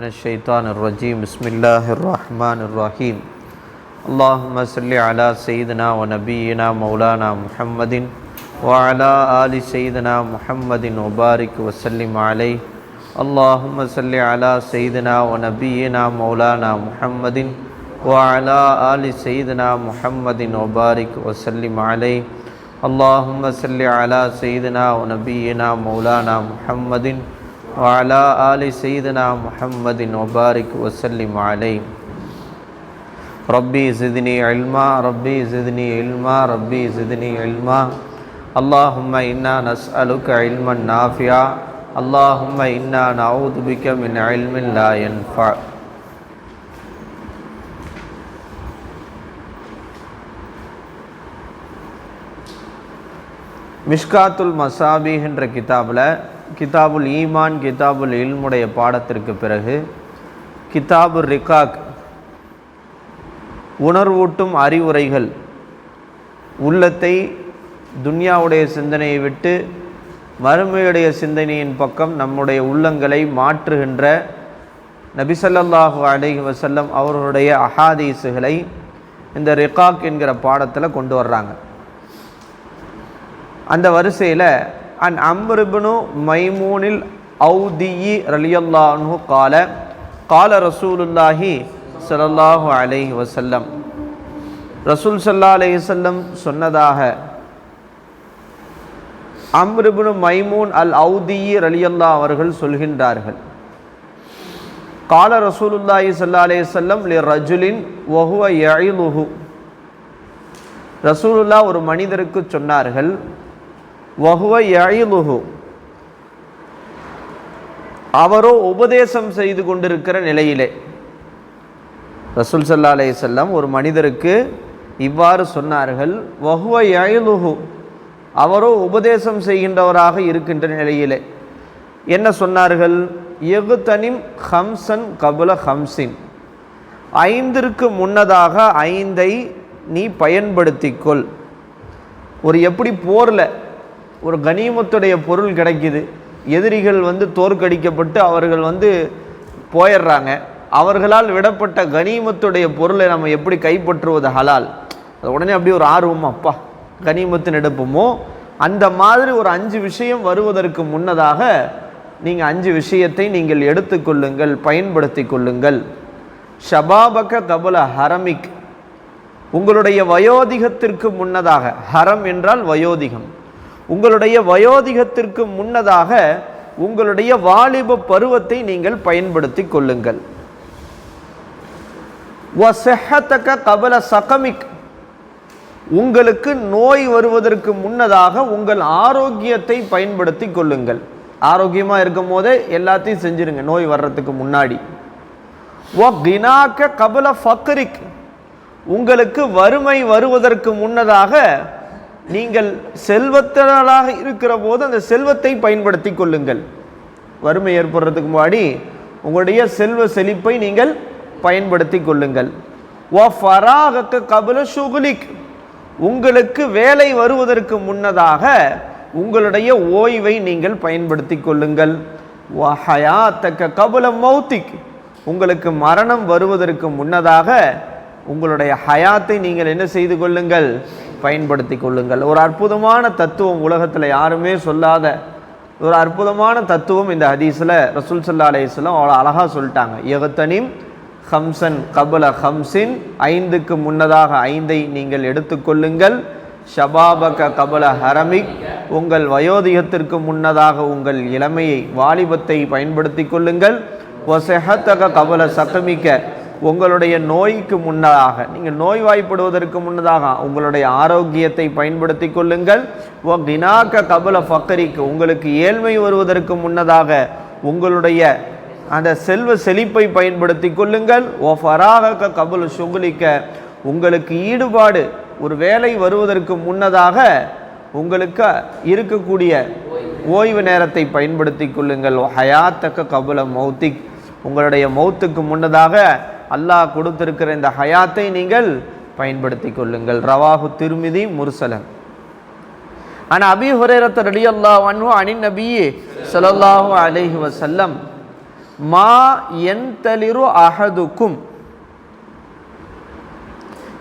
من الشيطان الرجيم بسم الله الرحمن الرحيم اللهم صل على سيدنا ونبينا مولانا محمد وعلى آل سيدنا محمد وبارك وسلم عليه اللهم صل على سيدنا ونبينا مولانا محمد وعلى آل سيدنا محمد وبارك وسلم عليه اللهم صل على سيدنا ونبينا مولانا محمد وعلى آل سيدنا محمد وبارك وسلم عليه ربي زدني علما ربي زدني علما ربي زدني علما اللهم إنا نسألك علما نافعا اللهم إنا نعوذ بك من علم لا ينفع. மிஷ்காத்துல் மசாபீஹ் என்ற கிதாபில் கிதாபுல் ஈமான் கிதாபுல் இல்முடைய பாடத்திற்கு பிறகு கிதாபுல் ரிகாக் உணர்வூட்டும் அறிவுரைகள், உள்ளத்தை துன்யாவுடைய சிந்தனையை விட்டு மறுமையுடைய சிந்தனையின் பக்கம் நம்முடைய உள்ளங்களை மாற்றுகின்ற நபி ஸல்லல்லாஹு அலைஹி வஸல்லம் அவர்களுடைய அஹாதீஸுகளை இந்த ரிகாக் என்கிற பாடத்தில் கொண்டு வர்றாங்க. அந்த வரிசையில் அன் அம்ர் இப்னு மைமூனில் ஔதியி ரலியல்லாஹு அன்ஹு கால கால ரசூலுல்லாஹி ஸல்லல்லாஹு அலைஹி வஸல்லம், ரசூல் ஸல்லல்லாஹு அலைஹி வஸல்லம் சொன்னதாக அம்ர் இப்னு மைமூன் அல் ஔதியி ரலியல்லாஹு அவர்கள் சொல்கின்றார்கள். கால ரசூலுல்லாஹி ஸல்லல்லாஹு அலைஹி வஸல்லம் லிரஜுலின் வஹுவ யஇலுஹு, ரசூலுல்லாஹ் ஒரு மனிதருக்கு சொன்னார்கள், வஹுவ யஇலுஹு, அவரோ உபதேசம் செய்து கொண்டிருக்கிற நிலையிலே. ரசூல் ஸல்லல்லாஹு அலைஹி வஸல்லம் ஒரு மனிதருக்கு இவ்வாறு சொன்னார்கள், வஹுவ யஇலுஹு, அவரோ உபதேசம் செய்கின்றவராக இருக்கின்ற நிலையிலே. என்ன சொன்னார்கள்? யக்தனிம் ஹம்சன் கபுல ஹம்சின், ஐந்திற்கு முன்னதாக ஐந்தை நீ பயன்படுத்திக்கொள். ஒரு எப்படி போரில் ஒரு கனிமத்துடைய பொருள் கிடைக்குது, எதிரிகள் தோற்கடிக்கப்பட்டு அவர்கள் போயிடுறாங்க, அவர்களால் விடப்பட்ட கனிமத்துடைய பொருளை நம்ம எப்படி கைப்பற்றுவது ஹலால், அது உடனே அப்படியே ஒரு ஆர்வம், அப்பா கனிமத்தின் எடுப்போமோ, அந்த மாதிரி ஒரு 5 விஷயம் வருவதற்கு முன்னதாக நீங்கள் 5 விஷயத்தை நீங்கள் எடுத்துக்கொள்ளுங்கள், பயன்படுத்தி கொள்ளுங்கள். ஷபாபக கபுல ஹரமிக், உங்களுடைய வயோதிகத்திற்கு முன்னதாக, ஹரம் என்றால் வயோதிகம், உங்களுடைய வயோதிகத்திற்கு முன்னதாக உங்களுடைய வாலிப பருவத்தை நீங்கள் பயன்படுத்தி கொள்ளுங்கள். வஸஹதக கபல சகமிக், உங்களுக்கு நோய் வருவதற்கு முன்னதாக உங்கள் ஆரோக்கியத்தை பயன்படுத்தி கொள்ளுங்கள். ஆரோக்கியமாக இருக்கும் போதே எல்லாத்தையும் செஞ்சிருங்க, நோய் வர்றதுக்கு முன்னாடி. வகினாக கபல ஃபக்ரிக், உங்களுக்கு வறுமை வருவதற்கு முன்னதாக நீங்கள் செல்வத்தராக இருக்கிற போது அந்த செல்வத்தை பயன்படுத்தி கொள்ளுங்கள். வறுமை ஏற்படுறதுக்கு முன்னாடி உங்களுடைய செல்வ செழிப்பை நீங்கள் பயன்படுத்தி கொள்ளுங்கள். வஃபராக கபல ஷுகுலிக், உங்களுக்கு வேலை வருவதற்கு முன்னதாக உங்களுடைய ஓய்வை நீங்கள் பயன்படுத்தி கொள்ளுங்கள். வஹயாத்தக கபல மௌத்திக், உங்களுக்கு மரணம் வருவதற்கு முன்னதாக உங்களுடைய ஹயாத்தை நீங்கள் என்ன செய்து கொள்ளுங்கள்? பயன்படுத்தி கொள்ளுங்கள். ஒரு அற்புதமான தத்துவம், உலகத்தில் யாருமே சொல்லாத ஒரு அற்புதமான தத்துவம் இந்த ஹதீஸில் ரசூல் ஸல்லல்லாஹு அலைஹி வஸல்லம் அவ்வளோ அழகாக சொல்லிட்டாங்க. யக்தனிம் ஹம்சன் கபல ஹம்சின், 5க்கு முன்னதாக 5ஐ நீங்கள் எடுத்துக்கொள்ளுங்கள். ஷபாபக கபல ஹரமிக், உங்கள் வயோதிகத்திற்கு முன்னதாக உங்கள் இளமையை வாலிபத்தை பயன்படுத்தி கொள்ளுங்கள். வஸஹதக கபல சகமிக்க, உங்களுடைய நோய்க்கு முன்னதாக, நீங்கள் நோய்வாய்ப்படுவதற்கு முன்னதாக உங்களுடைய ஆரோக்கியத்தை பயன்படுத்தி கொள்ளுங்கள். வகினாக கபல ஃபக்ரிக், உங்களுக்கு ஏழ்மை வருவதற்கு முன்னதாக உங்களுடைய அந்த செல்வ செழிப்பை பயன்படுத்தி கொள்ளுங்கள். வஃபராக கபல ஷுகுலிக்க, உங்களுக்கு ஈடுபாடு ஒரு வேலை வருவதற்கு முன்னதாக உங்களுக்கு இருக்கக்கூடிய ஓய்வு நேரத்தை பயன்படுத்தி கொள்ளுங்கள். ஹயாத்தக கபல மௌத்திக், உங்களுடைய மௌத்துக்கு முன்னதாக அல்லாஹ் கொடுத்திருக்கிற இந்த ஹயாத்தை நீங்கள் பயன்படுத்தி கொள்ளுங்கள். ரவாஹு திர்மிதி முர்சலன். ஆனா அபீ ஹுரைரா ரலியல்லாஹு அன்ஹு அனின் நபி ஸல்லல்லாஹு அலைஹி வஸல்லம் மா யன்தலிரு அஹதுக்கும்.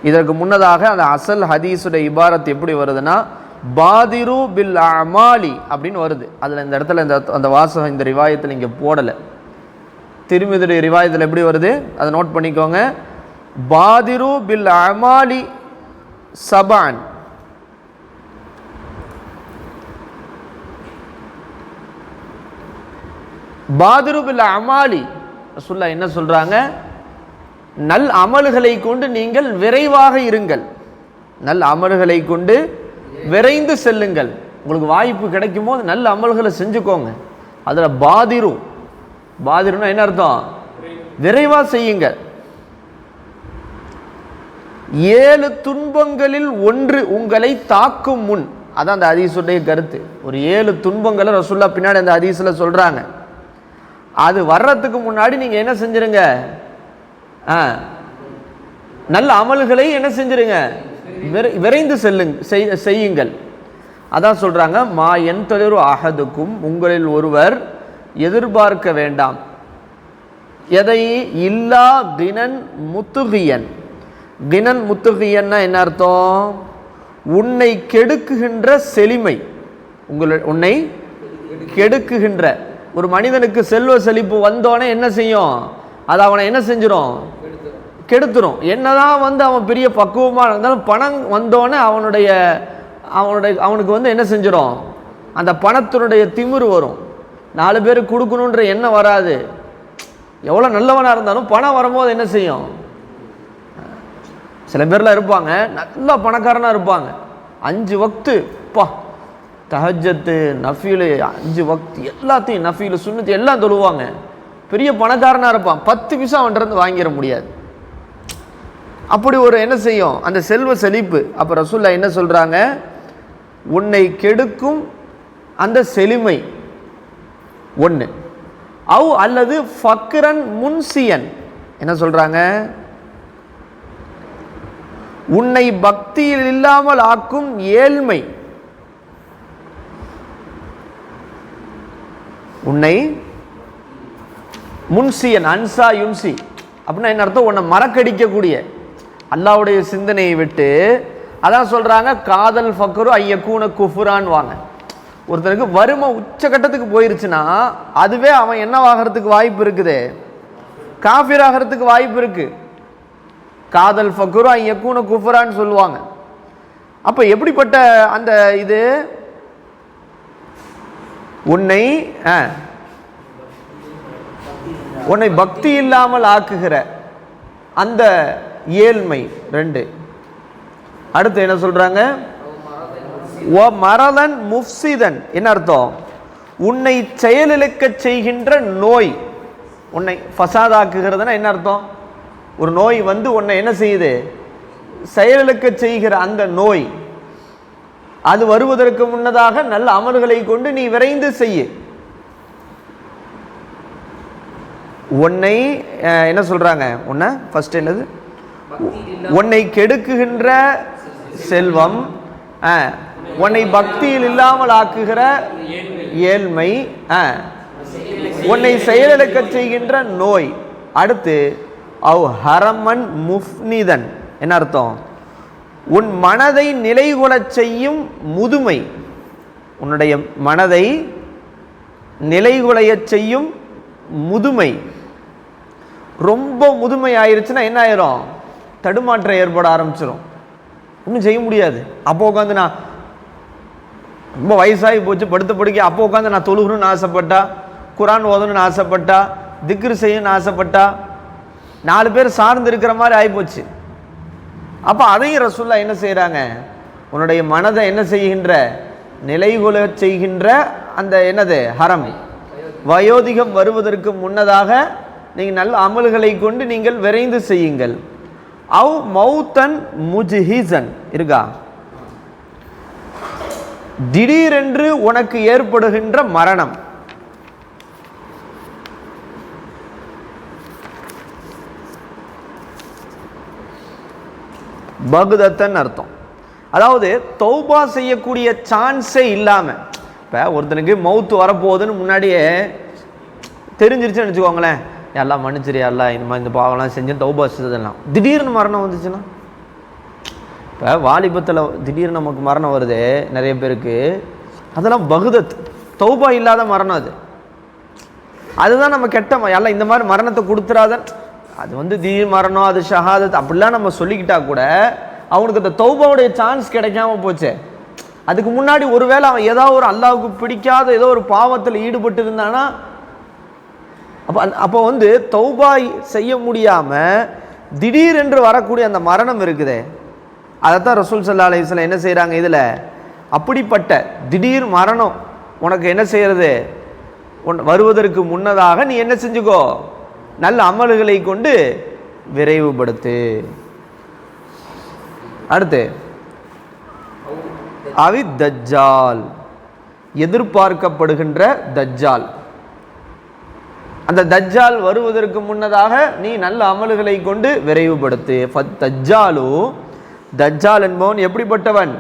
இதற்கு முன்னதாக அந்த அசல் ஹதீஸுடைய இபாரத் எப்படி வருதுன்னா பாதிரு பில் அமாலி அப்படின்னு வருது. அதில் இந்த இடத்துல அந்த வாசகம் இந்த ரிவாயத்தில் இங்கே போடலை. திருமிதியுடைய ரிவாயத்தில் எப்படி வருது அதை நோட் பண்ணிக்கோங்க. பாதிரு பில் அமாலி சபான். பாதிரு பில் அமாலி ரசூலுல்லாஹ் என்ன சொல்றாங்க? நல் அமல்களை கொண்டு நீங்கள் விரைவாக இருங்கள். நல் அமல்களை கொண்டு விரைந்து செல்லுங்கள். உங்களுக்கு வாய்ப்பு கிடைக்கும் போது நல்ல அமல்களை செஞ்சுக்கோங்க. அதில் பாதிருன்னா என்ன அர்த்தம்? விரைவாக செய்யுங்க. 7 துன்பங்களில் ஒன்று உங்களை தாக்கும் முன், அதான் அந்த ஹதீஸுடைய கருத்து. ஒரு 7 துன்பங்களை ரசூலுல்லாஹ் பின்னாடி அந்த ஹதீஸில் சொல்றாங்க. அது வர்றதுக்கு முன்னாடி நீங்க என்ன செஞ்சிருங்க? நல்ல அமல்களை என்ன செஞ்சிருங்க? விரைந்து செய்யுங்கள். அதான் சொல்றாங்க மா யன்தலிரு அஹதுக்கும், உங்களில் ஒருவர் எதிர்பார்க்க வேண்டாம். எதை? இல்லா கினன் முத்துகியன். கினன் முத்துகியன்னா என்ன அர்த்தம்? உன்னை கெடுக்குகின்ற செழிமை. உன்னை கெடுக்குகின்ற ஒரு மனிதனுக்கு செல்வ செழிப்பு வந்தோடனே என்ன செய்யும்? அது அவனை என்ன செஞ்சிடும்? கெடுத்துரும். என்னதான் அவன் பெரிய பக்குவமாக இருந்தாலும் பணம் வந்தோடனே அவனுக்கு என்ன செஞ்சிடும்? அந்த பணத்தினுடைய திமிரு வரும். 4 பேருக்கு கொடுக்கணுன்ற எண்ணம் வராது. எவ்வளோ நல்லவனாக இருந்தாலும் பணம் வரும்போது என்ன செய்யும்? சில பேர்லாம் இருப்பாங்க நல்லா பணக்காரனாக இருப்பாங்க. 5 வக்து தஹஜ்ஜத்து நஃபீலு 5 வக்து எல்லாத்தையும் நஃபீலு சுன்னத்து எல்லாம் தொழுவாங்க. பெரிய பணக்காரனாக இருப்பான். 10 பைசா அவன்கிட்ட வாங்கிட முடியாது. அப்படி ஒரு என்ன செய்யும்? அந்த செல்வ செழிப்பு. அப்போ ரசூலுல்லாஹ் என்ன சொல்கிறாங்க? உன்னை கெடுக்கும் அந்த செழுமை ஒன்று. அல்லது ஃபக்ரன் முன்சியன். என்ன சொல்கிறாங்க? உன்னை பக்தியில் இல்லாமல் ஆக்கும் ஏழ்மை. உன்னை முன்சியன், அன்சா யுன்சி அப்படின்னா என்ன அர்த்தம்? உன்னை மறக்கடிக்கக்கூடிய அல்லாஹ்வுடைய சிந்தனையை விட்டு. அதான் சொல்றாங்க காதல் ஃபக்ரு ஐயக்கூன குஃபுரான் வாங்க. ஒருத்தனுக்கு வறுமை உச்சகட்டத்துக்கு போயிருச்சுன்னா அதுவே அவன் என்னவாகிறதுக்கு வாய்ப்பு இருக்குது? காஃபிர் ஆகிறதுக்கு வாய்ப்பு இருக்கு. காதல் ஃபக்ரு ஐயக்கூன குஃபுரான்னு சொல்லுவாங்க. அப்ப எப்படிப்பட்ட அந்த இது? உன்னை பக்தி இல்லாமல் ஆக்குகிற அந்த ஏழ்மை 2. அடுத்து என்ன சொல்றாங்க? மரதன் முஃப்சிதன். என்ன அர்த்தம்? உன்னை செயலிழக்க செய்கின்ற நோய். உன்னை ஃபசாதாக்குகிறதுனா என்ன அர்த்தம்? ஒரு நோய் உன்னை என்ன செய்யுது? செயலிழக்க செய்கிற அந்த நோய். அது வருவதற்கு முன்னதாக நல்ல அமல்களை கொண்டு நீ விரைந்து செய்ய. உன்னை என்ன சொல்றாங்க? ஃபர்ஸ்ட் என்னது? உன்னை கெடுக்குகின்ற செல்வம், உன்னை பக்தியில் இல்லாமல் ஆக்குகிற ஏழ்மை, உன்னை செயலிழக்க செய்கின்ற நோய். அடுத்து ஹரமன் முஃப்னிதன். என்ன அர்த்தம்? உன் மனதை நிலைகுலச் செய்யும் முதுமை. உன்னுடைய மனதை நிலைகுலைய செய்யும் முதுமை. ரொம்ப முதுமை ஆயிருச்சுன்னா என்ன ஆயிரும்? தடுமாற்றம் ஏற்பட ஆரம்பிச்சிடும். ஒன்றும் செய்ய முடியாது. அப்போ உட்காந்து நான் ரொம்ப வயசாகி போச்சு, படுத்த படுக்க அப்போ உட்காந்து நான் தொழுகணும்னு ஆசைப்பட்டா, குரான் ஓதணும்னு ஆசைப்பட்டா, திக்ரு செய்யணும்னு ஆசைப்பட்டா, 4 பேர் சார்ந்து இருக்கிற மாதிரி ஆகிப்போச்சு. அப்போ அதையும் ரசூலுல்லாஹ் என்ன செய்கிறாங்க? உன்னுடைய மனதை என்ன செய்கின்ற? நிலைகுல செய்கின்ற அந்த என்னது? ஹரம். வயோதிகம் வருவதற்கு முன்னதாக நீங்கள் நல்ல அமல்களை கொண்டு நீங்கள் விரைந்து செய்யுங்கள். மௌத்தன் முஜ்ஹிசன் இருக்கா? திடீரென்று உனக்கு ஏற்படுகின்ற மரணம். பகுதத்தன் அர்த்தம். அதாவது தௌபா செய்யக்கூடிய சான்ஸே இல்லாம. இப்போ ஒருத்தனுக்கு மௌத்து வரப்போகுதுன்னு முன்னாடியே தெரிஞ்சிருச்சுன்னு வச்சுக்கோங்களேன், எல்லாம் மன்னிச்சிரியா இல்லை, இந்த மாதிரி இந்த பாவம்லாம் செஞ்சு தௌபா செய்ததெல்லாம். திடீர்னு மரணம் வந்துச்சுன்னா, இப்போ வாலிபத்தில் திடீர்னு நமக்கு மரணம் வருது நிறைய பேருக்கு, அதெல்லாம் பகுதத், தௌபா இல்லாத மரணம். அதுதான் நம்ம கெட்ட எல்லாம் இந்த மாதிரி மரணத்தை கொடுத்துறாத. அது திடீர் மரணம், அது ஷஹாதத் அப்படிலாம் நம்ம சொல்லிக்கிட்டா கூட அவனுக்கு அந்த தௌபாவுடைய சான்ஸ் கிடைக்காம போச்சே. அதுக்கு முன்னாடி ஒருவேளை அவன் ஏதாவது ஒரு அல்லாஹ்வுக்கு பிடிக்காத ஏதோ ஒரு பாவத்தில் ஈடுபட்டு இருந்தானா, அப்போ தௌபா செய்ய முடியாம திடீரென்று வரக்கூடிய அந்த மரணம் இருக்குதே, அதைத்தான் ரசூல் ஸல்லல்லாஹு அலைஹி வஸல்லம் என்ன செய்யறாங்க இதுல, அப்படிப்பட்ட திடீர் மரணம் உனக்கு என்ன செய்யறது, வருவதற்கு முன்னதாக நீ என்ன செஞ்சுக்கோ, நல்ல அமல்களை கொண்டு விரைவுபடுத்து. அடுத்து அவி தஜ்ஜால், எதிர்பார்க்கப்படுகின்ற தஜ்ஜால். அந்த தஜ்ஜால் வருவதற்கு முன்னதாக நீ நல்ல அமல்களை கொண்டு விரைவுபடுத்து. தஜ்ஜாலு, தஜ்ஜால் என்பவன் எப்படிப்பட்டவன்,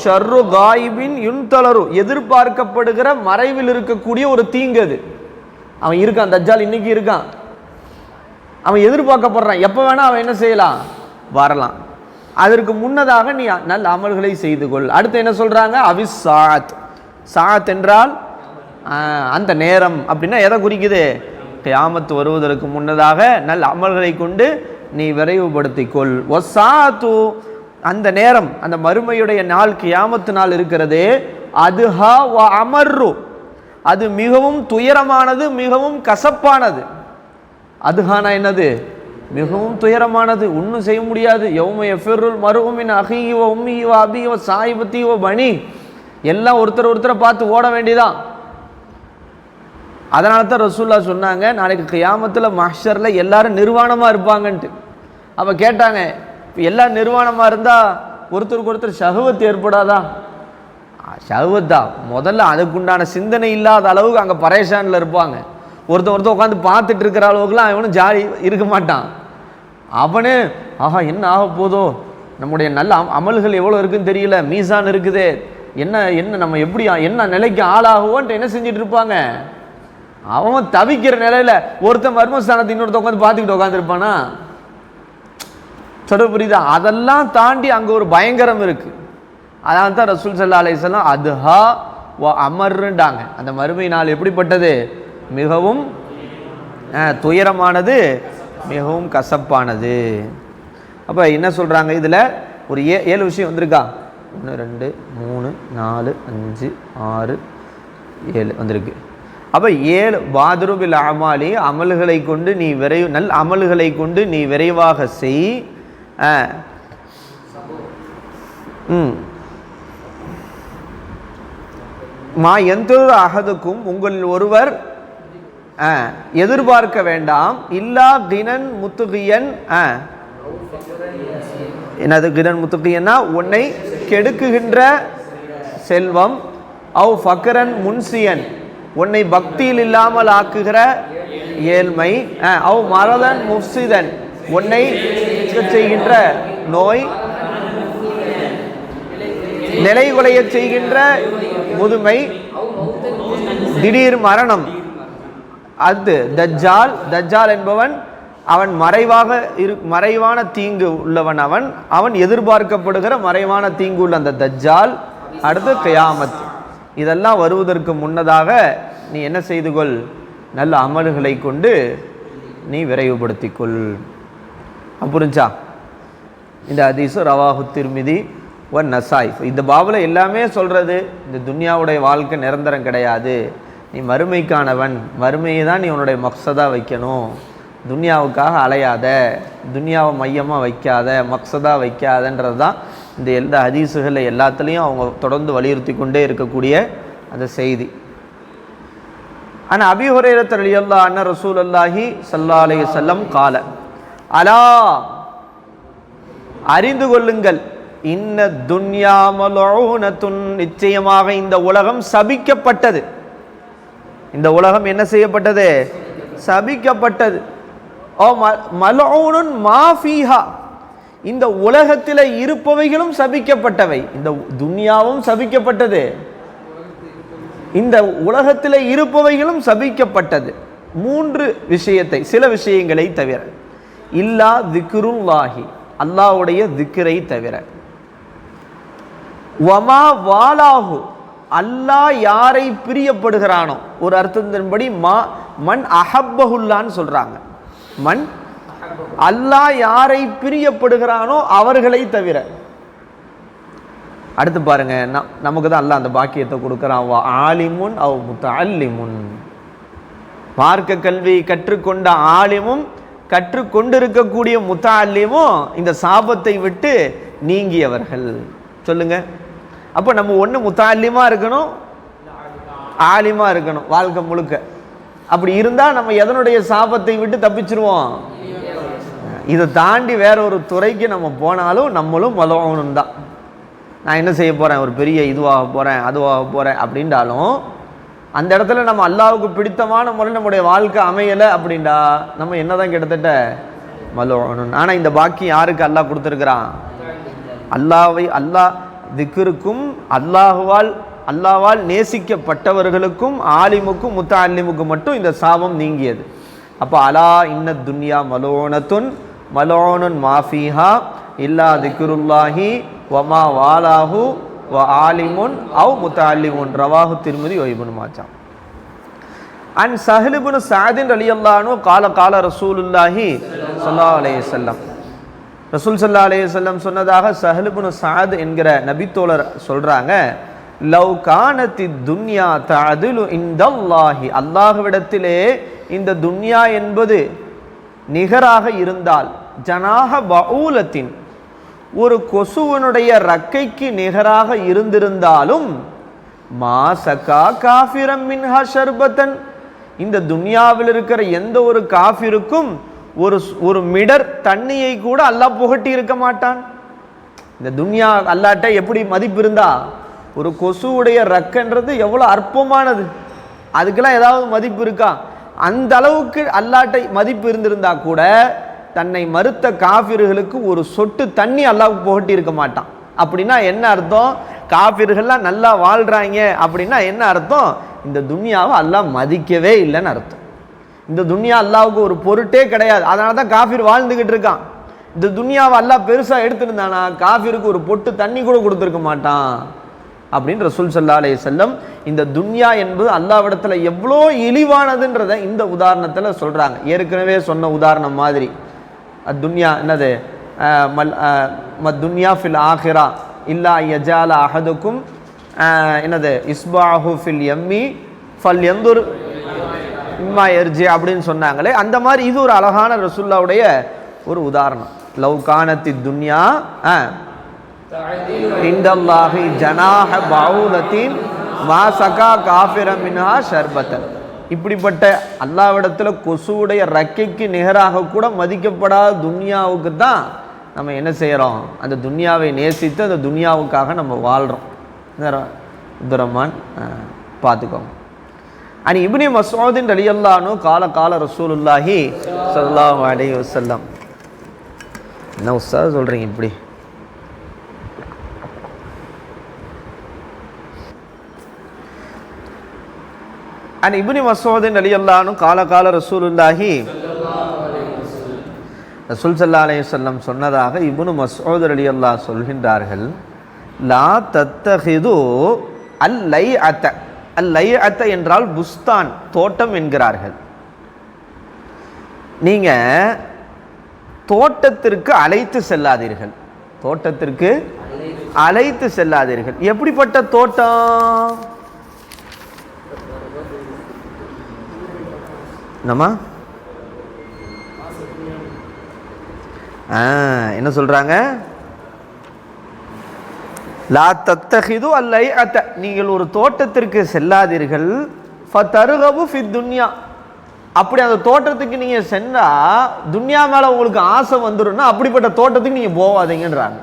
ஷர்ரு காயிபின் யுன்தலரு, எதிர்பார்க்கப்படுகிற மறைவில் இருக்கக்கூடிய ஒரு தீங்கு. அது அவன் இருக்கான், தஜ்ஜால் இன்னைக்கு இருக்கான், அவன் எதிர்பார்க்கப்படுறான், எப்போ வேணா அவன் என்ன செய்யலாம், வரலாம். அதற்கு முன்னதாக நீ நல்ல அமல்களை செய்து கொள். அடுத்து என்ன சொல்றாங்க, அவிஸ் சாத். சாத் என்றால் அந்த நேரம் அப்படின்னா எதை குறிக்குது, கியாமத் வருவதற்கு முன்னதாக நல்ல அமல்களை கொண்டு நீ விரைவுபடுத்திக்கொள். ஒசாத்து, அந்த நேரம், அந்த மறுமையுடைய நாள், கியாமத்து நாள் இருக்கிறது, அதுஹா வ அமர்ரு, அது மிகவும் துயரமானது, மிகவும் கசப்பானது. அதுஹானா என்னது, மிகவும் துயரமானது, ஒன்றும் செய்ய முடியாது. யௌம யஃபிருல் மர்உ மின் அஹீஹி வ உம்மிஹி வ அபீஹி வ ஸாஹிபத்திஹி வ பனீ, எல்லாம் ஒருத்தரை பார்த்து ஓட வேண்டியதான். அதனால தான் ரசூலுல்லாஹ் சொன்னாங்க, நாளைக்கு கியாமத்தில் மஹ்ஷர்ல எல்லாரும் நிர்வாணமாக இருப்பாங்கன்ட்டு. அப்போ கேட்டாங்க, எல்லாம் நிர்வாணமாக இருந்தால் ஒருத்தருக்கு ஒருத்தர் ஷஹவத் ஏற்படாதா? ஷஹவத்தா, முதல்ல அதுக்குண்டான சிந்தனை இல்லாத அளவுக்கு அங்கே பரேஷானில் இருப்பாங்க. ஒருத்தர் உட்காந்து பார்த்துட்டு இருக்கிற அளவுக்குலாம் அவனும் ஜாலி இருக்க மாட்டான். அவனே ஆஹா என்ன ஆக போதோ, நம்முடைய நல்ல அமல்கள் எவ்வளோ இருக்குன்னு தெரியல, மீசான் இருக்குது, என்ன என்ன நம்ம எப்படி என்ன நிலைக்கு ஆளாகுவோன்ட்டு என்ன செஞ்சுட்டு இருப்பாங்க. அவன் தவிக்கிற நிலையில ஒருத்தன் மர்மஸ்தானத்தை இன்னொருத்த உட்காந்து பார்த்துக்கிட்டு உட்காந்துருப்பானா, சொல்ல புரியுதா? அதெல்லாம் தாண்டி அங்கே ஒரு பயங்கரம் இருக்கு. அதனால தான் ரசூல் ஸல்லல்லாஹு அலைஹி வஸல்லம் அதுஹா வ அமர்ன்றாங்க. அந்த மறுமை நாள் எப்படிப்பட்டது, மிகவும் துயரமானது, மிகவும் கசப்பானது. அப்போ என்ன சொல்கிறாங்க, இதில் ஒரு 7 விஷயம் வந்திருக்கா, 1 2 3 4 5 6 7 வந்திருக்கு. அப்போ 7 பாதுருபில் அமாலி, அமல்களை கொண்டு நீ நல்ல அமல்களை கொண்டு நீ விரைவாக செய். மா எந்த அகதுக்கும், உங்கள் ஒருவர் எதிர்பார்க்க வேண்டாம், இல்லா கினன் முத்துகியன். என்னது கினன் முத்துகியன்னா, உன்னை கெடுக்குகின்ற செல்வம், அவ் ஃபக்ரன் முன்சியன், உன்னை பக்தியில் இல்லாமல் ஆக்குகிற ஏழ்மை, அவ் மரதன் முஃப்சிதன், உன்னை செய்கின்ற நோய், நிலைகுலைய செய்கின்ற முதுமை, திடீர் மரணம். அது தஜ்ஜால். தஜ்ஜால் என்பவன் அவன் மறைவான தீங்கு உள்ளவன், அவன் எதிர்பார்க்கப்படுகிற மறைவான தீங்கு உள்ள அந்த தஜ்ஜால். அடுத்து கியாமத். இதெல்லாம் வருவதற்கு முன்னதாக நீ என்ன செய்து கொள், நல்ல அமல்களை கொண்டு நீ விரைவுபடுத்திக்கொள். புரிஞ்சா? இந்த ஹதீஸ் ரவாஹு திர்மிதி வ நசாய். இந்த பாபுல எல்லாமே சொல்றது, இந்த துன்யாவுடைய வாழ்க்கை நிரந்தரம் கிடையாது, நீ மறுமைக்கானவன், மறுமையை தான் நீ உன்னுடைய மக்சதா வைக்கணும், துன்யாவுக்காக அலையாத, துன்யாவை மையமாக வைக்காத, மக்சதா வைக்காதன்றது தான் இந்த எல்லா ஹதீஸுகளில் எல்லாத்துலேயும் அவங்க தொடர்ந்து வலியுறுத்தி கொண்டே இருக்கக்கூடிய அந்த செய்தி. ஆனால் அபீ ஹுரைரா ரலியல்லாஹு அன்ஹு ரசூலுல்லாஹி ஸல்லல்லாஹு அலைஹி வஸல்லம் கால, அலா அறிந்து கொள்ளுங்கள், இன்ன துன்யா மல்ஊனத்துன், நிச்சயமாக இந்த உலகம் சபிக்கப்பட்டது. இந்த உலகம் என்ன செய்யப்பட்டது, சபிக்கப்பட்டது. ஓ மல்ஊனுன் மா ஃபீஹா, இந்த உலகத்தில் இருப்பவைகளும் சபிக்கப்பட்டவை. இந்த துன்யாவும் சபிக்கப்பட்டது, இந்த உலகத்தில் இருப்பவைகளும் சபிக்கப்பட்டது. மூன்று விஷயத்தை, சில விஷயங்களை தவிர, இல்லா திக்ருல்லாஹி அல்லாஹ்வுடைய திக்ரை தவிர, வமா வாலாஹு அல்லாஹ் யாரை பிரியப்படுகிறானோ, ஒரு அர்த்தத்தின்படி மன் அஹப்பஹுல்லான்னு சொல்றாங்க, மன் அல்லாஹ் யாரை பிரியப்படுகிறானோ அவர்களை தவிர. அடுத்து பாருங்க, நமக்கு தான் அல்லாஹ் அந்த பாக்கியத்தை கொடுக்குறான். ஆலிமுன் அவ் முத்தஅல்லிமுன், மார்க்க கல்வி கற்றுக்கொண்ட ஆலிமும் கற்றுக்கொண்டிருக்கக்கூடிய முத்தஅல்லிமும் இந்த சாபத்தை விட்டு நீங்கியவர்கள். சொல்லுங்க, அப்போ நம்ம ஒன்று முத்தஅல்லிமா இருக்கணும், ஆலிமா இருக்கணும் வாழ்க்கை முழுக்க. அப்படி இருந்தால் நம்ம எதனுடைய சாபத்தை விட்டு தப்பிச்சிருவோம். இதை தாண்டி வேற ஒரு துறைக்கு நம்ம போனாலும் நம்மளும் மலோகணும் தான். நான் என்ன செய்ய போகிறேன், ஒரு பெரிய இதுவாக போகிறேன் அதுவாக போகிறேன் அப்படின்றாலும் அந்த இடத்துல நம்ம அல்லாஹ்வுக்கு பிடித்தமான முறையில் நம்முடைய வாழ்க்கை அமையலை அப்படின்டா நம்ம என்னதான் கிட்டத்தட்ட மலோகணும். ஆனால் இந்த பாக்கி யாருக்கு அல்லாஹ் கொடுத்துருக்கிறான்? அல்லாஹ் திக்ருக்கும் அல்லாஹ்வால் நேசிக்கப்பட்டவர்களுக்கும் ஆலிமுக்கும் முத்தஅல்லிமுக்கும் மட்டும் இந்த சாபம் நீங்கியது. அப்போ அலா இன்ன துன்யா மலோனுன் மாஃபிஹா இல்லா திக்ருல்லாஹி வமா வாலாஹு வ ஆலிமுன் அவ் முத்தஅல்லிமுன் ரவாஹு திர்மிதி வ இப்னு மாஜா. அன் சஹல் இப்னு சஅத் ரலியல்லாஹு அன்ஹு கால ரசூலுல்லாஹி ஸல்லல்லாஹு அலைஹி வஸல்லம், ரசூல் ஸல்லல்லாஹு அலைஹி வஸல்லம் சொன்னதாக சஹல் இப்னு சஅத் என்கிற நபித்தோழர் சொல்றாங்க, லவ் கானத்தி துன்யா தஅதுலு இன்தல்லாஹி, அல்லாஹ்விடத்திலே இந்த துன்யா என்பது நிகராக இருந்தால், ஜனாஹ பஊலத்தின், ஒரு கொசுவனுடைய ரக்கைக்கு நிகராக இருந்திருந்தாலும், மாசகா காஃபிரம் மின்ஹா ஷர்பத்தன், இந்த துன்யாவில் இருக்கிற எந்த ஒரு காஃபிருக்கும் ஒரு மிடர் தண்ணியை கூட அல்லாஹ் புகட்டி இருக்க மாட்டான். இந்த துன்யா அல்லாட்ட எப்படி மதிப்பு இருந்தா, ஒரு கொசுவுடைய ரக்கன்றது எவ்வளோ அற்பமானது, அதுக்கெல்லாம் ஏதாவது மதிப்பு இருக்கா? அந்த அளவுக்கு அல்லாட்டை மதிப்பு இருந்திருந்தா கூட தன்னை மறுத்த காஃபிர்களுக்கு ஒரு சொட்டு தண்ணி அல்லாஹ்வுக்கு புகட்டி இருக்க மாட்டான். அப்படின்னா என்ன அர்த்தம்? காஃபிர்கள்லாம் நல்லா வாழ்றாங்க அப்படின்னா என்ன அர்த்தம்? இந்த துன்யாவை அல்லாஹ் மதிக்கவே இல்லைன்னு அர்த்தம். இந்த துன்யா அல்லாஹ்வுக்கு ஒரு பொருட்டே கிடையாது, அதனால தான் காஃபிர் வாழ்ந்துகிட்டு இருக்கான். இந்த துன்யாவை அல்லாஹ் பெருசா எடுத்துருந்தானா காஃபிருக்கு ஒரு பொட்டு தண்ணி கூட கொடுத்துருக்க மாட்டான் அப்படின்னு ரசூல் ஸல்லல்லாஹு அலைஹி வஸல்லம் இந்த துன்யா என்பது அல்லாஹ்விடத்துல எவ்வளோ இழிவானதுன்றத இந்த உதாரணத்துல சொல்றாங்க. ஏற்கனவே சொன்ன உதாரணம் மாதிரி துன்யா என்னது, துன்யா ஃபில் ஆஹிரா இல்லா யஜால அஹதுக்கும் என்னது இஸ்பாஹு ஃபில் யம்மி ஃபல் யந்துர் இம்மா எர்ஜி அப்படின்னு சொன்னாங்களே, அந்த மாதிரி இது ஒரு அழகான ரசூலுல்லாஹ்வுடைய ஒரு உதாரணம். லவ் கானத்தி துன்யா இன்தல்லாஹி ஜனாஹ பஊலத்தின் மா சகா காஃபிரம் மின்ஹா ஷர்பத்தன், இப்படிப்பட்ட அல்லாஹ்விடத்துல கொசுவுடைய ரக்கைக்கு நிகராக கூட மதிக்கப்படாத துன்யாவுக்கு தான் நம்ம என்ன செய்கிறோம், அந்த துன்யாவை நேசித்து அந்த துன்யாவுக்காக நம்ம வாழ்கிறோம். அப்துர்ரஹ்மான் பார்த்துக்கோங்க. அனி இப்னு மஸ்ஊத் ரலியல்லாஹு அன்ஹு கால ரசூலுல்லாஹி ஸல்லல்லாஹு அலைஹி வஸல்லம். என்ன உஸ்தாத் சொல்கிறீங்க இப்படி? அன் இப்னு மஸ்ஊத் ரலியல்லாஹு அன்ஹு கால ரசூலுல்லாஹி, ரசூல் ஸல்லல்லாஹு அலைஹி வஸல்லம் சொன்னதாக இப்னு மஸ்ஊத் ரலியல்லாஹு சொல்கின்றார்கள், லா தத்தஹிது அல்லைஅத, அல்லைஅத என்றால் புஸ்தான் தோட்டம் என்கிறார்கள். நீங்க தோட்டத்திற்கு அழைத்து செல்லாதீர்கள், தோட்டத்திற்கு அழைத்து செல்லாதீர்கள். எப்படிப்பட்ட தோட்டம்? என்னம்மா என்ன சொல்றாங்க? லா தத்தஹிது அல்லைஅத, நீங்கள் ஒரு தோட்டத்திற்கு செல்லாதீர்கள். ஃபதர்கபு ஃபித் துன்யா, அப்படி அந்த தோட்டத்துக்கு நீங்க சென்றா துன்யா மேல உங்களுக்கு ஆசை வந்துடும்னா அப்படிப்பட்ட தோட்டத்துக்கு நீங்க போவாதீங்கன்றாங்க.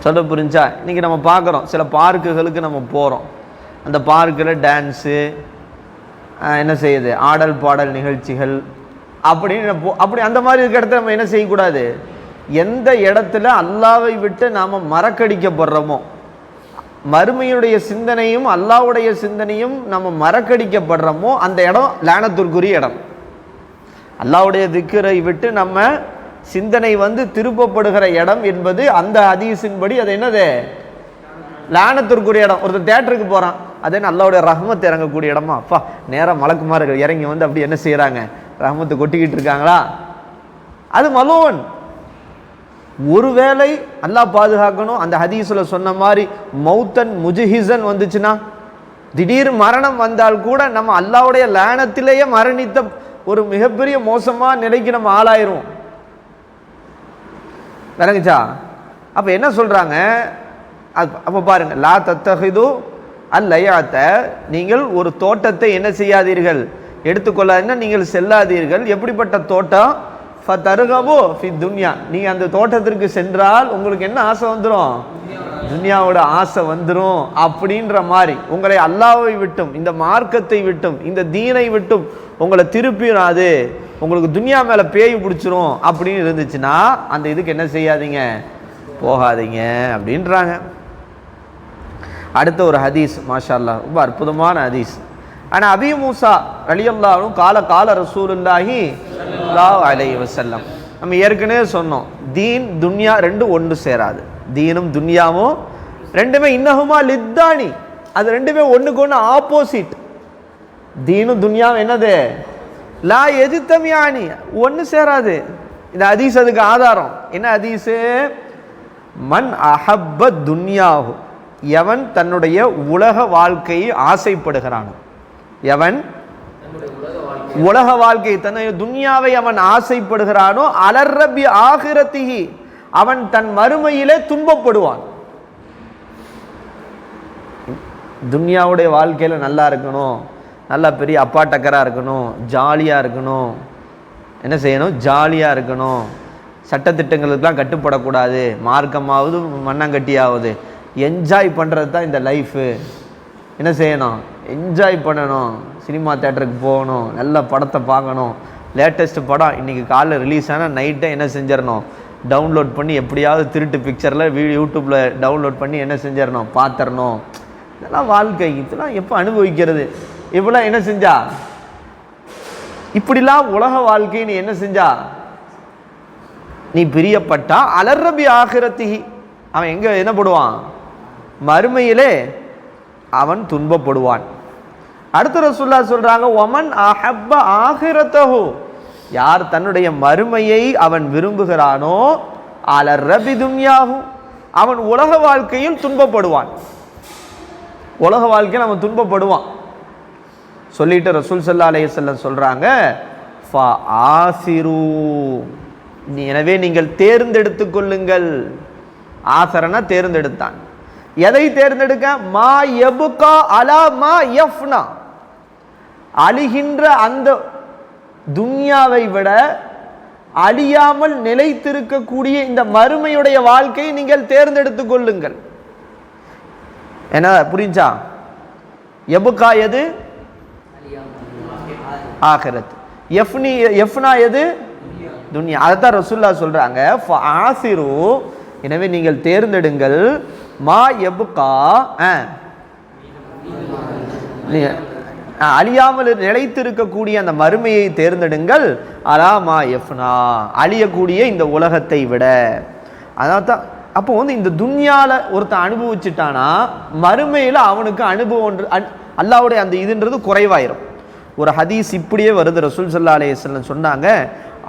சொல்ல புரிஞ்சா? இன்னைக்கு நம்ம பார்க்குறோம், சில பார்க்குகளுக்கு நம்ம போகிறோம், அந்த பார்க்கில் டான்ஸு என்ன செய்யுது, ஆடல் பாடல் நிகழ்ச்சிகள் அப்படின்னு அப்படி அந்த மாதிரி இருக்கிற இடத்துல நம்ம என்ன செய்யக்கூடாது, எந்த இடத்துல அல்லாஹ்வை விட்டு நாம் மறக்கடிக்கப்படுறோமோ, மறுமையுடைய சிந்தனையும் அல்லாஹ்வுடைய சிந்தனையும் நம்ம மறக்கடிக்கப்படுறோமோ அந்த இடம் லானத்திற்குரிய இடம். அல்லாஹ்வுடைய திக்ரை விட்டு நம்ம சிந்தனை திருப்பப்படுகிற இடம் என்பது அந்த ஹதீஸின்படி அது என்னது, லானத்திற்குரிய இடம். ஒருத்தர் தியேட்டருக்கு போகிறான், அதே அல்லாஹ்வுடைய ரஹ்மத் இறங்கக்கூடிய இடமா? அப்பா நேரம் மலக்குமார்கள் இறங்கி அப்படி என்ன செய்கிறாங்க, ரஹ்மத்தை கொட்டிக்கிட்டு இருக்காங்களா? அது மலோன். ஒருவேளை அல்லாஹ் பாதுகாக்கணும், அந்த ஹதீஸ்ல சொன்ன மாதிரி மௌத்தன் முஜஹிசன் வந்துச்சுன்னா, திடீர் மரணம் வந்தால் கூட நம்ம அல்லாஹ்வுடைய லானத்திலேயே மரணித்த ஒரு மிகப்பெரிய மோசமான நிலைக்கு நம்ம ஆளாயிருவோம். விளங்குச்சா? அப்ப என்ன சொல்றாங்க, அப்ப பாருங்க, லா தத்தஹிது அல்லயாத்த, நீங்கள் ஒரு தோட்டத்தை என்ன செய்யாதீர்கள், எடுத்துக்கொள்ளாதீர்கள், நீங்கள் செல்லாதீர்கள். எப்படிப்பட்ட தோட்டம்? ஃபதர்கபு ஃபி துன்யா, நீங்க அந்த தோட்டத்திற்கு சென்றால் உங்களுக்கு என்ன ஆசை வந்துடும், துன்யாவோட ஆசை வந்துடும். அப்படின்ற மாதிரி உங்களை அல்லாஹ்வை விட்டும் இந்த மார்க்கத்தை விட்டும் இந்த தீனை விட்டும் உங்களை திருப்பிடாது, உங்களுக்கு துன்யா மேல பேய் பிடிச்சிரும் அப்படின்னு இருந்துச்சுன்னா அந்த இதுக்கு என்ன செய்யாதீங்க, போகாதீங்க அப்படின்றாங்க. அடுத்த ஒரு ஹதீஸ், மாஷா அல்லாஹ், ரொம்ப அற்புதமான ஹதீஸ். ஆனால் அபி மூசா ரலியல்லாஹு கால ரசூலுல்லாஹி ஸல்லல்லாஹு அலைஹி வஸல்லம், நம்ம ஏற்கனவே சொன்னோம், தீன் துன்யா ரெண்டும் ஒன்று சேராது. தீனும் துன்யாவும் ரெண்டுமே இன்னஹுமா லித்தானி, அது ரெண்டுமே ஒன்றுக்கு ஒன்று ஆப்போசிட். தீனும் துன்யாவும் என்னது, லா எஜித்தமியானி, ஒன்று சேராது. இந்த ஹதீஸ் அதுக்கு ஆதாரம். என்ன ஹதீஸு? மன் அஹப்ப துன்யாஹு, எவன் தன்னுடைய உலக வாழ்க்கையை ஆசைப்படுகிறானோ, எவன் உலக வாழ்க்கை தன்னுடைய துன்யாவை அவன் ஆசைப்படுகிறானோ, அலர்ரபி ஆகிரத்திஹி, அவன் தன் மறுமையிலே துன்பப்படுவான். துன்யாவுடைய வாழ்க்கையில நல்லா இருக்கணும், நல்லா பெரிய அப்பா டக்கரா இருக்கணும், ஜாலியா இருக்கணும், என்ன செய்யணும், ஜாலியா இருக்கணும், சட்டத்திட்டங்களுக்கெல்லாம் கட்டுப்படக்கூடாது, மார்க்கமாவது மண்ணங்கட்டியாவது என்ஜாய் பண்ணுறது தான் இந்த லைஃபு. என்ன செய்யணும், என்ஜாய் பண்ணணும், சினிமா தேட்டருக்கு போகணும், நல்ல படத்தை பார்க்கணும், லேட்டஸ்ட் படம் இன்றைக்கி காலைல ரிலீஸ் ஆனால் நைட்டை என்ன செஞ்சிடணும், டவுன்லோட் பண்ணி எப்படியாவது திருட்டு பிக்சரில் யூடியூப்பில் டவுன்லோட் பண்ணி என்ன செஞ்சிடணும், பார்த்துடணும். இதெல்லாம் வாழ்க்கை, இதெல்லாம் எப்போ அனுபவிக்கிறது? இப்படிலாம் என்ன செஞ்சா, இப்படிலாம் உலக வாழ்க்கை நீ என்ன செஞ்சா, நீ பிரியப்பட்டா அலர்ரபி ஆகிரத்திஹி, அவன் எங்க என்ன போடுவான், மறுமையிலே அவன் துன்பப்படுவான். அடுத்த ரசூலுல்லாஹ் சொல்றாங்க, ஒமன் அஹப்ப ஆகிரத்தஹு, யார் தன்னுடைய மறுமையை அவன் விரும்புகிறானோ, அலர்ரபி துன்யாஹு, அவன் உலக வாழ்க்கையில் துன்பப்படுவான். உலக வாழ்க்கையில் அவன் துன்பப்படுவான். சொல்லிட்டு ரசூல் ஸல்லல்லாஹு அலைஹி வஸல்லம் சொல்றாங்க, ஃபஆசிரு, எனவே நீங்கள் தேர்ந்தெடுத்துக் கொள்ளுங்கள். ஆசரனா தேர்ந்தெடுத்தான். எதை தேர்ந்தெடுக்க? மா யபுகா அலா மா யஃப்னா, அழிகின்ற அந்த துன்யாவை விட அழியாமல் நிலைத்திருக்கக்கூடிய இந்த மறுமையுடைய வாழ்க்கையை நீங்கள் தேர்ந்தெடுத்துக் கொள்ளுங்கள். என்ன புரிஞ்சா? யபுகா எது? ஆகிரத். யஃப்னா எது? துன்யா. அதைத்தான் ரசூலுல்லாஹ் சொல்றாங்க, ஃபஆசிரு, எனவே நீங்கள் தேர்ந்தெடுங்கள், மா யபுகா, அழியாமல் நிலைத்திருக்கக்கூடிய அந்த மறுமையை தேர்ந்தெடுங்கள், அலா மா யஃப்னா, அழியக்கூடிய இந்த உலகத்தை விட. அதான் அப்போ இந்த துன்யால ஒருத்தன் அனுபவிச்சுட்டானா மறுமையில் அவனுக்கு அனுபவம் அல்லாஹ்வுடைய அந்த இதுன்றது குறைவாயிரும். ஒரு ஹதீஸ் இப்படியே வருது, ரசூல் ஸல்லல்லாஹு அலைஹி வஸல்லம் சொன்னாங்க,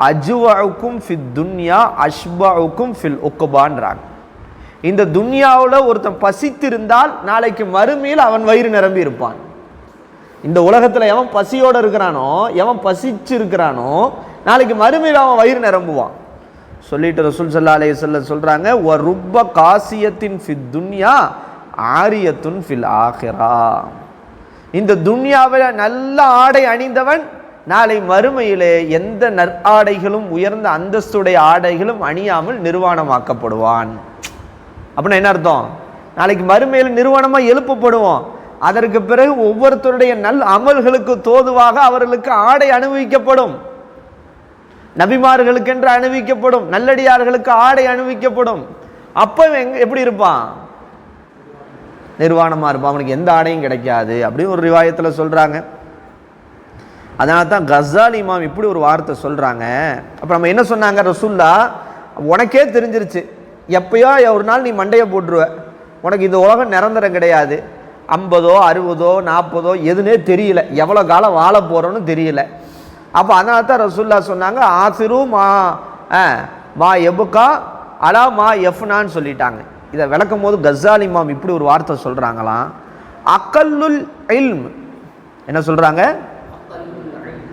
அஜ்வஉக்கும் ஃபித் துன்யா அஷ்பஉக்கும் ஃபில் உக்பான்றாங்க. இந்த துன்யாவில் ஒருத்தன் பசித்திருந்தால் நாளைக்கு மறுமையில் அவன் வயிறு நிரம்பி இருப்பான். இந்த உலகத்தில் எவன் பசியோடு இருக்கிறானோ, எவன் பசிச்சு இருக்கிறானோ, நாளைக்கு மறுமையில் அவன் வயிறு நிரம்புவான். சொல்லிட்டு ரசூல் ஸல்லல்லாஹு அலைஹி வஸல்லம் சொல்றாங்க, வ ருப்ப காசியத்தின் ஃபித் துன்யா ஆரியத்துன் ஃபில் ஆகிரா, இந்த துன்யாவில் நல்ல ஆடை அணிந்தவன் நாளை மறுமையிலே எந்த நற்ஆடைகளும் உயர்ந்த அந்தஸ்துடைய ஆடைகளும் அணியாமல் நிர்வாணமாக்கப்படுவான். அப்படின்னா என்ன அர்த்தம்? நாளைக்கு மறுமையில் நிர்வாணமாக எழுப்பப்படுவோம். அதற்கு பிறகு ஒவ்வொருத்தருடைய நல் அமல்களுக்கு தோதுவாக அவர்களுக்கு ஆடை அணிவிக்கப்படும். நபிமார்களுக்கு என்று அணிவிக்கப்படும், நல்லடியார்களுக்கு ஆடை அணிவிக்கப்படும். அப்ப எப்படி இருப்பான்? நிர்வாணமாக இருப்பான், அவனுக்கு எந்த ஆடையும் கிடைக்காது அப்படின்னு ஒரு ரிவாயத்தில் சொல்கிறாங்க. அதனால தான் கஸாலி இமாம் இப்படி ஒரு வார்த்தை சொல்கிறாங்க. அப்போ நம்ம என்ன சொன்னாங்க, ரசூல்லா உனக்கே தெரிஞ்சிருச்சு, எப்பயோ ஒரு நாள் நீ மண்டையை போட்டுருவ, உனக்கு இந்த உலகம் நிரந்தரம் கிடையாது, 50, 60, 40 எதுனே தெரியல, எவ்வளோ காலம் வாழ போகிறோன்னு தெரியல. அப்போ அதனால தான் ரசூல்லா சொன்னாங்க ஆசிரு மா எபுக்கா அலா மா எஃப்னான்னு சொல்லிட்டாங்க. இதை விளக்கும் போது கஸாலி இமாம் இப்படி ஒரு வார்த்தை சொல்கிறாங்களாம், அக்கல்லுல் இல்ம், என்ன சொல்கிறாங்க,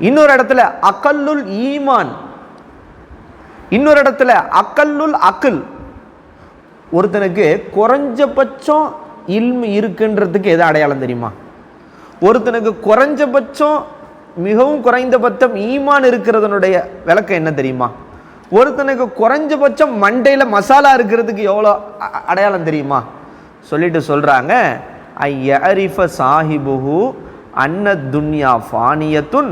இன்னொரு இடத்துல அக்கல்லுல் ஈமான், இன்னொரு இடத்துல அக்கல்லுல் அக்குல். ஒருத்தனுக்கு குறைஞ்சபட்சம் இல்ம் இருக்குன்றதுக்கு எது அடையாளம் தெரியுமா? ஒருத்தனுக்கு குறைஞ்சபட்சம் மிகவும் குறைந்தபட்சம் ஈமான் இருக்கிறதனுடைய விளக்கம் என்ன தெரியுமா? ஒருத்தனுக்கு குறைஞ்சபட்சம் மண்டையில் மசாலா இருக்கிறதுக்கு எவ்வளோ அடையாளம் தெரியுமா? சொல்லிட்டு சொல்கிறாங்க, ஐயரிஃப சாஹிபுஹு அன்ன துன்யா ஃபானியத்துன்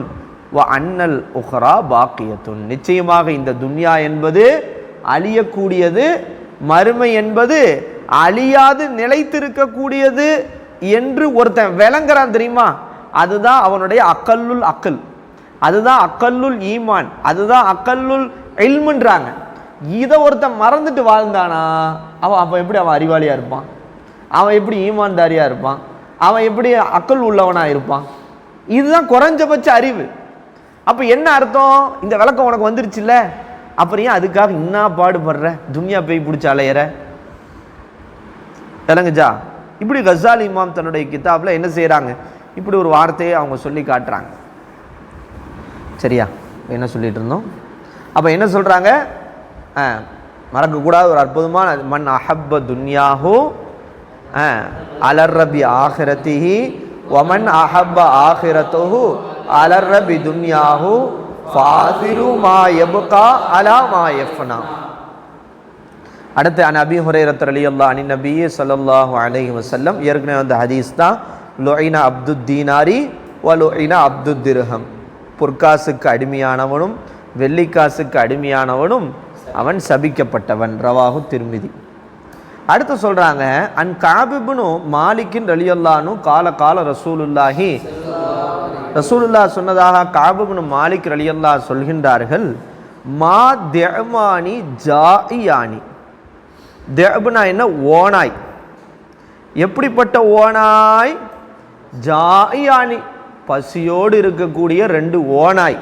வ அன்னல் உஹ்ரா பாக்கியத்துன். நிச்சயமாக இந்த துன்யா என்பது அழியக்கூடியது, மறுமை என்பது அழியாது நிலைத்திருக்கக்கூடியது என்று ஒருத்தன் விளங்குறான் தெரியுமா? அதுதான் அவனுடைய அக்கல்லுல் அக்கல், அதுதான் அக்கல்லுல் ஈமான், அதுதான் அக்கல்லுல் இல்முன்றாங்க. இதை ஒருத்தன் மறந்துட்டு வாழ்ந்தானா அவன் அப்போ எப்படி அவன் அறிவாளியாக இருப்பான்? அவன் எப்படி ஈமான்தாரியாக இருப்பான்? அவன் எப்படி அக்கல் உள்ளவனாக இருப்பான்? இதுதான் குறைஞ்சபட்ச அறிவு. அப்போ என்ன அர்த்தம்? இந்த விளக்கம் உனக்கு வந்துருச்சுல்ல, அப்புறம் ஏன் அதுக்காக இன்னும் பாடுபடுற, துன்யா பேய் பிடிச்ச அலையிற? விளங்குச்சா? இப்படி கஸாலி இமாம் தன்னுடைய கிதாபில் என்ன செய்கிறாங்க, இப்படி ஒரு வார்த்தையை அவங்க சொல்லி காட்டுறாங்க. சரியா? என்ன சொல்லிட்டு இருந்தோம்? அப்போ என்ன சொல்கிறாங்க, மறக்கக்கூடாது ஒரு அற்புதமான மன் அஹப்ப துன்யாஹு அலர்ரபி ஆஹிரத்திஹி வமன் அஹப்ப ஆஹிரத்துஹு அலர்ரபி துன்யாஹு ஃபாசிரு மா யப்கா அலா மா யஃப்னா. அடுத்து அபீ ஹுரைரா ரலியல்லாஹு அன்ஹு நபி ஸல்லல்லாஹு அலைஹி வஸல்லம், ஏற்கனவே வந்த ஹதீஸ் தான், லுஇனா அப்துத் தீனாரி வ லுஇனா அப்துத் திர்ஹம். பொற்காசுக்கு அடிமையானவனும் வெள்ளிக்காசுக்கு அடிமையானவனும் அவன் சபிக்கப்பட்டவன். ரவாஹு திர்மிதி. அடுத்து சொல்றாங்க, அன் கஅப் இப்னு மாலிக் ரலியல்லாஹு அன்ஹு கால ரசூலுல்லாஹி, ரசூலுல்லாஹ் சொன்னதாக கஅப் இப்னு மாலிக் ரலியல்லாஹு சொல்கின்றார்கள், மா திஅமானி ஜாஇயானி. திஅப்னா என்ன? ஓனாய். எப்படிப்பட்ட ஓனாய்? ஜாஇயானி, பசியோடு இருக்கக்கூடிய 2 ஓனாய்.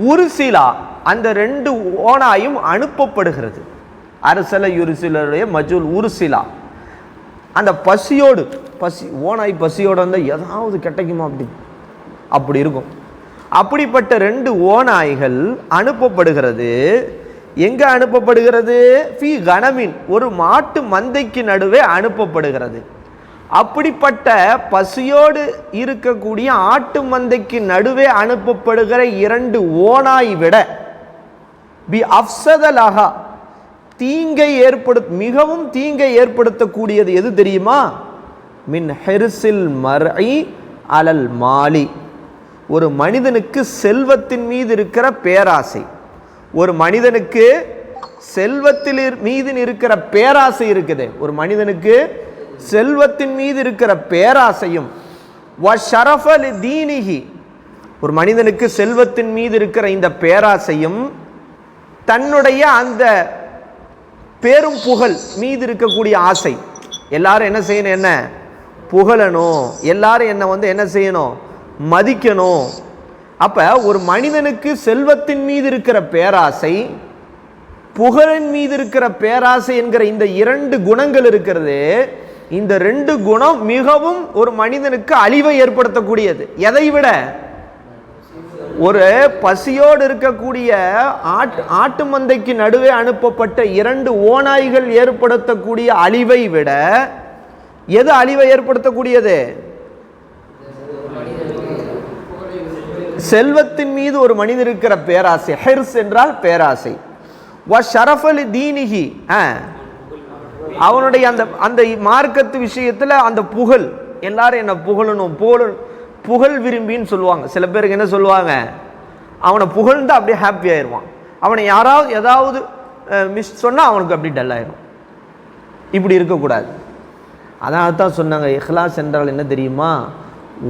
உருசிலா, அந்த 2 ஓனாயும் அனுப்பப்படுகிறது. அரசல யுருசிலுடைய மஜூல் உருசிலா. அந்த பசியோடு, ஓனாய் பசியோடு வந்தால் ஏதாவது கிடைக்குமா அப்படி இருக்கும். அப்படிப்பட்ட 2 ஓநாய்கள் அனுப்பப்படுகிறது. எங்க அனுப்பப்படுகிறது? ஃபி கனமின், ஒரு மாட்டு மந்தைக்கு நடுவே அனுப்பப்படுகிறது. அப்படிப்பட்ட பசியோடு இருக்கக்கூடிய ஆட்டு மந்தைக்கு நடுவே அனுப்பப்படுகிற 2 ஓனாய் விட பி அஃப்சதலஹா, மிகவும் தீங்கை ஏற்படுத்தக்கூடியது எது தெரியுமா? மின் ஹிர்சில் மர்இ அலல் மாலி, ஒரு மனிதனுக்கு செல்வத்தின் மீது இருக்கிற பேராசை. ஒரு மனிதனுக்கு செல்வத்தில் மீது இருக்கிற பேராசை இருக்குது. ஒரு மனிதனுக்கு செல்வத்தின் மீது இருக்கிற பேராசையும், வ ஷரஃப தீனிஹி, ஒரு மனிதனுக்கு செல்வத்தின் மீது இருக்கிற இந்த பேராசையும் தன்னுடைய அந்த பேரும் புகழ் மீது இருக்கக்கூடிய ஆசை. எல்லாரும் என்ன செய்யணும்? என்ன புகழணும், எல்லாரும் என்ன என்ன செய்யணும்? மதிக்கணும். அப்ப ஒரு மனிதனுக்கு செல்வத்தின் மீது இருக்கிற பேராசை, புகழின் மீது இருக்கிற பேராசை என்கிற இந்த 2 குணங்கள் இருக்கிறது. இந்த 2 குணம் மிகவும் ஒரு மனிதனுக்கு அழிவை ஏற்படுத்தக்கூடியது. எதை விட? ஒரு பசியோடு இருக்கக்கூடிய ஆட்டு மந்தைக்கு நடுவே அனுப்பப்பட்ட 2 ஓநாய்கள் ஏற்படுத்தக்கூடிய அழிவை விட எது அழிவை ஏற்படுத்தக்கூடியது? செல்வத்தின் மீது ஒரு மனிதன் இருக்கிற பேராசை. ஹிர்ஸ் என்றால் பேராசை. வ ஷரஃபல் தீனிஹி, அவனுடைய அந்த மார்க்கத்து விஷயத்துல அந்த புகழ், எல்லாரும் என்ன புகழணும், புகழ் விரும்பின்னு சொல்லுவாங்க. சில பேருக்கு என்ன சொல்லுவாங்க? அவனை புகழ்ந்து அப்படியே ஹாப்பி ஆயிடுவான். அவனை யாராவது ஏதாவது மிஸ் சொன்னா அவனுக்கு அப்படி டல் ஆயிரும். இப்படி இருக்கக்கூடாது. அதனால தான் சொன்னாங்க, இஹ்லாஸ் என்றால் என்ன தெரியுமா,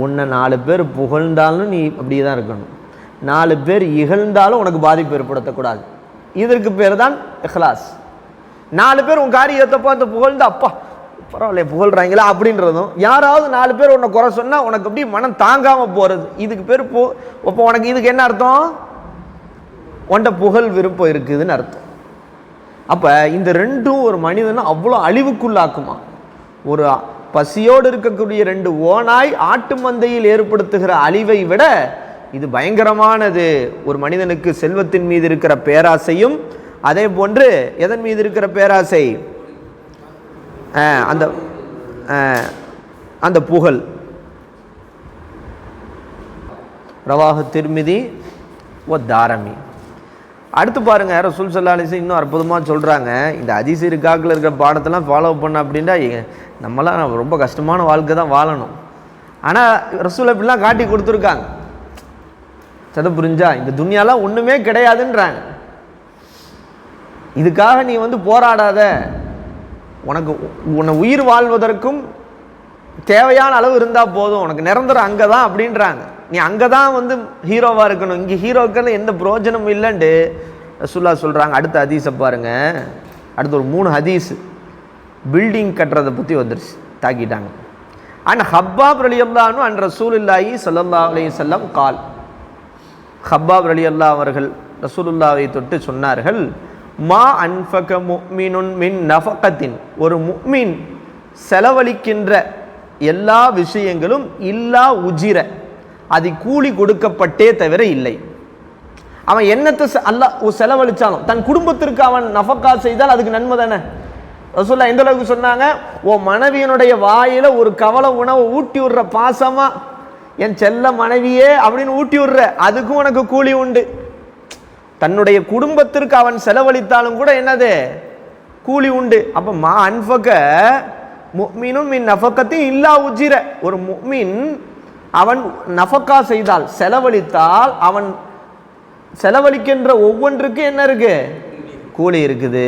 உன்னை 4 பேர் புகழ்ந்தாலும் நீ அப்படியே தான் இருக்கணும், 4 பேர் இகழ்ந்தாலும் உனக்கு பாதிப்பு ஏற்படுத்தக்கூடாது. இதற்கு பேர் தான் இஹ்லாஸ். 4 பேர் உன் காரியத்தை பார்த்து புகழ்ந்து அப்பா பரவாயில்ல புகழ்றாங்களா அப்படின்றதும், யாராவது 4 பேர் உன்னை குறை சொன்னால் உனக்கு அப்படி மனம் தாங்காமல் போகிறது, இதுக்கு பேர் இப்போ உனக்கு இதுக்கு என்ன அர்த்தம், உன்ட புகழ் விருப்பம் இருக்குதுன்னு அர்த்தம். அப்போ இந்த ரெண்டும் ஒரு மனிதனை அவ்வளோ அழிவுக்குள்ளாக்குமா. ஒரு பசியோடு இருக்கக்கூடிய 2 ஓநாய் ஆட்டு மந்தையில் ஏற்படுத்துகிற அழிவை விட இது பயங்கரமானது. ஒரு மனிதனுக்கு செல்வத்தின் மீது இருக்கிற பேராசையும் அதே போன்று எதன் மீது இருக்கிற பேராசை, அந்த அந்த புகழ். ரவாஹு திர்மிதி ஓ தாரமி. அடுத்து பாருங்க, ரசூல் ஸல்லல்லாஹு அலைஹி வஸல்லம் இன்னும் அற்புதமாக சொல்கிறாங்க, இந்த ஹதீஸ் இருக்காக்கில் இருக்கிற பாடத்தெல்லாம் ஃபாலோ பண்ண அப்படின்னா நம்மளாம் ரொம்ப கஷ்டமான வாழ்க்கை தான் வாழணும். ஆனால் ரசூல் அப்படிலாம் காட்டி கொடுத்துருக்காங்க. சதை புரிஞ்சா, இந்த துன்யாலாம் ஒன்றுமே கிடையாதுன்றாங்க. இதுக்காக நீ போராடாத, உன்னை உயிர் வாழ்வதற்கும் தேவையான அளவு இருந்தால் போதும், உனக்கு நிரந்தரம் அங்கே தான் அப்படின்றாங்க. நீ அங்கே தான் ஹீரோவாக இருக்கணும், இங்கே ஹீரோக்கள் எந்த பிரயோஜனமும் இல்லைன்ட்டு ரசூலுல்லாஹ் சொல்கிறாங்க. அடுத்த ஹதீஸை பாருங்க, அடுத்த ஒரு 3 ஹதீஸ் பில்டிங் கட்டுறதை பற்றி வந்துருச்சு, தாக்கிட்டாங்க. அண்ட் ஹப்பாப் ரலியல்லாஹு அன்ஹு அன் ரசூலுல்லாஹி ஸல்லல்லாஹு அலைஹி வஸல்லம் கால். ஹப்பாப் ரலியல்லாஹு அவர்கள் ரசூலுல்லாஹை தொட்டு சொன்னார்கள், மா அன்ஃபக முஃமினுன் மின் நஃபகத்தின், ஒரு முஃமின் செலவழிக்கின்ற எல்லா விஷயங்களும் இல்லா உஜிர, அது கூலி கொடுக்கப்பட்டே தவிர இல்லை. அவன் என்னத்தை அல்லாஹ் செலவழிச்சாலும் தன் குடும்பத்திற்கு அவன் நஃபகா செய்தால் அதுக்கு நன்மை தானே. ரசூலுல்லாஹ் எந்த அளவுக்கு சொன்னாங்க, ஓ மனைவியனுடைய வாயில ஒரு கவலை உணவை ஊட்டி விடுற, பாசமா என் செல்ல மனைவியே அப்படின்னு ஊட்டி விடுற, அதுக்கும் உனக்கு கூலி உண்டு. தன்னுடைய குடும்பத்திற்கு அவன் செலவழித்தாலும் கூட என்னது, கூலி உண்டு. அப்ப மா அன்ஃபக முஃமினும் மின் நஃபகத்தின் இல்லா உஜிர, ஒரு முஃமின் அவன் நஃபகா செய்தால் செலவழித்தால் அவன் செலவழிக்கின்ற ஒவ்வொன்றுக்கு என்ன இருக்கு, கூலி இருக்குது.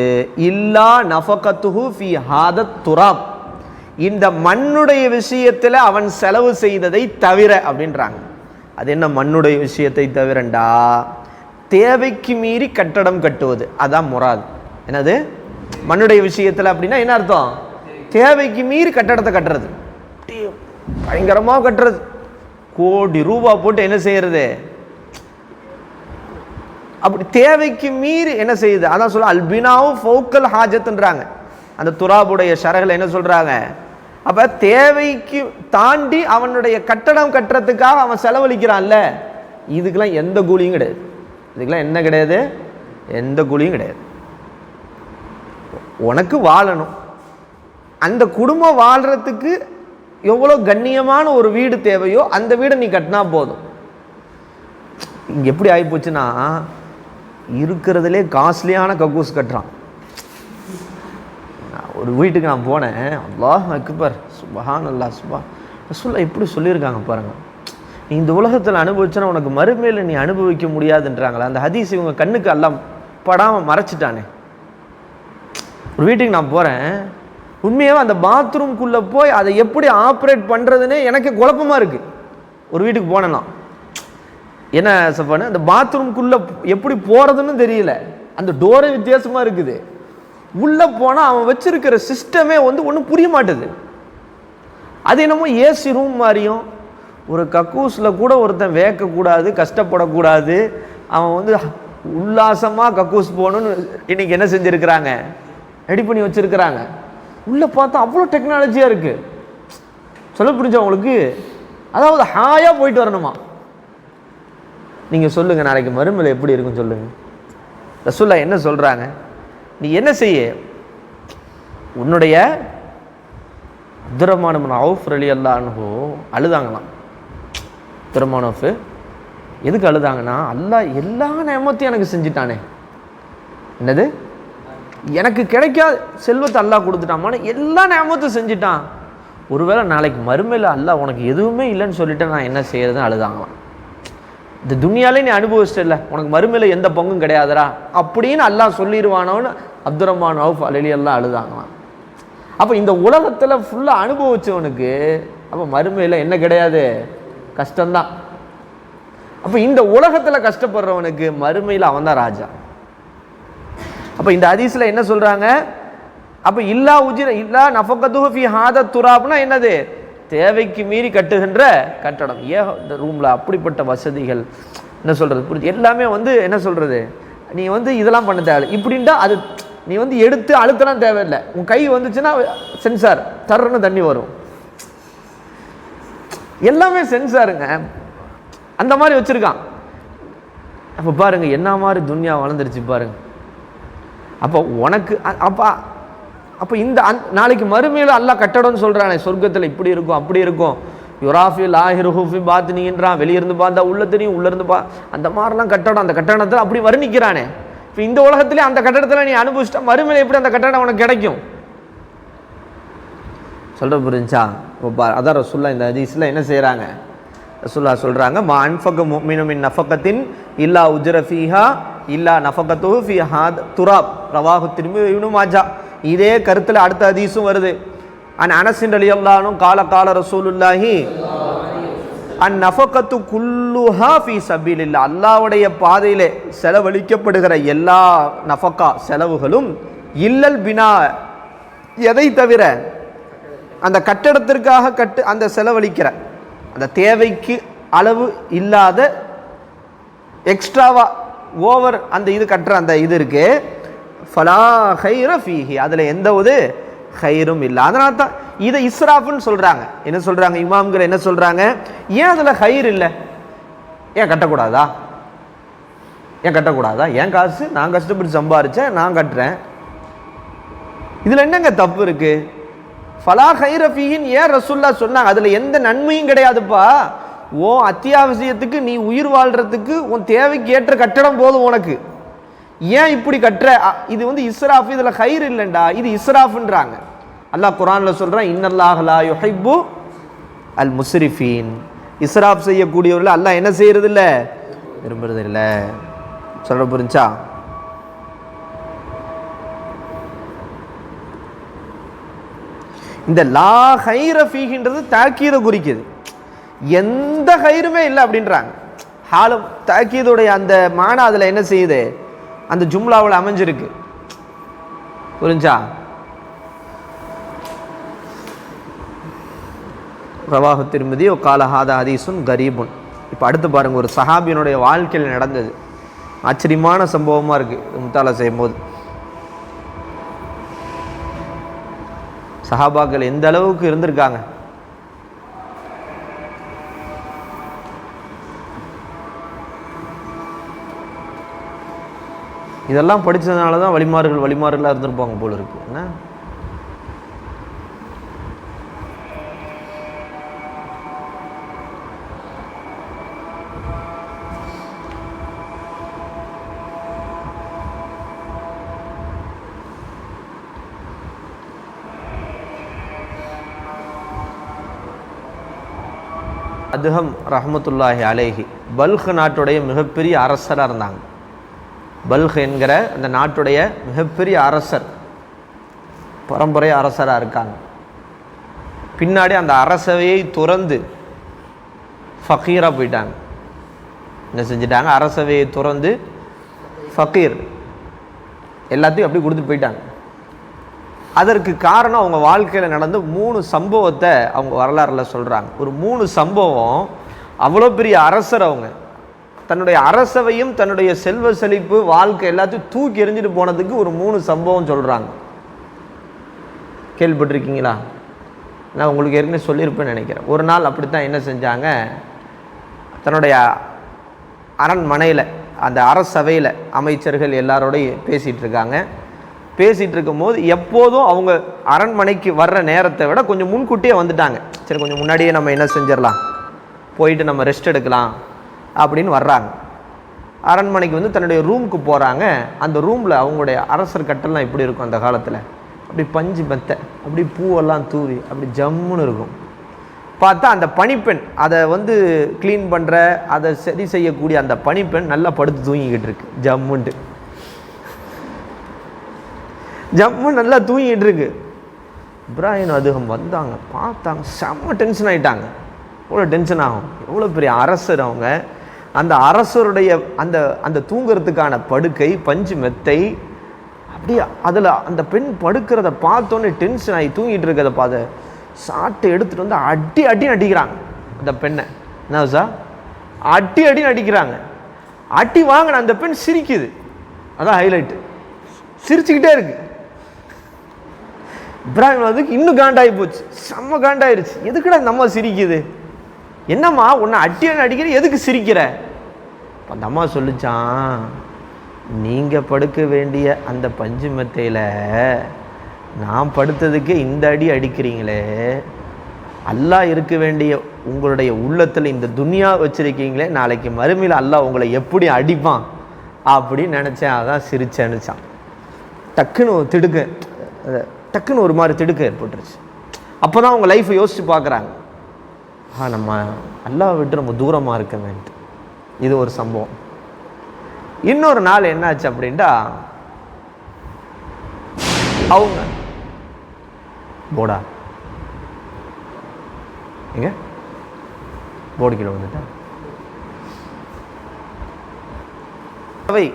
இல்லா நஃபகத்துஹு ஃபி ஹாதத் துராப், இந்த மண்ணுடைய விஷயத்தில் அவன் செலவு செய்ததை தவிர அப்படின்றாங்க. அது என்ன மண்ணுடைய விஷயத்தை தவிரண்டா, தேவைக்கு மீறி கட்டடம் கட்டுவது, அதான் முராது. என்னது மண்ணுடைய விஷயத்தில் அப்படின்னா என்ன அர்த்தம், தேவைக்கு மீறி கட்டடத்தை கட்டுறது, பயங்கரமாக கட்டுறது, கோடி ரூபா போட்டு என்ன செய்யறது, அப்படி தேவைக்கு மீறி என்ன செய்யுது, அதான் சொல்ல அல்பினாவும் ஃபௌக்கல் ஹாஜத்துன்றாங்க. அந்த துராபுடைய ஷரஹ்ல என்ன சொல்றாங்க, அப்ப தேவைக்கு தாண்டி அவனுடைய கட்டடம் கட்டுறதுக்காக அவன் செலவழிக்கிறான்ல, இதுக்கெல்லாம் எந்த கூலியும் கிடையாது. இதுக்கெல்லாம் என்ன கிடையாது, எந்த கூலியும் கிடையாது. உனக்கு வாழணும், அந்த குடும்பம் வாழ்றதுக்கு எவ்வளோ கண்ணியமான ஒரு வீடு தேவையோ அந்த வீடை நீ கட்டினா போதும். இங்கே எப்படி ஆகிப்போச்சுன்னா, இருக்கிறதுலே காஸ்ட்லியான கக்கூஸ் கட்டுறான். ஒரு வீட்டுக்கு நான் போனேன், அல்லாஹ் அக்பர் சுப்ஹான் அல்லாஹ் ரசூலுல்லாஹ் எப்படி சொல்லியிருக்காங்க பாருங்க, நீ இந்த உலகத்தில் அனுபவிச்சனா உனக்கு மறுமையில் நீ அனுபவிக்க முடியாதுன்றாங்களா. அந்த ஹதீஸ் இவங்க கண்ணுக்கு எல்லாம் படாமல் மறைச்சிட்டானே. ஒரு வீட்டுக்கு நான் போகிறேன், உண்மையாகவே அந்த பாத்ரூம்குள்ளே போய் அதை எப்படி ஆப்ரேட் பண்ணுறதுன்னு எனக்கு குழப்பமாக இருக்குது. ஒரு வீட்டுக்கு போனேன்னா என்ன சப்பானு, அந்த பாத்ரூம்குள்ளே எப்படி போகிறதுன்னு தெரியல, அந்த டோரே வித்தியாசமாக இருக்குது. உள்ளே போனால் அவன் வச்சிருக்கிற சிஸ்டமே ஒன்றும் புரிய மாட்டுது. அது என்னமோ ஏசி ரூம் மாதிரியும், ஒரு கக்கூஸில் கூட ஒருத்தன் வேக்கக்கூடாது, கஷ்டப்படக்கூடாது, அவன் உல்லாசமாக கக்கூஸ் போகணுன்னு இன்னைக்கு என்ன செஞ்சுருக்கிறாங்க, ரெடி பண்ணி வச்சுருக்கிறாங்க. உள்ளே பார்த்தா அவ்வளோ டெக்னாலஜியாக இருக்குது. சொல்ல புரிஞ்சா உங்களுக்கு, அதாவது ஹாயாக போயிட்டு வரணுமா. நீங்கள் சொல்லுங்கள், நாளைக்கு மறுமையில் எப்படி இருக்குன்னு சொல்லுங்கள். ரசூலுல்லாஹ் என்ன சொல்கிறாங்க, நீ என்ன செய்ய, உன்னுடைய அப்துர்ரஹ்மான் இப்னு அவுஃப் ரலியல்லாஹு அன்ஹு அழுதாங்களாம். அப்துர்ரஹ்மான் அவுஃப் எதுக்கு அழுதாங்கன்னா, அல்லாஹ் எல்லா நியமத்தையும் எனக்கு செஞ்சுட்டானே, என்னது எனக்கு கிடைக்காத செல்வத்தை அல்லாஹ் கொடுத்துட்டான், எல்லா நியமத்தையும் செஞ்சுட்டான், ஒருவேளை நாளைக்கு மறுமையில் அல்லாஹ் உனக்கு எதுவுமே இல்லைன்னு சொல்லிட்டு நான் என்ன செய்யறதுன்னு அழுதாங்களாம். இந்த துனியாலே நீ அனுபவிச்சிட்டல, உனக்கு மறுமையில் எந்த பங்கும் கிடையாதுரா அப்படின்னு அல்லாஹ் சொல்லிடுவானோன்னு அப்துர்ரஹ்மான் அவுஃப் ரலியல்லாஹு அழுதாங்களாம். அப்போ இந்த உலகத்தில் ஃபுல்லாக அனுபவிச்சவனுக்கு அப்போ மறுமையில் என்ன கிடையாது? கஷ்டம்தான். அப்போ இந்த உலகத்தில் கஷ்டப்படுறவனுக்கு மறுமையில் அவன் தான் ராஜா. அப்போ இந்த ஹதீஸ்ல என்ன சொல்றாங்க? அப்போ இல்லா உஜிர இல்லா நஃபகத்துஹு ஃபீ ஹாதா துராப்னா என்னது? தேவைக்கு மீறி கட்டுகின்ற கட்டடம். ஏன் இந்த ரூம்ல அப்படிப்பட்ட வசதிகள், என்ன சொல்றது, புரிஞ்சு எல்லாமே என்ன சொல்றது, நீ இதெல்லாம் பண்ண தேவை இப்படின்ட்டா அது நீ எடுத்து அழுத்தலாம் தேவையில்லை. உன் கை வந்துச்சுன்னா சென்சார் தர்றன்னு தண்ணி வரும். எல்லாமே சென்சாருங்க, அந்த மாதிரி வச்சிருக்கான். அப்போ பாருங்க என்ன மாதிரி துன்யா வளர்ந்துருச்சு பாருங்க. அப்போ உனக்கு அப்போ இந்த நாளைக்கு மறுமையில் அல்லாஹ் கட்டடம்னு சொல்றானே, சொர்க்கத்தில் இப்படி இருக்கும் அப்படி இருக்கும், யுராஃபி லாஹிருஹுஃபி பாத்தினின்றான், வெளியிருந்து பார்த்தா உள்ள தெரியும், உள்ள இருந்து அந்த மாதிரிலாம் கட்டடம், அந்த கட்டடத்தில் அப்படி வர்ணிக்கிறானே. இப்போ இந்த உலகத்திலே அந்த கட்டடத்தில் நீ அனுபவிச்சிட்டா மறுமையில் எப்படி அந்த கட்டடம் உனக்கு கிடைக்கும்? சொல்ற புரிஞ்சா? அதான் ரசூலுல்லாஹ் இந்த ஹதீஸ்ல என்ன செய்யறாங்க? ரசூலுல்லாஹ் சொல்றாங்க, மா அன்ஃபக முஃமினு மின் நஃபகத்தின் இல்லா உஜ்ர ஃபீஹா இல்லா நஃபகத்துஹு ஃபீ ஹாத் துராப் ரவாஹு திர்மிதி இப்னு மாஜா. இதே கருத்துல அடுத்த ஹதீஸும் வருது. அன் அனஸ் ரலியல்லாஹு அன்ஹு கால கால ரசூலுல்லாஹி அன் நஃபகத்து குல்லுஹா ஃபீ சபீலில்லாஹ். அல்லாஹ்வுடைய பாதையிலே செலவழிக்கப்படுகிற எல்லா நஃபகா செலவுகளும் இல்லல் பினா, எதை தவிர அந்த கட்டடத்திற்காக அந்த செலவழிக்கிற அந்த தேவைக்கு அளவு இல்லாத எக்ஸ்ட்ராவா ஓவர் அந்த இது கட்டுற அந்த இது இருக்கு, ஃபலா ஹைர ஃபீஹி, அதில் எந்த ஒரு ஹைரும் இல்லை. அதனால தான் இதை இஸ்ராஃப்னு சொல்றாங்க. என்ன சொல்றாங்க இமாம்கள்? என்ன சொல்றாங்க? ஏன் அதில் ஹைர் இல்லை? ஏன் கட்டக்கூடாதா? ஏன் கட்டக்கூடாதா? ஏன் காசு நான் கஷ்டப்பட்டு சம்பாரிச்சேன், நான் கட்டுறேன், இதில் என்னங்க தப்பு இருக்கு? ஃபலா ஹைர ஃபீஹின் ஏன் ரசூலுல்லாஹ் சொன்னாங்க? அதில் எந்த நன்மையும் கிடையாதுப்பா. ஓ அத்தியாவசியத்துக்கு நீ உயிர் வாழ்றதுக்கு உன் தேவைக்கு ஏற்ற கட்டடம் போதும் உனக்கு, ஏன் இப்படி கட்டுற? இது இஸ்ராஃப், இதில் ஹைர் இல்லைண்டா, இது இஸ்ராஃப்ன்றாங்க. அல்லாஹ் குர்ஆன்ல சொல்றான், இன்னல்லாஹ லா யுஹிப்பு அல் முஸ்ரிஃபீன். இஸ்ராஃப் செய்யக்கூடியவர்கள் அல்லாஹ் என்ன செய்யறது இல்லை? விரும்புறது இல்லை. சொல்ற புரிஞ்சா? இந்த லா ஹைர ஃபீஹின்றது தாக்கீதை குறிக்குது, எந்த ஹைருமே இல்லை அப்படின்றாங்க. ஹாலும் தாக்கீதுடைய அந்த மானா அதில் என்ன செய்யுது? அந்த ஜும்லாவில் அமைஞ்சிருக்கு. புரிஞ்சா? ரவாஹு திர்மிதி கால ஹாதா ஹதீஸுன் கரீபுன். இப்போ அடுத்து பாருங்க, ஒரு சஹாபியினுடைய வாழ்க்கையில் நடந்தது ஆச்சரியமான சம்பவமாக இருக்குது. முத்தாலா செய்யும்போது சஹாபாக்கள் எந்த அளவுக்கு இருந்திருக்காங்க. இதெல்லாம் படித்ததுனால தான் வழிமாறுகளாக இருந்திருப்பாங்க போல இருக்கு. என்ன அதுஹம் ரஹ்மத்துல்லாஹி அலைஹி பல்க் நாட்டுடைய மிகப்பெரிய அரசராக இருந்தாங்க. பல்க் என்கிற அந்த நாட்டுடைய மிகப்பெரிய அரசர், பரம்பரை அரசராக இருக்காங்க. பின்னாடி அந்த அரசவையை துறந்து ஃபக்கீராக போயிட்டாங்க. என்ன செஞ்சிட்டாங்க? அரசவையை துறந்து ஃபக்கீர் எல்லாத்தையும் அப்படி கொடுத்துட்டு போயிட்டாங்க. அதற்கு காரணம் அவங்க வாழ்க்கையில் நடந்த 3 சம்பவத்தை அவங்க வரலாறுல சொல்கிறாங்க. ஒரு 3 சம்பவம், அவ்வளோ பெரிய அரசர் அவங்க, தன்னுடைய அரசவையும் தன்னுடைய செல்வ செழிப்பு வாழ்க்கை எல்லாத்தையும் தூக்கி எறிஞ்சிட்டு போனதுக்கு ஒரு 3 சம்பவம் சொல்கிறாங்க. கேள்விப்பட்டிருக்கீங்களா? நான் உங்களுக்கு ஏற்கனவே சொல்லியிருப்பேன்னு நினைக்கிறேன். ஒரு நாள் அப்படித்தான் என்ன செஞ்சாங்க, தன்னுடைய அரண்மனையில் அந்த அரசவையில் அமைச்சர்கள் எல்லாரோடையும் பேசிகிட்டு இருக்காங்க. பேசிகிட்டு இருக்கும்போது எப்போதும் அவங்க அரண்மனைக்கு வர்ற நேரத்தை விட கொஞ்சம் முன்கூட்டியே வந்துட்டாங்க. சரி, கொஞ்சம் முன்னாடியே நம்ம என்ன செஞ்சிடலாம், போயிட்டு நம்ம ரெஸ்ட் எடுக்கலாம் அப்படின்னு வர்றாங்க. அரண்மனைக்கு தன்னுடைய ரூமுக்கு போகிறாங்க. அந்த ரூமில் அவங்களுடைய அரசர் கட்டெல்லாம் எப்படி இருக்கும் அந்த காலத்தில், அப்படி பஞ்சு மெத்தை, அப்படி பூவெல்லாம் தூவி அப்படி ஜம்முன்னு இருக்கும். பார்த்தா அந்த பணிப்பெண் அதை க்ளீன் பண்ணுற, அதை சரி செய்யக்கூடிய அந்த பணிப்பெண் நல்லா படுத்து தூங்கிக்கிட்டு இருக்கு. ஜம்மு நல்லா தூங்கிட்டு இருக்கு. இப்ராஹிம் அதுகம் வந்தாங்க, பார்த்தாங்க, செம்ம டென்ஷன் ஆகிட்டாங்க. எவ்வளோ டென்ஷன் ஆகும், எவ்வளோ பெரிய அரசர் அவங்க. அந்த அரசருடைய அந்த அந்த தூங்குறதுக்கான படுக்கை பஞ்சு மெத்தை, அப்படியே அதில் அந்த பெண் படுக்கிறத பார்த்தோன்னே டென்ஷன் ஆகி தூங்கிட்டு இருக்கிறத பார்த்து சாட்டை எடுத்துகிட்டு வந்து அடி அடின்னு அடிக்கிறாங்க அந்த பெண்ணை. என்ன சார், அடி அடின்னு அடிக்கிறாங்க. அடி வாங்கின அந்த பெண் சிரிக்குது, அதான் ஹைலைட்டு, சிரிச்சுக்கிட்டே இருக்கு. இப்ராஹிம் அதுக்கு இன்னும் காண்டாகி போச்சு, செம்ம காண்டாயிருச்சு. எதுக்குடா இந்த அம்மா சிரிக்குது, என்னம்மா உன்னை அடின்னு அடிக்கிற, எதுக்கு சிரிக்கிற? அந்த அம்மா சொல்லிச்சான், நீங்கள் படுக்க வேண்டிய அந்த பஞ்சு மெத்தையில் நான் படுத்ததுக்கு இந்த அடி அடிக்கிறீங்களே, அல்லாஹ் இருக்க வேண்டிய உங்களுடைய உள்ளத்தில் இந்த துனியா வச்சுருக்கீங்களே, நாளைக்கு மறுமையில் அல்லாஹ் உங்களை எப்படி அடிப்பான் அப்படின்னு நினச்சேன், அதான் சிரிச்சேன்னுச்சான். டக்குன்னு திடுக்க, டக்குன்னு ஒரு மாதிரி திடுக்க ஏற்பட்டுருச்சு. அப்போ தான் அவங்க லைஃப்பை யோசித்து பார்க்குறாங்க, நம்ம அல்லாஹ் விட்டு ரொம்ப தூரமாக இருக்கவேன்ட்டு. இது ஒரு சம்பவம். இன்னொரு நாள் என்னாச்சு அப்படின்ட்டா, அவங்க போடா எங்க போர்டு கீழே வந்துட்டா, அவை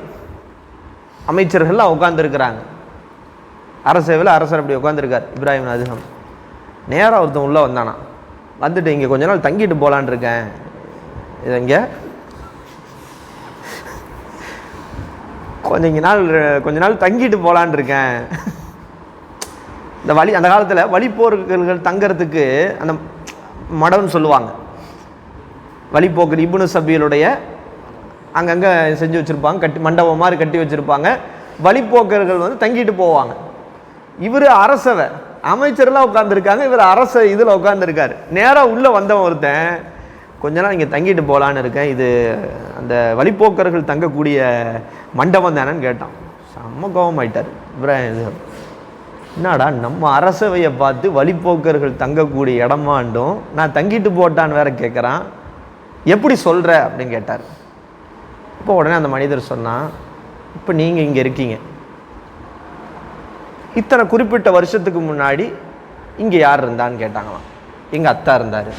அமைச்சர்கள்லாம் உட்காந்துருக்கிறாங்க. அரசவையில் அரசர் அப்படி உட்காந்துருக்கார். இப்ராஹிம் அதுகம் நேராக ஒருத்தன் உள்ளே வந்தானா, வந்துட்டு இங்கே கொஞ்ச நாள் தங்கிட்டு போகலான் இருக்கேன், இது இங்கே கொஞ்ச நாள் தங்கிட்டு போகலான் இருக்கேன். இந்த அந்த காலத்தில் வழிப்போர்கள் தங்கிறதுக்கு அந்த மடம்னு சொல்லுவாங்க. வழிப்போக்கர் இப்னு சபீலுடைய அங்கங்கே செஞ்சு வச்சுருப்பாங்க, கட்டி மண்டபம் மாதிரி கட்டி வச்சுருப்பாங்க. வழிப்போக்கர்கள் வந்து தங்கிட்டு போவாங்க. இவர் அரசவை அமைச்சர்லாம் உட்காந்துருக்காங்க, இவர் அரச இதில் உட்காந்துருக்காரு. நேராக உள்ளே வந்தவன் ஒருத்தன், கொஞ்ச நாள் இங்கே தங்கிட்டு போகலான்னு இருக்கேன், இது அந்த வழிப்போக்கர்கள் தங்கக்கூடிய மண்டபம் தானேன்னு கேட்டான். செம்ம கோபம் ஆயிட்டார் இப்ராஹிம். என்னடா நம்ம அரசவையை பார்த்து வழிப்போக்கர்கள் தங்கக்கூடிய இடமாண்டும் நான் தங்கிட்டு போட்டான்னு வேற கேட்குறான், எப்படி சொல்கிற அப்படின்னு கேட்டார். இப்போ உடனே அந்த மனிதர் சொன்னான், இப்போ நீங்கள் இங்கே இருக்கீங்க, இத்தனை குறிப்பிட்ட வருஷத்துக்கு முன்னாடி இங்கே யார் இருந்தான்னு கேட்டாங்களாம். எங்கள் அத்தா இருந்தார்.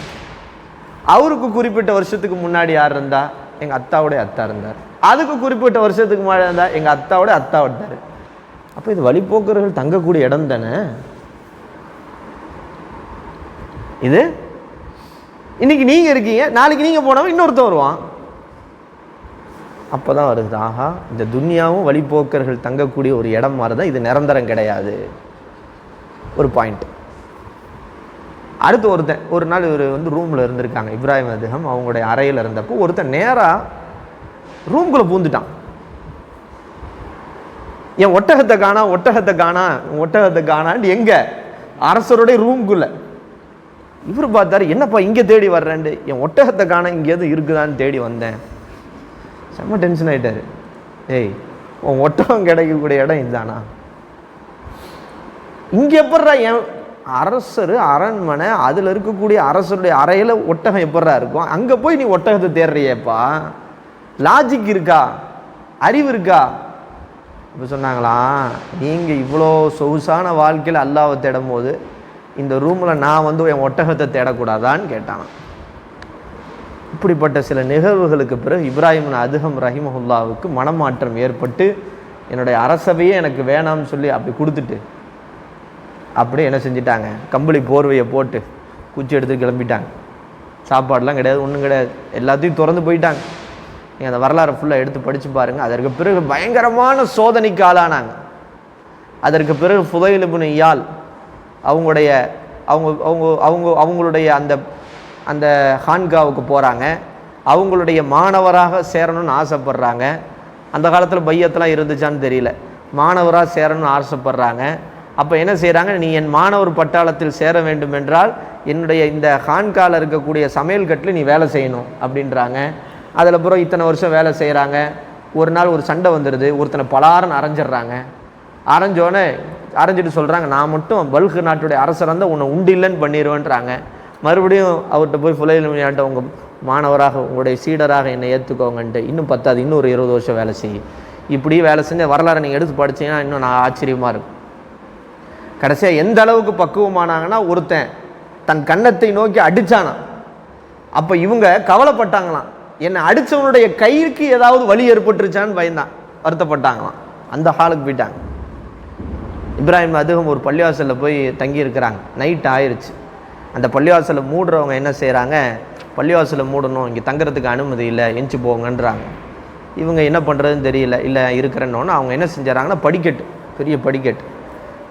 அவருக்கு குறிப்பிட்ட வருஷத்துக்கு முன்னாடி யார் இருந்தா? எங்கள் அத்தாவுடைய அத்தா இருந்தார். அதுக்கு குறிப்பிட்ட வருஷத்துக்கு முன்னாடி இருந்தால் எங்கள் அத்தாவுடைய அத்தா இருந்தார். அப்போ இது வழிப்போக்கர்கள் தங்கக்கூடிய இடம் தானே இது. இன்னைக்கு நீங்கள் இருக்கீங்க, நாளைக்கு நீங்கள் போனவன் இன்னொருத்தன் வருவான். அப்போ தான் வருது, ஆஹா இந்த துன்யாவும் வழிப்போக்கர்கள் தங்கக்கூடிய ஒரு இடம் மாதிரி தான், இது நிரந்தரம் கிடையாது. ஒரு பாயிண்ட். அடுத்து ஒருத்தன் ஒரு நாள் இவர் வந்து ரூமில் இருந்திருக்காங்க, இப்ராஹிம் அதுகம் அவங்களுடைய அறையில் இருந்தப்போ ஒருத்தன் நேராக ரூம்குள்ளே பூந்துட்டான். என் ஒட்டகத்தை காணான்னு எங்கே? அரசருடைய ரூம்குள்ளே. இவர் பார்த்தாரு, என்னப்பா இங்கே தேடி வர்றேன்ட்டு. என் ஒட்டகத்தை காண இங்கே எதுவும் இருக்குதான்னு தேடி வந்தேன். செம்ம டென்ஷன் ஆகிட்டாரு. ஏய் உன் ஒட்டகம் கிடைக்கக்கூடிய இடம் இதுதானா? இங்கே எப்பட்றா என் அரசர் அரண்மனை, அதில் இருக்கக்கூடிய அரசருடைய அறையில் ஒட்டகம் எப்பட்றா இருக்கும்? அங்கே போய் நீ ஒட்டகத்தை தேடுறியப்பா, லாஜிக் இருக்கா, அறிவு இருக்கா? இப்போ சொன்னாங்களாம், நீங்கள் இவ்வளோ சொகுசான வாழ்க்கையில் அல்லாவை தேடும் போது இந்த ரூமில் நான் வந்து என் ஒட்டகத்தை தேடக்கூடாதான்னு கேட்டான். இப்படிப்பட்ட சில நிகழ்வுகளுக்கு பிறகு இப்ராஹிம் அதுகம் ரஹிமஹுல்லாவுக்கு மனமாற்றம் ஏற்பட்டு என்னுடைய அரசவையே எனக்கு வேணாம்னு சொல்லி அப்படி கொடுத்துட்டு அப்படியே என்ன செஞ்சிட்டாங்க, கம்பளி போர்வையை போட்டு குச்சி எடுத்து கிளம்பிட்டாங்க. சாப்பாடெலாம் கிடையாது, ஒன்றும் கிடையாது, எல்லாத்தையும் திறந்து போயிட்டாங்க. நீங்கள் அந்த வரலாறு ஃபுல்லாக எடுத்து படித்து பாருங்கள். அதற்கு பிறகு பயங்கரமான சோதனைக்கு ஆளானாங்க. அதற்கு பிறகு ஃபுதைல் இப்னு இயால் அவங்களுடைய அவங்களுடைய அந்த அந்த ஹான்காவுக்கு போகிறாங்க. அவங்களுடைய மாணவராக சேரணும்னு ஆசைப்படுறாங்க. அந்த காலத்தில் பையத்தெல்லாம் இருந்துச்சான்னு தெரியல, மாணவராக சேரணும்னு ஆசைப்படுறாங்க. அப்போ என்ன செய்கிறாங்க, நீ என் மாணவர் பட்டாளத்தில் சேர வேண்டும் என்றால் என்னுடைய இந்த ஹான்காவில் இருக்கக்கூடிய சமையல் கட்டில் நீ வேலை செய்யணும் அப்படின்றாங்க. அதில் பிறகு இத்தனை வருஷம் வேலை செய்கிறாங்க. ஒரு நாள் ஒரு சண்டை வந்துடுது, ஒருத்தனை பலாரன்னு அரைஞ்சிட்றாங்க. அரைஞ்சிட்டு சொல்கிறாங்க, நான் மட்டும் பல்கு நாட்டுடைய அரசர் வந்து உன்னை உண்டு இல்லைன்னு பண்ணிடுவேன்றாங்க. மறுபடியும் அவர்கிட்ட போய் ஃபுலைல்ட்ட உங்கள் மாணவராக உங்களுடைய சீடராக என்னை ஏற்றுக்கோங்கன்ட்டு, இன்னும் பத்தாது, இன்னும் ஒரு 20 வருஷம் வேலை செய்யும். இப்படி வேலை செஞ்ச வரலாறு நீங்கள் எடுத்து படித்தீங்கன்னா இன்னும் நான் ஆச்சரியமாக இருக்கும். கடைசியாக எந்த அளவுக்கு பக்குவமானாங்கன்னா, ஒருத்தன் தன் கன்னத்தை நோக்கி அடித்தானா. அப்போ இவங்க கவலைப்பட்டாங்களாம், என்னை அடித்தவனுடைய கைக்கு ஏதாவது வலி ஏற்பட்டுருச்சான்னு பயந்தான், வருத்தப்பட்டாங்களாம். அந்த ஹாலுக்கு போயிட்டாங்க. இப்ராஹிம் அதுவும் ஒரு பள்ளிவாசலில் போய் தங்கி இருக்கிறாங்க. நைட் ஆயிடுச்சு. அந்த பள்ளிவாசலை மூடுறவங்க என்ன செய்கிறாங்க, பள்ளிவாசலை மூடணும், இங்கே தங்குறதுக்கு அனுமதி இல்லை, எஞ்சி போங்கன்றாங்க. இவங்க என்ன பண்ணுறதுன்னு தெரியல. இல்லை இருக்கிறேன்னொன்னு அவங்க என்ன செஞ்சாங்கன்னா, படிக்கட்டு, பெரிய படிக்கட்டு.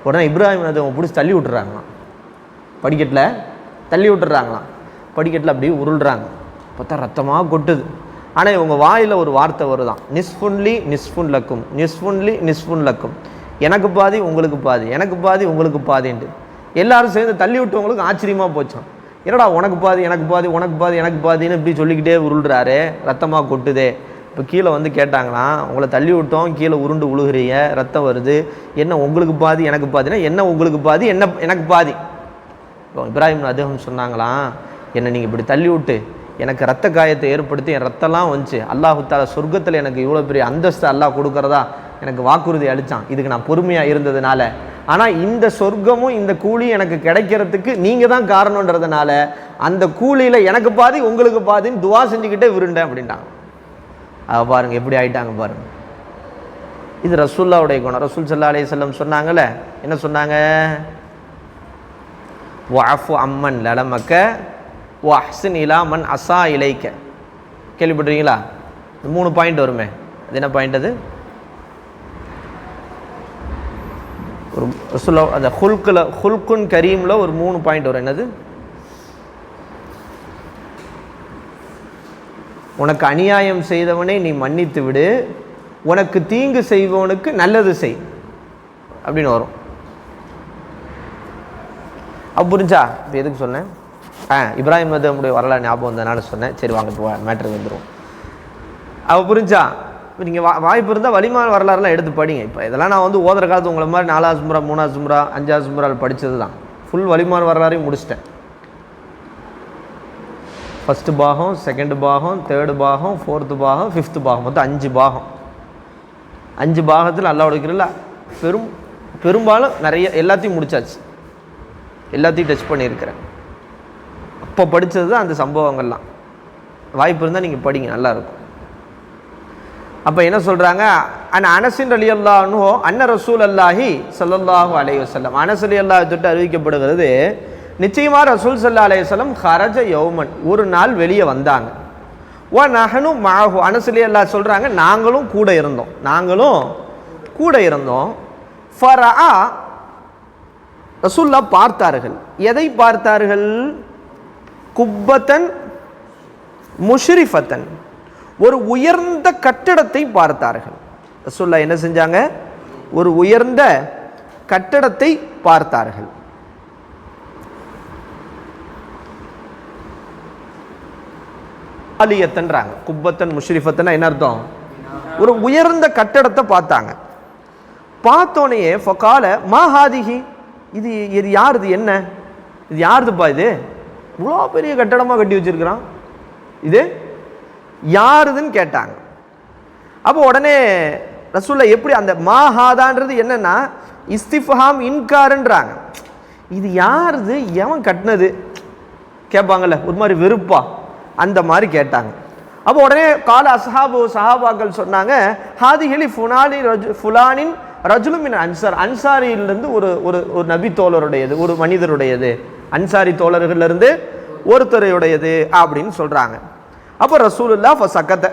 உடனே இப்ராஹிம் அதை அவங்க பிடிச்சி தள்ளி விட்டுறாங்களாம். படிக்கட்டில் தள்ளி விட்டுறாங்களாம். படிக்கட்டில் அப்படியே உருள்றாங்க. பார்த்தா ரத்தமாக கொட்டுது. ஆனால் இவங்க வாயில் ஒரு வார்த்தை வருதான், நிஸ்ஃபுன்லி நிஸ்ஃபுன் லக்கும், நிஸ்ஃபுன்லி நிஸ்ஃபுன் லக்கும், எனக்கு பாதி உங்களுக்கு பாதி, எனக்கு பாதி உங்களுக்கு பாதின்ட்டு எல்லாரும் சேர்ந்து தள்ளி விட்டவங்களுக்கு ஆச்சரியமாக போச்சான். என்னடா உனக்கு பாதி எனக்கு பாதி உனக்கு பாதி எனக்கு பாதின்னு இப்படி சொல்லிக்கிட்டே உருள்றாரு, ரத்தமாக கொட்டுதே. இப்போ கீழே வந்து கேட்டாங்களாம், உங்களை தள்ளி விட்டோம், கீழே உருண்டு உழுகிறீங்க, ரத்தம் வருது, என்ன உங்களுக்கு பாதி எனக்கு பாதினா என்ன உங்களுக்கு பாதி என்ன எனக்கு பாதி. இப்போ இப்ராஹிம் அதுவும் சொன்னாங்களாம், என்னை நீங்கள் இப்படி தள்ளி விட்டு எனக்கு ரத்த காயத்தை ஏற்படுத்தி என் ரத்தம்லாம் வந்துச்சு, அல்லாஹு தஆலா சொர்க்கத்தில் எனக்கு இவ்வளோ பெரிய அந்தஸ்து அல்லாஹ் கொடுக்குறதா எனக்கு வாக்குறுதி அளித்தான், இதுக்கு நான் பொறுமையாக இருந்ததுனால. ஆனால் இந்த சொர்க்கமும் இந்த கூலி எனக்கு கிடைக்கிறதுக்கு நீங்கள் தான் காரணன்றதுனால அந்த கூலியில் எனக்கு பாதி உங்களுக்கு பாதின்னு துவா செஞ்சுக்கிட்டே விருண்டேன் அப்படின்ட்டாங்க. பாருங்கள் எப்படி ஆயிட்டாங்க பாருங்கள். இது ரசூல்லாவுடைய குணம். ரசூல் ஸல்லல்லாஹு அலைஹி வஸல்லம் சொன்னாங்கல்ல, என்ன சொன்னாங்க, வஅஃபு அம்மன் லலமக்க வஹ்சின் இலா மன் அஸா இலைக்க. கேள்விப்பட்டிருக்கீங்களா? 3 பாயிண்ட் வருமே, அது என்ன பாயிண்ட்? அது ஒரு ரசூல்லா அந்த ஹுல்குன் கரீமில் ஒரு 3 பாயிண்ட் வரும். என்னது? உனக்கு அநியாயம் செய்தவனை நீ மன்னித்து விடு, உனக்கு தீங்கு செய்வவனுக்கு நல்லது செய் அப்படின்னு வரும். அப்போ புரிஞ்சா? இப்போ எதுக்கு சொன்னேன்? இப்ராஹிம் நம்முடைய வரலாறு ஞாபகம் வந்ததுனால சொன்னேன். சரி வாங்க இப்போ மேட்ருக்கு வந்துடுவோம். அப்போ புரிஞ்சா? இப்போ நீங்கள் வாய்ப்பு இருந்தால் வலிமான வரலாறுலாம் எடுத்து படிங்க. இப்போ இதெல்லாம் நான் வந்து ஓதுற காலத்து உங்களை மாதிரி 4வது சும்ரா 3வது சும்ரா 5வது சும்ராவில் படித்தது தான். ஃபுல் வலிமான வரலாறையும் முடிச்சிட்டேன். ஃபஸ்ட்டு பாகம், செகண்ட் பாகம், தேர்டு பாகம், 4th பாகம், 5th பாகம், மொத்தம் 5 பாகம். 5 பாகத்தில் அல்லாஹ்வுடைய கிருபையால பெரும்பாலும் நிறைய எல்லாத்தையும் முடிச்சாச்சு, எல்லாத்தையும் டச் பண்ணியிருக்கிறேன். அப்போ படித்தது தான் அந்த சம்பவங்கள்லாம். வாய்ப்பு இருந்தால் நீங்கள் படிங்க, நல்லாயிருக்கும். அப்போ என்ன சொல்கிறாங்க, அனஸின் ரலியல்லாஹு அன்ஹு அன்ன ரசூலல்லாஹி ஸல்லல்லாஹு அலைஹி வஸல்லம், அனஸ் ரலியல்லாஹு தொட்டு அறிவிக்கப்படுகிறது, நிச்சயமாக ரசூல் ஸல்லல்லாஹு அலைஹி வஸல்லம் ஹரஜ யௌமன், ஒரு நாள் வெளியே வந்தாங்க. வ நஹனு மஅஹு, அனஸ் ரலியல்லாஹு சொல்கிறாங்க, நாங்களும் கூட இருந்தோம். ஃபரஆ, ரசூலுல்லாஹ் பார்த்தார்கள். எதை பார்த்தார்கள்? குப்பத்தன் முஷ்ரிஃபத்தன், ஒரு உயர்ந்த கட்டடத்தை பார்த்தார்கள். ரசூலுல்லாஹ் என்ன செஞ்சாங்க? ஒரு உயர்ந்த கட்டடத்தை பார்த்தார்கள். ஆலியத்தன்றாங்க. குப்பத்தன் முஷ்ரிஃபத்தன் என்ன அர்த்தம்? ஒரு உயர்ந்த கட்டடத்தை பார்த்தாங்க. பார்த்தோன்னே ஃபகால மா ஹாதிஹி, இது யாருது, என்ன இது யாருதுப்பா, இது இவ்வளோ பெரிய கட்டடமாக கட்டி வச்சிருக்கிறான், இது யாருதுன்னு கேட்டாங்க. அப்போ உடனே ரசூலுல்லாஹ் எப்படி அந்த மாஹாதான்றது என்னன்னா இஸ்திஃபாம் இன்காருன்றாங்க, இது யாருது, எவன் கட்டினது கேட்பாங்கல்ல, ஒரு மாதிரி வெறுப்பா, அந்த மாதிரி கேட்டாங்க. அப்போ உடனே கால சஹாபாக்கள் சொன்னாங்க, ஹாதிஹிலி ஃபுலானின் ரஜுலுமின் அன்சார், அன்சாரியிலிருந்து ஒரு நபி தோழருடையது, ஒரு மனிதருடையது, அன்சாரி தோழர்களிலிருந்து ஒருத்தருடையது அப்படின்னு சொல்கிறாங்க. அப்போ ரசூலுல்லாஹ் ஃபஸகத,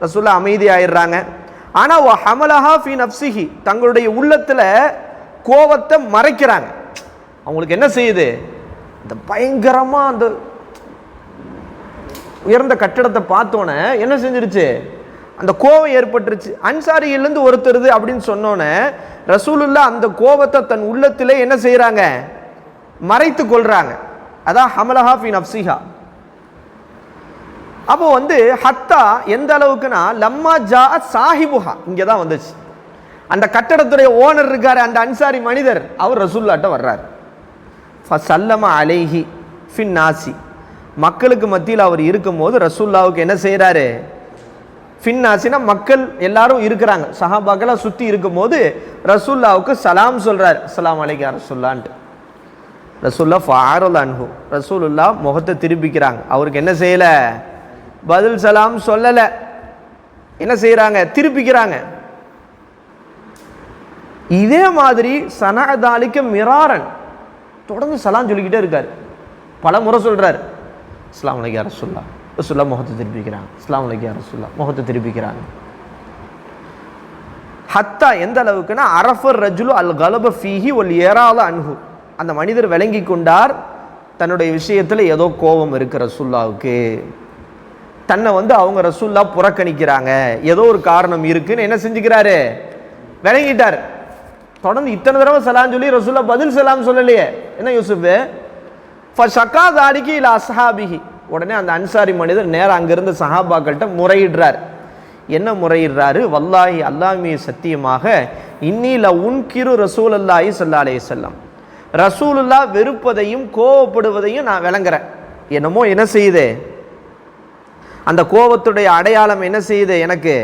ரசூலுல்லாஹ் அமைதியாயிடுறாங்க. ஆனால் வ ஹமலஹா ஃபி நஃப்ஸிஹி, தங்களுடைய உள்ளத்தில் கோபத்தை மறைக்கிறாங்க. அவங்களுக்கு என்ன செய்யுது, இந்த பயங்கரமாக அந்த உயர்ந்த கட்டடத்தை பார்த்தோன்னே என்ன செஞ்சிருச்சு, அந்த கோபம் ஏற்பட்டுருச்சு. அன்சாரியிலேருந்து ஒருத்தருது அப்படின்னு சொன்னோன்னே ரசூலுல்லாஹ் அந்த கோபத்தை தன் உள்ளத்திலே என்ன செய்கிறாங்க, மறைத்து கொள்றாங்க. அதான் ஹமலஹா ஃபி நஃப்ஸிஹா. அப்போ வந்து ஹத்தா எந்த அளவுக்குன்னா லம்மா ஜா சாஹிபுஹா, இங்கே தான் வந்துச்சு. அந்த கட்டடத்துடைய ஓனர் இருக்காரு, அந்த அன்சாரி மனிதர், அவர் ரசூலுல்லாஹ்ட்ட வர்றார். ஃபஸல்லம அலைஹி ஃபின் நாசி, மக்களுக்கு மத்தியில் அவர் இருக்கும்போது ரசூலுல்லாஹ்வுக்கு என்ன செய்கிறாரு, ஃபின்னாசினா மக்கள் எல்லாரும் இருக்கிறாங்க, சஹாபாக்கெல்லாம் சுற்றி இருக்கும் போது ரசூல்லாவுக்கு சலாம் சொல்கிறார், அஸ்ஸலாமு அலைக்கும் யா ரசூலுல்லாஹ்ன்ட்டு. ரசூல்லா ஃபாரல் அன்ஹு, ரசூலுல்லா முகத்தை திருப்பிக்கிறாங்க. அவருக்கு என்ன செய்யலை, பதில் சலாம் சொல்லலை. என்ன செய்கிறாங்க, திருப்பிக்கிறாங்க. இதே மாதிரி சனஅதாலிக்க மிராரன் தொடர்ந்து சலாம் சொல்லிக்கிட்டே இருக்கார். பல முறை சொல்கிறார், அஸ்ஸலாமு அலைக்கும் யா ரசூலுல்லாஹ். ரசூலுல்லா முகத்தை திருப்பிக்கிறாங்க, அஸ்ஸலாமு அலைக்கும் யா ரசூலுல்லாஹ், முகத்தை திருப்பிக்கிறாங்க. ஹத்தா எந்த அளவுக்குன்னா அரஃபர் ரஜுலு அல் கலப ஃபீஹி ஒல் ஏரால அன்ஹு, அந்த மனிதர் விளங்கி கொண்டார் தன்னுடைய விஷயத்தில் ஏதோ கோபம் இருக்கு ரசூலுல்லாவுக்கு, தன்னை அவங்க ரசூலுல்லா புறக்கணிக்கிறாங்க, ஏதோ ஒரு காரணம் இருக்குன்னு என்ன செஞ்சுக்கிறாரு, விளங்கிட்டார். தொடர்ந்து இத்தனை தடவை சலாம் சொல்லி ரசூலுல்லா பதில் சலாம் சொல்லலையே. என்ன யூசுஃப், ஃபஷகா தாலிகி இலா அஸ்ஹாபிஹி, உடனே அந்த அன்சாரி மனிதர் நேரம் அங்கிருந்த சஹாபாக்கள்கிட்ட முறையிடுறார். என்ன முறையிடுறாரு, வல்லாஹி அல்லாஹ்மே சத்தியமாக, இன்னி ல உன்கிரு ரசூலுல்லாஹி ஸல்லல்லாஹு அலைஹி வஸல்லம், ரசூலுல்லா வெறுப்பதையும் கோவப்படுவதையும் நான் விளங்குறேன். என்னமோ என்ன செய்யுது, அந்த கோபத்துடைய அடையாளம் என்ன செய்யுது எனக்கு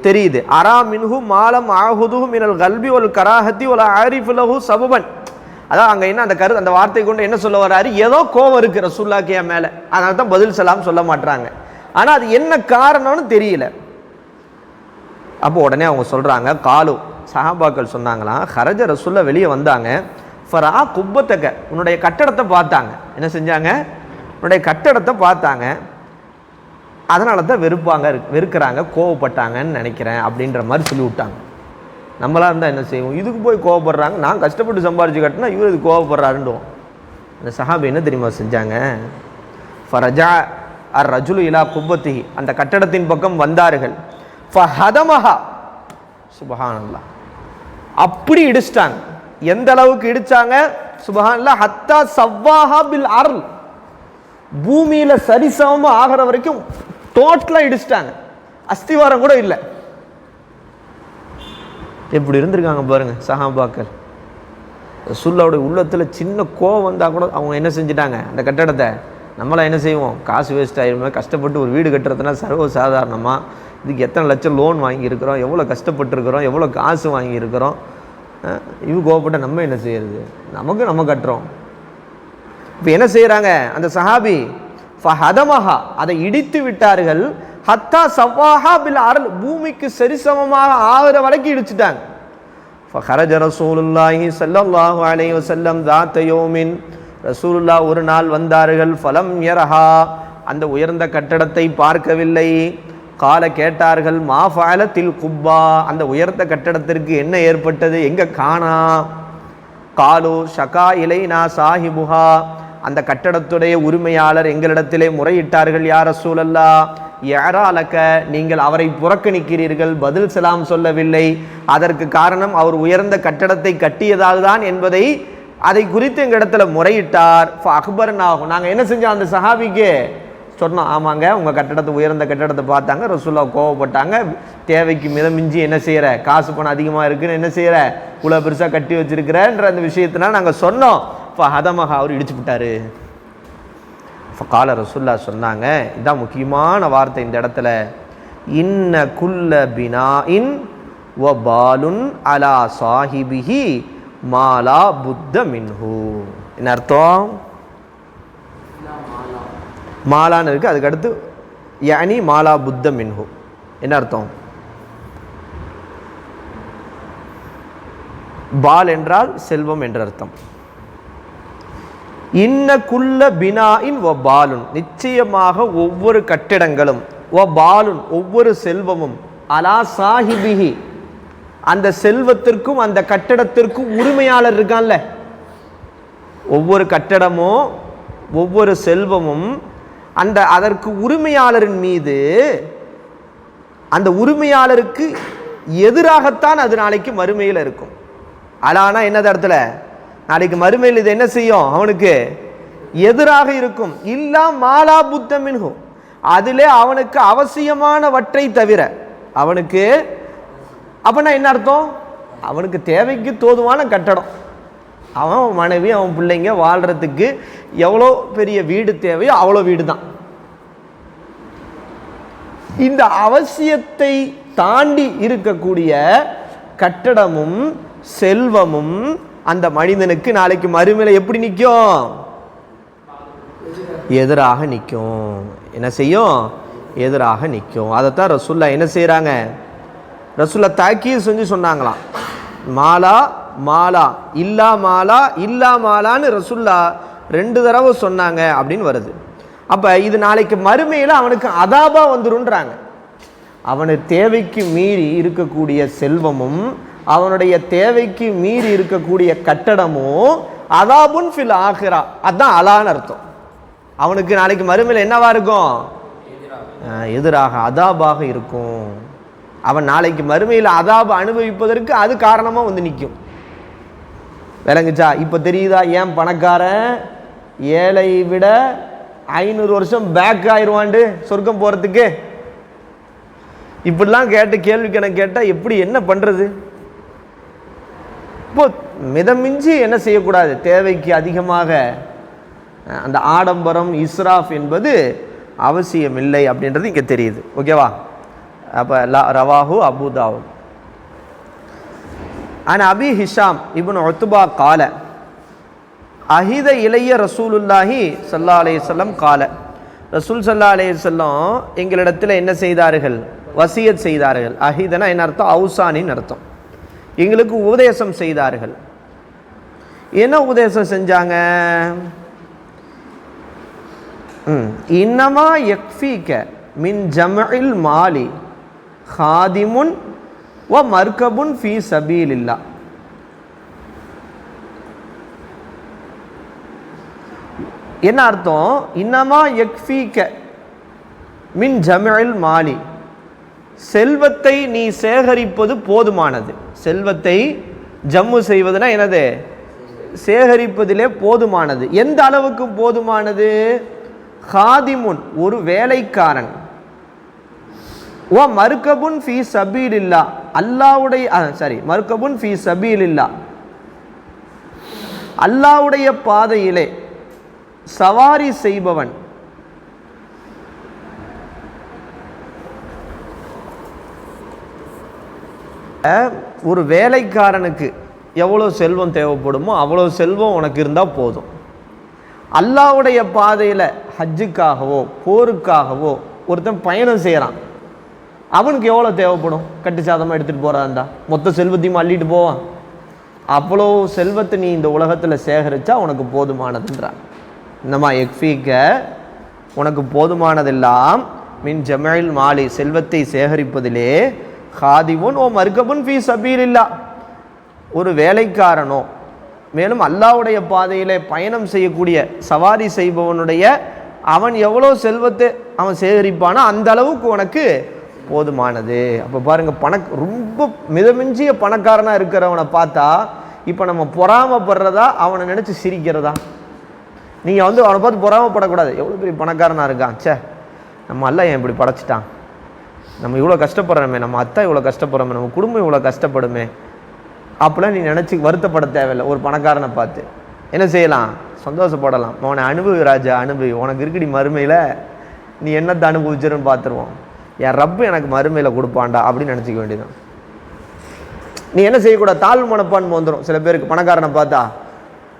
தெரியுது. அரா மின்ஹு மாலம் ஆஹுதுஹு மினல் கல்பி ஒல் கராஹத்தி ஒல் ஆரிஃபு லஹு சபபன், அதான் அங்கே என்ன அந்த வார்த்தை கொண்டு என்ன சொல்ல வர்றாரு, ஏதோ கோபம் இருக்கு ரசூலுல்லாஹ்க்கு என் மேலே, அதனால தான் பதில் சலாம் சொல்ல மாட்டாங்க. ஆனால் அது என்ன காரணம்னு தெரியல. அப்போ உடனே அவங்க சொல்கிறாங்க, காலு சஹாபாக்கள் சொன்னாங்களாம், ஹரஜ ரசூலுல்லாஹ் வெளியே வந்தாங்க, ஃபரா குப்பத்தக்க, உன்னுடைய கட்டடத்தை பார்த்தாங்க. என்ன செஞ்சாங்க, உன்னுடைய கட்டடத்தை பார்த்தாங்க, அதனால தான் வெறுக்கிறாங்க, கோவப்பட்டாங்கன்னு நினைக்கிறேன் அப்படின்ற மாதிரி சொல்லி விட்டாங்க. நம்மளாக இருந்தால் என்ன செய்வோம், இதுக்கு போய் கோவப்படுறாங்க, நான் கஷ்டப்பட்டு சம்பாரிச்சு கட்டினா இவர் இது கோவப்படுறாருன்றோம். அந்த சஹாபி என்ன தெரியுமா செஞ்சாங்க, ஃபரஜா அர் ரஜுலு இலா குப்பத்திஹி, அந்த கட்டடத்தின் பக்கம் வந்தார்கள். ஃபஹதமஹா, சுப்ஹானல்லாஹ், அப்படி இடிச்சிட்டாங்க. எந்த அளவுக்கு இடிச்சாங்க, சுப்ஹானல்லாஹ், ஹத்தா சவ்வாஹா பில் அர்ல், பூமியில சரிசமமா ஆகிற வரைக்கும் டோட்டலா இடிச்சிட்டாங்க, அஸ்திவாரம் கூட இல்லை. எப்படி இருந்திருக்காங்க பாருங்க சஹாபாக்கள். ரசூலுல்லாஹ்வுடைய உள்ளத்துல சின்ன கோவம் வந்தா கூட அவங்க என்ன செஞ்சிட்டாங்க, அந்த கட்டடத்தை, நம்மளாம் என்ன செய்வோம், காசு வேஸ்ட் ஆயிருமே, கஷ்டப்பட்டு ஒரு வீடு கட்டுறதுனா சர்வ சாதாரணமா, இதுக்கு எத்தனை லட்சம் லோன் வாங்கியிருக்கிறோம், எவ்வளோ கஷ்டப்பட்டுருக்கிறோம், எவ்வளோ காசு வாங்கியிருக்கிறோம், இவங்க கோவப்பட்ட நம்ம என்ன செய்யறது, நமக்கு நம்ம கட்டுறோம். இப்போ என்ன செய்யறாங்க அந்த சஹாபி, ஃபஹதமஹா, அதை இடித்து விட்டார்கள். ஹத்தா சவ்வாஹா பில் அர்ல், பூமிக்கு சரிசமமாக ஆகிற வரைக்கும் இடிச்சிட்டாங்க. ஃபஹரஜ ரசூலுல்லாஹி ஸல்லல்லாஹு அலைஹி வஸல்லம் ذات யௌமின், ரசூலுல்லாஹ் ஒரு நாள் வந்தார்கள். ஃபலம் யரஹா, அந்த உயர்ந்த கட்டடத்தை பார்க்கவில்லை. கால, கேட்டார்கள், மா ஃபஅலத்தில் குப்பா, அந்த உயர்ந்த கட்டடத்திற்கு என்ன ஏற்பட்டது, எங்க காணா. காலு ஷகா இலைனா சாஹிபுஹா, அந்த கட்டடத்துடைய உரிமையாளர் எங்களிடத்திலே முறையிட்டார்கள், யா ரசூலல்லாஹ், யராலக, நீங்கள் அவரை புறக்கணிக்கிறீர்கள், பதில் சலாம் சொல்லவில்லை, அதற்கு காரணம் அவர் உயர்ந்த கட்டடத்தை கட்டியதால் தான் என்பதை, அதை குறித்து எங்களிடத்துல முறையிட்டார். அக்பர்னாகும், நாங்கள் என்ன செஞ்சோம், அந்த சஹாபிக்கு சொன்னோம், ஆமாங்க உங்கள் கட்டடத்தை, உயர்ந்த கட்டடத்தை பார்த்தாங்க, ரசூலுல்லாஹ் கோவப்பட்டாங்க, தேவைக்கு மிதமிஞ்சி என்ன செய்கிற, காசு பணம் அதிகமாக இருக்குன்னு என்ன செய்கிற, இவ்வளோ பெருசாக கட்டி வச்சிருக்கிறன்ற அந்த விஷயத்தினால நாங்கள் சொன்னோம். ஃபஹதமஹா, அவர் இடிச்சு விட்டாரு. ஃபகால, ரசூலுல்லாஹ் சொன்னாங்க, இதான் முக்கியமான வார்த்தை இந்த இடத்துல, இன்ன குல்ல பினாஇன் வ பாலுன் அலா சாஹிபிஹி மாலா புத்த மின்ஹு. என்ன அர்த்தம், மாலான்னு இருக்கு, அதுக்கு அடுத்து யானி மாலா புத்த மின்ஹு, என்ன அர்த்தம், பால் என்றால் செல்வம் என்ற அர்த்தம். இன்ன குல்ல பினாஇன் வ பாலுன், நிச்சயமாக ஒவ்வொரு கட்டிடங்களும், வ பாலுன் ஒவ்வொரு செல்வமும், அலா சாஹிபிஹி, அந்த செல்வத்திற்கும் அந்த கட்டடத்திற்கும் உரிமையாளர் இருக்கான்ல, ஒவ்வொரு கட்டடமும் ஒவ்வொரு செல்வமும் அந்த அதற்கு உரிமையாளரின் மீது, அந்த உரிமையாளருக்கு எதிராகத்தான் அது நாளைக்கு மறுமையில் இருக்கும். அலானா என்னது இடத்துல, நாளைக்கு மறுமையில் இது என்ன செய்யும், அவனுக்கு எதிராக இருக்கும். இல்லா மாலா புத்த மின்ஹு, அதிலே அவனுக்கு அவசியமானவற்றை தவிர, அவனுக்கு அப்படின்னா என்ன அர்த்தம், அவனுக்கு தேவைக்கு தோதுவான கட்டடம், அவன் மனைவி அவன் பிள்ளைங்க வாழ்கிறதுக்கு எவ்வளோ பெரிய வீடு தேவையோ அவ்வளோ வீடு தான். இந்த அவசியத்தை தாண்டி இருக்கக்கூடிய கட்டடமும் செல்வமும் அந்த மனிதனுக்கு நாளைக்கு மறுமையில எப்படி நிற்கும்? எதிராக நிற்கும். என்ன செய்யும்? எதிராக நிற்கும். அதைத்தான் ரசூல்லா என்ன செய்கிறாங்க? ரசூல்லா தாக்கீது செஞ்சு சொன்னாங்களாம். மாலா மாலா இல்லா மாலா இல்லா மாலான்னு ரசூல்லா 2 தடவை சொன்னாங்க அப்படின்னு வருது. அப்போ இது நாளைக்கு மறுமையில் அவனுக்கு அதாபா வந்துருன்றாங்க. அவனுக்கு தேவைக்கு மீறி இருக்கக்கூடிய செல்வமும் அவனுடைய தேவைக்கு மீறி இருக்கக்கூடிய கட்டடமும் அதாபுன் ஃபில் ஆகிரா, அதுதான் அலான்னு அர்த்தம். அவனுக்கு நாளைக்கு மறுமையில் என்னவா இருக்கும்? எதிராக அதாபாக இருக்கும். அவன் நாளைக்கு மறுமையில் அதாபை அனுபவிப்பதற்கு அது காரணமாக வந்து நிற்கும். விளங்குச்சா? இப்போ தெரியுதா ஏன் பணக்காரன் ஏழை விட 500 வருஷம் பேக் ஆயிடுவான்ட்டு சொர்க்கம் போகிறதுக்கு? இப்படிலாம் கேட்டு கேள்வி கணக்கு கேட்டால் எப்படி என்ன பண்ணுறது? இப்போ மிதமிஞ்சி என்ன செய்யக்கூடாது? தேவைக்கு அதிகமாக அந்த ஆடம்பரம் இஸ்ராஃப் என்பது அவசியம் இல்லை அப்படின்றது இங்கே தெரியுது. ஓகேவா? அப்போ ரவாஹு அபூதாவு அன் அபி ஹிஷாம் இப்னு உத்பா கால அஹித இளைய ரசூலுல்லாஹி ஸல்லல்லாஹு அலைஹி வஸல்லம் கால, ரசூல் ஸல்லல்லாஹு அலைஹி வஸல்லம் எங்களிடத்தில் என்ன செய்தார்கள்? வசியத் செய்தார்கள். அஹிதனா என்ன அர்த்தம்? அவுசானின்னு அர்த்தம். எங்களுக்கு உபதேசம் செய்தார்கள். என்ன உபதேசம் செஞ்சாங்க? இன்னமா யக்ஃபீக மின் ஜம்இல் மாலி ஹாதிமுன் வ மர்கபுன் ஃபீ சபீலில்லாஹ். என்ன அர்த்தம்? இன்னமா யக்ஃபீக மின் ஜம்இல் மாலி, செல்வத்தை நீ சேகரிப்பது போதுமானது. செல்வத்தை ஜம்மு செய்வதுனா என்னது? சேகரிப்பதிலே போதுமானது. எந்த அளவுக்கு போதுமானது? ஹாதிமுன், ஒரு வேலைக்காரன், ஓ மர்கபுன் ஃபீ சபீலில்லா, அல்லாஹ்வுடைய மர்கபுன் ஃபீ சபீலில்லா, அல்லாஹ்வுடைய பாதையிலே சவாரி செய்பவன். ஒரு வேலைக்காரனுக்கு எவ்வளோ செல்வம் தேவைப்படுமோ அவ்வளோ செல்வம் உனக்கு இருந்தால் போதும். அல்லாஹ்வுடைய பாதையில் ஹஜ்ஜுக்காகவோ போருக்காகவோ ஒருத்தன் பயணம் செய்கிறான், அவனுக்கு எவ்வளோ தேவைப்படும்? கட்டு சாதமாக எடுத்துகிட்டு போகிறா இருந்தா மொத்த செல்வத்தையும் அள்ளிட்டு போவான். அவ்வளோ செல்வத்தை நீ இந்த உலகத்தில் சேகரித்தா உனக்கு போதுமானதுன்றான். இன்னமா எக்ஃபீக்க, உனக்கு போதுமானதெல்லாம் மின் ஜமஇல் மாலி, செல்வத்தை சேகரிப்பதிலே, ஹாதிமுன் ஓ மர்கபுன் ஃபீ சபீலில்லாஹ், ஒரு வேலைக்காரனோ மேலும் அல்லாஹ்வுடைய பாதையிலே பயணம் செய்யக்கூடிய சவாரி செய்பவனுடைய அவன் எவ்வளோ செல்வத்தை அவன் சேகரிப்பானோ அந்த அளவுக்கு உனக்கு போதுமானது. அப்போ பாருங்க, ரொம்ப மிதமிஞ்சிய பணக்காரனாக இருக்கிறவனை பார்த்தா இப்போ நம்ம பொறாமப்படுறதா அவனை நினச்சி சிரிக்கிறதா? நீங்கள் அவனை பார்த்து பொறாமப்படக்கூடாது. எவ்வளோ பெரிய பணக்காரனாக இருக்கான், சே நம்ம எல்லாம் ஏன் இப்படி படைச்சிட்டான், நம்ம இவ்வளோ கஷ்டப்படுறோமே, நம்ம அத்தா இவ்வளோ கஷ்டப்படுறோமே, நம்ம குடும்பம் இவ்வளோ கஷ்டப்படுமே, அப்போலாம் நீ நினச்சி வருத்தப்பட தேவையில்லை. ஒரு பணக்காரனை பார்த்து என்ன செய்யலாம்? சந்தோஷப்படலாம். அவனை அனுபவி ராஜா, அனுபவி, உனக்கு இருக்குடி மறுமையில் நீ என்னத்தை அனுபவிச்சிருன்னு பார்த்துருவோம். என் ரப்பு எனக்கு மறுமையில் கொடுப்பான்டா அப்படின்னு நினச்சிக்க வேண்டியதான். நீ என்ன செய்யக்கூடாது? தாழ்வு மனப்பான்மை வந்துடும் சில பேருக்கு. பணக்காரனை பார்த்தா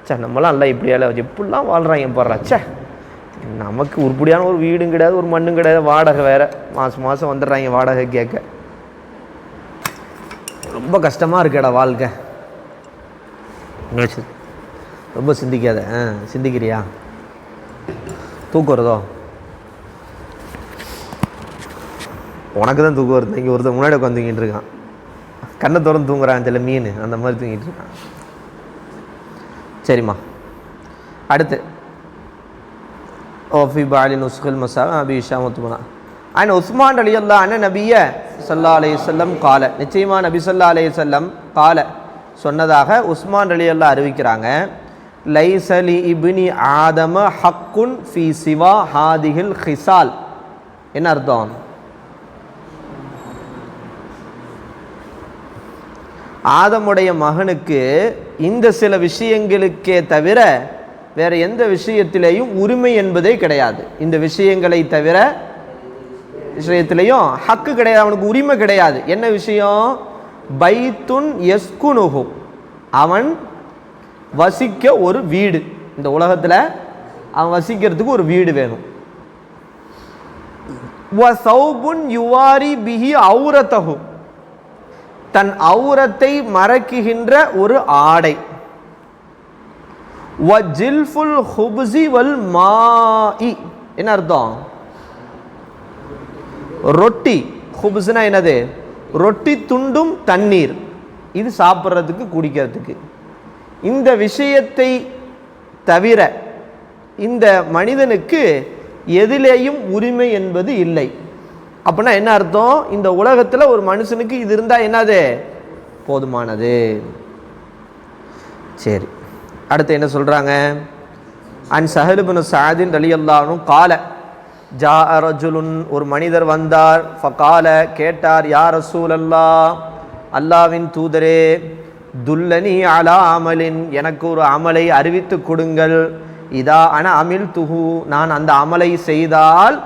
சே நம்மளாம் இல்லை இப்படியால எப்படிலாம் வாழ்கிறாங்க பாடுறா, சே நமக்கு உருப்படியான ஒரு வீடும் கிடையாது, ஒரு மண்ணும் கிடையாது, வாடகை வேறு மாதம் மாதம் வந்துடுறாங்க வாடகை கேட்க, ரொம்ப கஷ்டமாக இருக்கேடா வாழ்க்கை. ரொம்ப சிந்திக்காத. சிந்திக்கிறியா? தூக்கம் வருதோ? உனக்கு தான் தூக்கம் வருது. இங்கே ஒருத்தர் முன்னாடி உட்காந்து தூங்கிட்டு இருக்கான், கண்ணை திறந்து தூங்குறான் சில மீன், அந்த மாதிரி தூங்கிட்டு இருக்கான். சரிம்மா, அடுத்து ஓஃபி பாலி நுஸ்குல் மசா அபி ஷாமத்துமனா அன் உஸ்மான் ரலியல்லாஹு அன்ஹு நபிய ஸல்லல்லாஹு அலைஹி வஸல்லம் கால, நிச்சயமாக நபி ஸல்லல்லாஹு அலைஹி வஸல்லம் கால சொன்னதாக உஸ்மான் ரலியல்லாஹு அறிவிக்கிறாங்க. லைஸ லி இப்னி ஆதம ஹக்குன் ஃபீ சிவா ஹாதிஹில் ஹிசால். என்ன அர்த்தம்? ஆதமுடைய மகனுக்கு இந்த சில விஷயங்களுக்கே தவிர வேற எந்த விஷயத்திலேயும் உரிமை என்பதே கிடையாது. இந்த விஷயங்களை தவிர விஷயத்திலையும் ஹக்கு கிடையாது, அவனுக்கு உரிமை கிடையாது. என்ன விஷயம்? பைத்துன் யஸ்குனுஹு, அவன் வசிக்க ஒரு வீடு. இந்த உலகத்தில் அவன் வசிக்கிறதுக்கு ஒரு வீடு வேணும். வ சௌபுன் யுவாரி பிஹி ஔரத்தஹு, தன் ஔரத்தை மறைக்குகின்ற ஒரு ஆடை. வ ஜில்ஃபுல் ஹுப்ஸி வல் மாஇ, என்ன அர்த்தம்? ரொட்டி. ஹுப்ஸ்னா என்னது? ரொட்டி துண்டும் தண்ணீர். இது சாப்பிட்றதுக்கு குடிக்கிறதுக்கு. இந்த விஷயத்தை தவிர இந்த மனிதனுக்கு எதிலேயும் உரிமை என்பது இல்லை. அப்படின்னா என்ன அர்த்தம்? இந்த உலகத்தில் ஒரு மனுஷனுக்கு இது இருந்தால் என்னது? போதுமானது. சரி, அடுத்து என்ன சொல்றாங்க? அன் சஹல் இப்னு சஅத் ரலியல்லாஹு அன்ஹு கால ஜாஅ ரஜுலுன், ஒரு மனிதர் வந்தார். ஃபகால, கேட்டார், யா ரசூலல்லாஹ், அல்லாஹ்வின் தூதரே, துல்லனி அலா அமலின், எனக்கு ஒரு அமலை அறிவித்து கொடுங்கள். இதா அன அமில் துஹு, நான் அந்த அமலை செய்தால்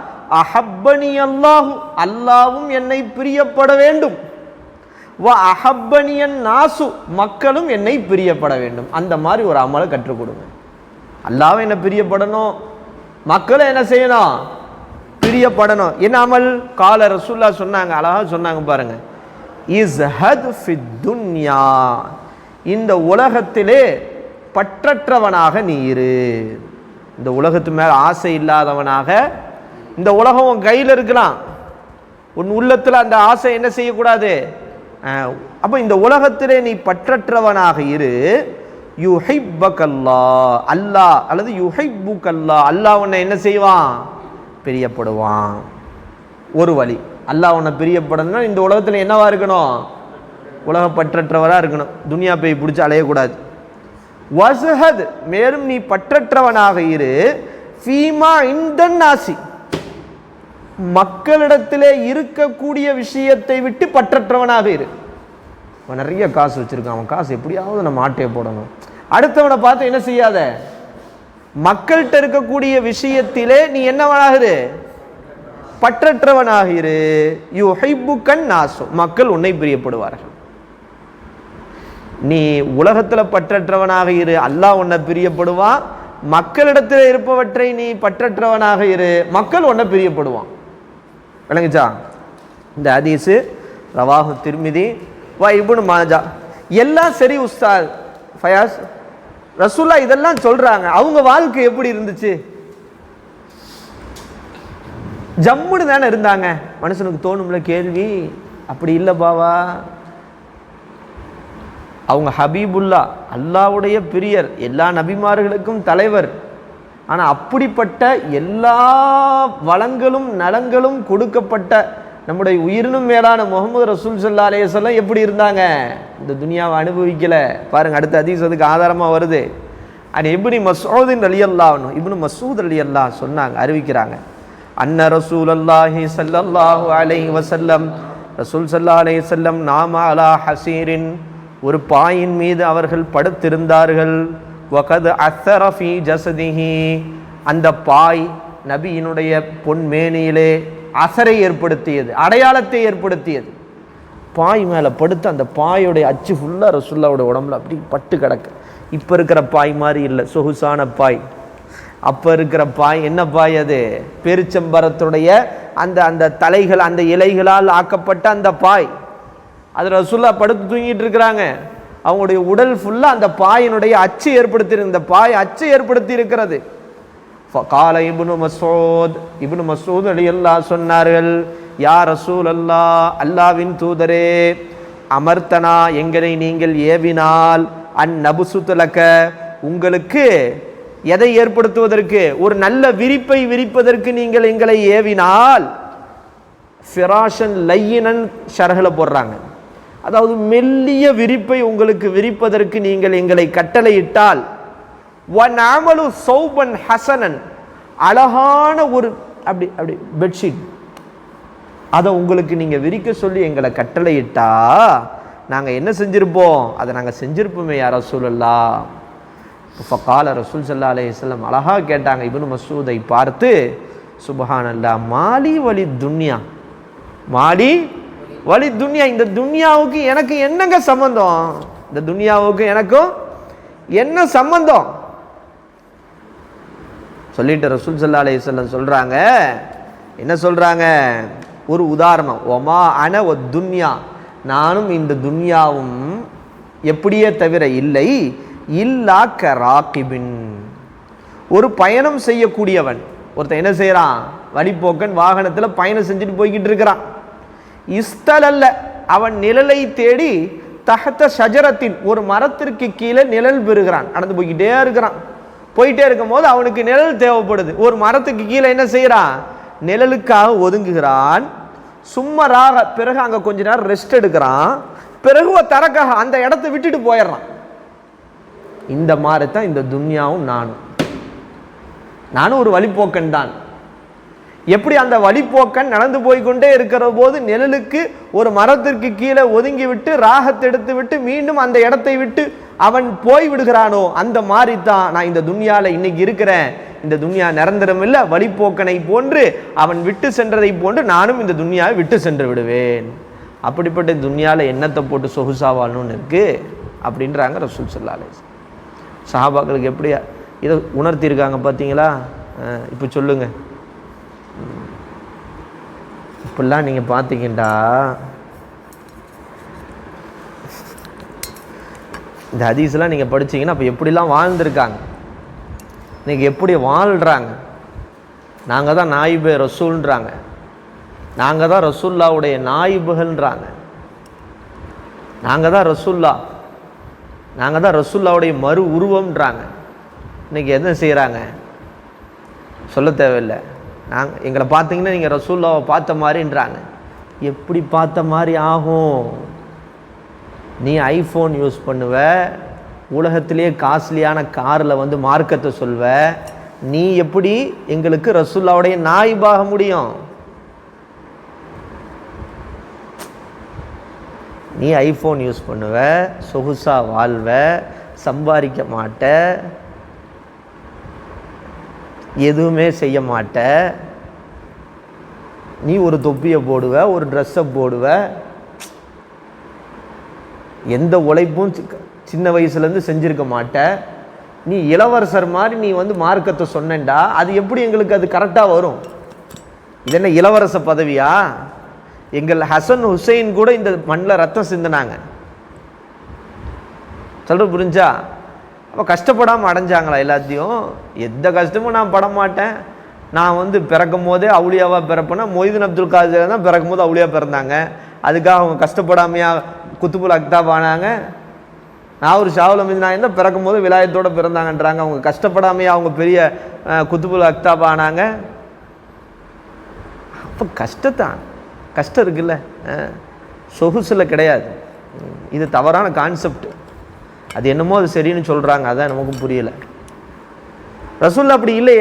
அஹப்பனி அல்லாஹு, அல்லாவும் என்னை பிரியப்பட வேண்டும். வ அஹப்பனியன் நாசு, மக்களும் என்னை பிரியப்பட வேண்டும். அந்த மாதிரி ஒரு அமலை கற்றுக் கொடுங்க. அல்லாவும் என்ன பிரியப்படணும், மக்களும் என்ன செய்யணும்? பிரியப்படணும். என்ன அமல்? கால ரசூல்லா சொன்னாங்க, அழகா சொன்னாங்க பாருங்க, இஸ்ஹத் ஃபித் துன்யா, இந்த உலகத்திலே பற்றற்றவனாக நீ இரு. இந்த உலகத்து மேல ஆசை இல்லாதவனாக. இந்த உலகம் உன் கையில் இருக்கலாம், உன் உள்ளத்தில் அந்த ஆசை என்ன செய்யக்கூடாது. அப்போ இந்த உலகத்திலே நீ பற்றற்றவனாக இரு. யுஹிப்பக்கல்லாஹ், அல்லாஹ், அல்லது யுஹிப்புக்கல்லாஹ், அல்லாஹ் உன்னை என்ன செய்வான்? பிரியப்படுவான். ஒரு வழி அல்லாஹ் உன்னை பிரியப்படணும்னா இந்த உலகத்தில் என்னவா இருக்கணும்? உலக பற்றற்றவராக இருக்கணும். துனியா போய் பிடிச்சி அலையக்கூடாது. வஸ்ஹத், மேலும் நீ பற்றற்றவனாக இரு. ஃபீமா இந்தன் நாசி, மக்களிடத்திலே இருக்கக்கூடிய விஷயத்தை விட்டு பற்றற்றவனாக இரு. அவன் நிறைய காசு வச்சிருக்கான், அவன் காசு எப்படியாவது நம்ம ஆட்டையை போடணும். அடுத்தவனை பார்த்து என்ன செய்யாத, மக்கள்கிட்ட இருக்கக்கூடிய விஷயத்திலே நீ என்னவனாக இரு? பற்றற்றவனாக இரு. யுஹிப்புக்கன் நாசு, மக்கள் உன்னை பிரியப்படுவார்கள். நீ உலகத்தில் பற்றற்றவனாக இரு, அல்லாஹ் உன்னை பிரியப்படுவான். மக்களிடத்தில் இருப்பவற்றை நீ பற்றற்றவனாக இரு, மக்கள் உன்னை பிரியப்படுவான். விளங்குச்சா? இந்த ஹதீஸ் ரவாஹு திர்மிதி வ இப்னு மாஜா. எல்லாம் சரி உஸ்தாத் ஃபயாஸ், ரசூல்லா இதெல்லாம் சொல்றாங்க, அவங்க வாழ்க்கை எப்படி இருந்துச்சு? ஜம்முன்னு தானே இருந்தாங்க. மனுஷனுக்கு தோணும்ல கேள்வி. அப்படி இல்லை பாவா, அவங்க ஹபீபுல்லா, அல்லாவுடைய பிரியர், எல்லா நபிமார்களுக்கும் தலைவர். ஆனால் அப்படிப்பட்ட எல்லா வளங்களும் நலங்களும் கொடுக்கப்பட்ட நம்முடைய உயிரினும் மேலான முகமது ரசூல் ஸல்லல்லாஹு அலைஹி வஸல்லம் எப்படி இருந்தாங்க? இந்த துனியாவை அனுபவிக்கல. பாருங்க, அடுத்த ஹதீஸ் அதுக்கு ஆதாரமாக வருது. அது இப்னு மஸ்ஊத் ரலியல்லாஹு அன்ஹு, இப்னு மஸ்ஊத் ரலியல்லாஹு சொன்னாங்க, அறிவிக்கிறாங்க, அன்ன ரசூலுல்லாஹி ஸல்லல்லாஹு அலைஹி வஸல்லம், ரசூல் ஸல்லல்லாஹு அலைஹி வஸல்லம் நாம அலா ஹசீரின், ஒரு பாயின் மீது அவர்கள் படுத்திருந்தார்கள். வகத் அஸ்ஸர ஃபீ ஜஸதிஹி, அந்த பாய் நபியினுடைய பொன்மேனியிலே அசரை ஏற்படுத்தியது, அடையாளத்தை ஏற்படுத்தியது. பாய் மேலே படுத்து அந்த பாயோடைய அச்சு ஃபுல்லாக ரசூலுல்லாஹ்வுடைய உடம்புல அப்படி பட்டு கிடக்கு. இப்போ இருக்கிற பாய் மாதிரி இல்லை, சொகுசான பாய். அப்போ இருக்கிற பாய் என்ன பாய்? அது பெருச்சம்பரத்துடைய அந்த அந்த தலைகள், அந்த இலைகளால் ஆக்கப்பட்ட அந்த பாய். அது ரசூலுல்லாஹ் படுத்து தூங்கிட்டு இருக்கிறாங்க. அவங்களுடைய உடல் ஃபுல்லாக அந்த பாயினுடைய அச்சு ஏற்படுத்தி, இந்த பாய் அச்சு ஏற்படுத்தி இருக்கிறது. ஃபகால இப்னு மஸ்ஊத், இப்னு மஸ்ஊத் ரலியல்லாஹு சொன்னார்கள், யா ரசூலல்லாஹ், அல்லாஹ்வின் தூதரே, அமர்த்தனா, எங்களை நீங்கள் ஏவினால், அன் நபுசுத்லக, உங்களுக்கு எதை ஏற்படுத்துவதற்கு? ஒரு நல்ல விரிப்பை விரிப்பதற்கு நீங்கள் எங்களை ஏவினால், ஃபிராஷன் லையினன் ஷர்ஹில் போடுறாங்க, அதாவது மெல்லிய விரிப்பை உங்களுக்கு விரிப்பதற்கு நீங்கள் எங்களை கட்டளையிட்டால், வநஅமலு சௌபன் ஹசனன், அழகான ஒரு அப்படி அப்படி பெட்ஷீட், அதை உங்களுக்கு நீங்கள் விரிக்க சொல்லி எங்களை கட்டளையிட்டா நாங்கள் என்ன செஞ்சிருப்போம்? அதை நாங்கள் செஞ்சிருப்போமே யா ரசூலல்லாஹ். ஃபகால ரசூல் ஸல்லல்லாஹு அலைஹி வஸல்லம் அழகா கேட்டாங்க இப்னு மஸ்ஊதை பார்த்து, சுப்ஹானல்லாஹ், மாலி வலி துன்யா, மாலி வலி துன்யா. இந்த துன்யாவுக்கு எனக்கு என்னங்க சம்பந்தம்? இந்த துன்யாவுக்கு எனக்கும் என்ன சம்பந்தம் சொல்லிட்டு ரசூல் ஸல்லல்லாஹு அலைஹி வஸல்லம் சொல்றாங்க. என்ன சொல்றாங்க? ஒரு உதாரணம். ஒமா அன ஒ துன்யா, நானும் இந்த துன்யாவும் எப்படியே தவிர இல்லை, இல்லா கராகிபின், ஒரு பயணம் செய்யக்கூடியவன். ஒருத்தன் என்ன செய்யறான்? வழிப்போக்கன் வாகனத்தில் பயணம் செஞ்சுட்டு போய்கிட்டு இருக்கிறான். இஸ்தலல்ல, அவன் நிழலை தேடி தஹத்த ஷஜரத்தின், ஒரு மரத்திற்கு கீழே நிழல் பெறுகிறான். நடந்து போய்கிட்டே இருக்கிறான். போயிட்டே இருக்கும் போது அவனுக்கு நிழல் தேவைப்படுது. ஒரு மரத்துக்கு கீழே என்ன செய்யறான்? நிழலுக்காக ஒதுங்குகிறான். சும்மராக, பிறகு அங்க கொஞ்ச நேரம் ரெஸ்ட் எடுக்கிறான். பிறகு தரக்காக அந்த இடத்தை விட்டுட்டு போயிடுறான். இந்த மாதிரி தான் இந்த துன்யாவும் நானும் ஒரு வழிப்போக்கன் தான். எப்படி அந்த வழிப்போக்கன் நடந்து போய்கொண்டே இருக்கிற போது நிழலுக்கு ஒரு மரத்திற்கு கீழே ஒதுங்கி விட்டு ராகத்தை எடுத்து விட்டு மீண்டும் அந்த இடத்தை விட்டு அவன் போய் விடுகிறானோ, அந்த மாதிரி தான் நான் இந்த துன்யால இன்னைக்கு இருக்கிறேன். இந்த துன்யா நிரந்தரம் இல்லை, வழிப்போக்கனை போன்று அவன் விட்டு சென்றதை போன்று நானும் இந்த துன்யாவை விட்டு சென்று விடுவேன். அப்படிப்பட்ட துன்யால எண்ணத்தை போட்டு சொகுசா வாழணும்னு இருக்கு அப்படின்றாங்க ரசூல் ஸல்லல்லாஹு அலைஹி வஸல்லம். சஹாபாக்களுக்கு எப்படி இதை உணர்த்தியிருக்காங்க பார்த்தீங்களா? இப்போ சொல்லுங்க, இப்பெல்லாம் நீங்கள் பார்த்தீங்கன்னா இந்த ஹதீஸ்லாம் நீங்கள் படிச்சீங்கன்னா அப்போ எப்படிலாம் வாழ்ந்துருக்காங்க, இன்னைக்கு எப்படி வாழ்கிறாங்க. நாங்கள் தான் நாயிபே ரசூல்ன்றாங்க, நாங்கள் தான் ரசூல்லாவுடைய நாயிபுகள்ன்றாங்க, நாங்கள் தான் ரசூல்லா, நாங்கள் தான் ரசூல்லாவுடைய மறு உருவம்ன்றாங்க. இன்னைக்கு என்ன செய்கிறாங்க சொல்ல தேவையில்லை. எங்களை பார்த்தீங்கன்னா நீங்கள் ரசூல்லாவை பார்த்த மாதிரின்றாங்க. எப்படி பார்த்த மாதிரி ஆகும்? நீ ஐஃபோன் யூஸ் பண்ணுவ, உலகத்திலேயே காஸ்ட்லியான காரில் வந்து மார்க்கத்தை சொல்வ, நீ எப்படி எங்களுக்கு ரசூல்லாவுடைய நாயிபாக முடியும்? நீ ஐஃபோன் யூஸ் பண்ணுவ, சொகுசா வாழ்வ, சம்பாதிக்க மாட்ட, எதுவுமே செய்ய மாட்ட, நீ ஒரு தொப்பியை போடுவ, ஒரு ட்ரெஸ்ஸை போடுவ, எந்த உழைப்பும் சின்ன வயசுலேருந்து செஞ்சுருக்க மாட்ட, நீ இளவரசர் மாதிரி நீ வந்து மார்க்கத்தை சொன்னேன்டா, அது எப்படி எங்களுக்கு அது கரெக்டாக வரும்? இது என்ன இளவரச பதவியா? எங்கள் ஹசன் ஹுசைன் கூட இந்த மண்ணில் ரத்தம் சிந்தினாங்க. சொல்ற புரிஞ்சா? அப்போ கஷ்டப்படாமல் அடைஞ்சாங்களா எல்லாத்தையும்? எந்த கஷ்டமும் நான் பட மாட்டேன். நான் வந்து பிறக்கும் போதே அவுளியாவாக பிறப்பேன்னா மொய்தீன் அப்துல் காதிர் தான் பிறக்கும் போது அவுளியா பிறந்தாங்க. அதுக்காக அவங்க கஷ்டப்படாமையா குத்துபுல் அக்தாப் ஆனாங்க? நான் ஒரு ஷாவுல் அமீது நாயன் தான் பிறக்கும் போது விலாயத்தோடு பிறந்தாங்கன்றாங்க. அவங்க கஷ்டப்படாமையா அவங்க பெரிய குத்துபுல் அக்தாப் ஆனாங்க? அப்போ கஷ்டம் இருக்குல்ல, சொகுசில் கிடையாது. இது தவறான கான்செப்ட். அது என்னமோ அது சரின்னு சொல்கிறாங்க, அதான் நமக்கும் புரியலை. ரசூல்லா அப்படி இல்லை.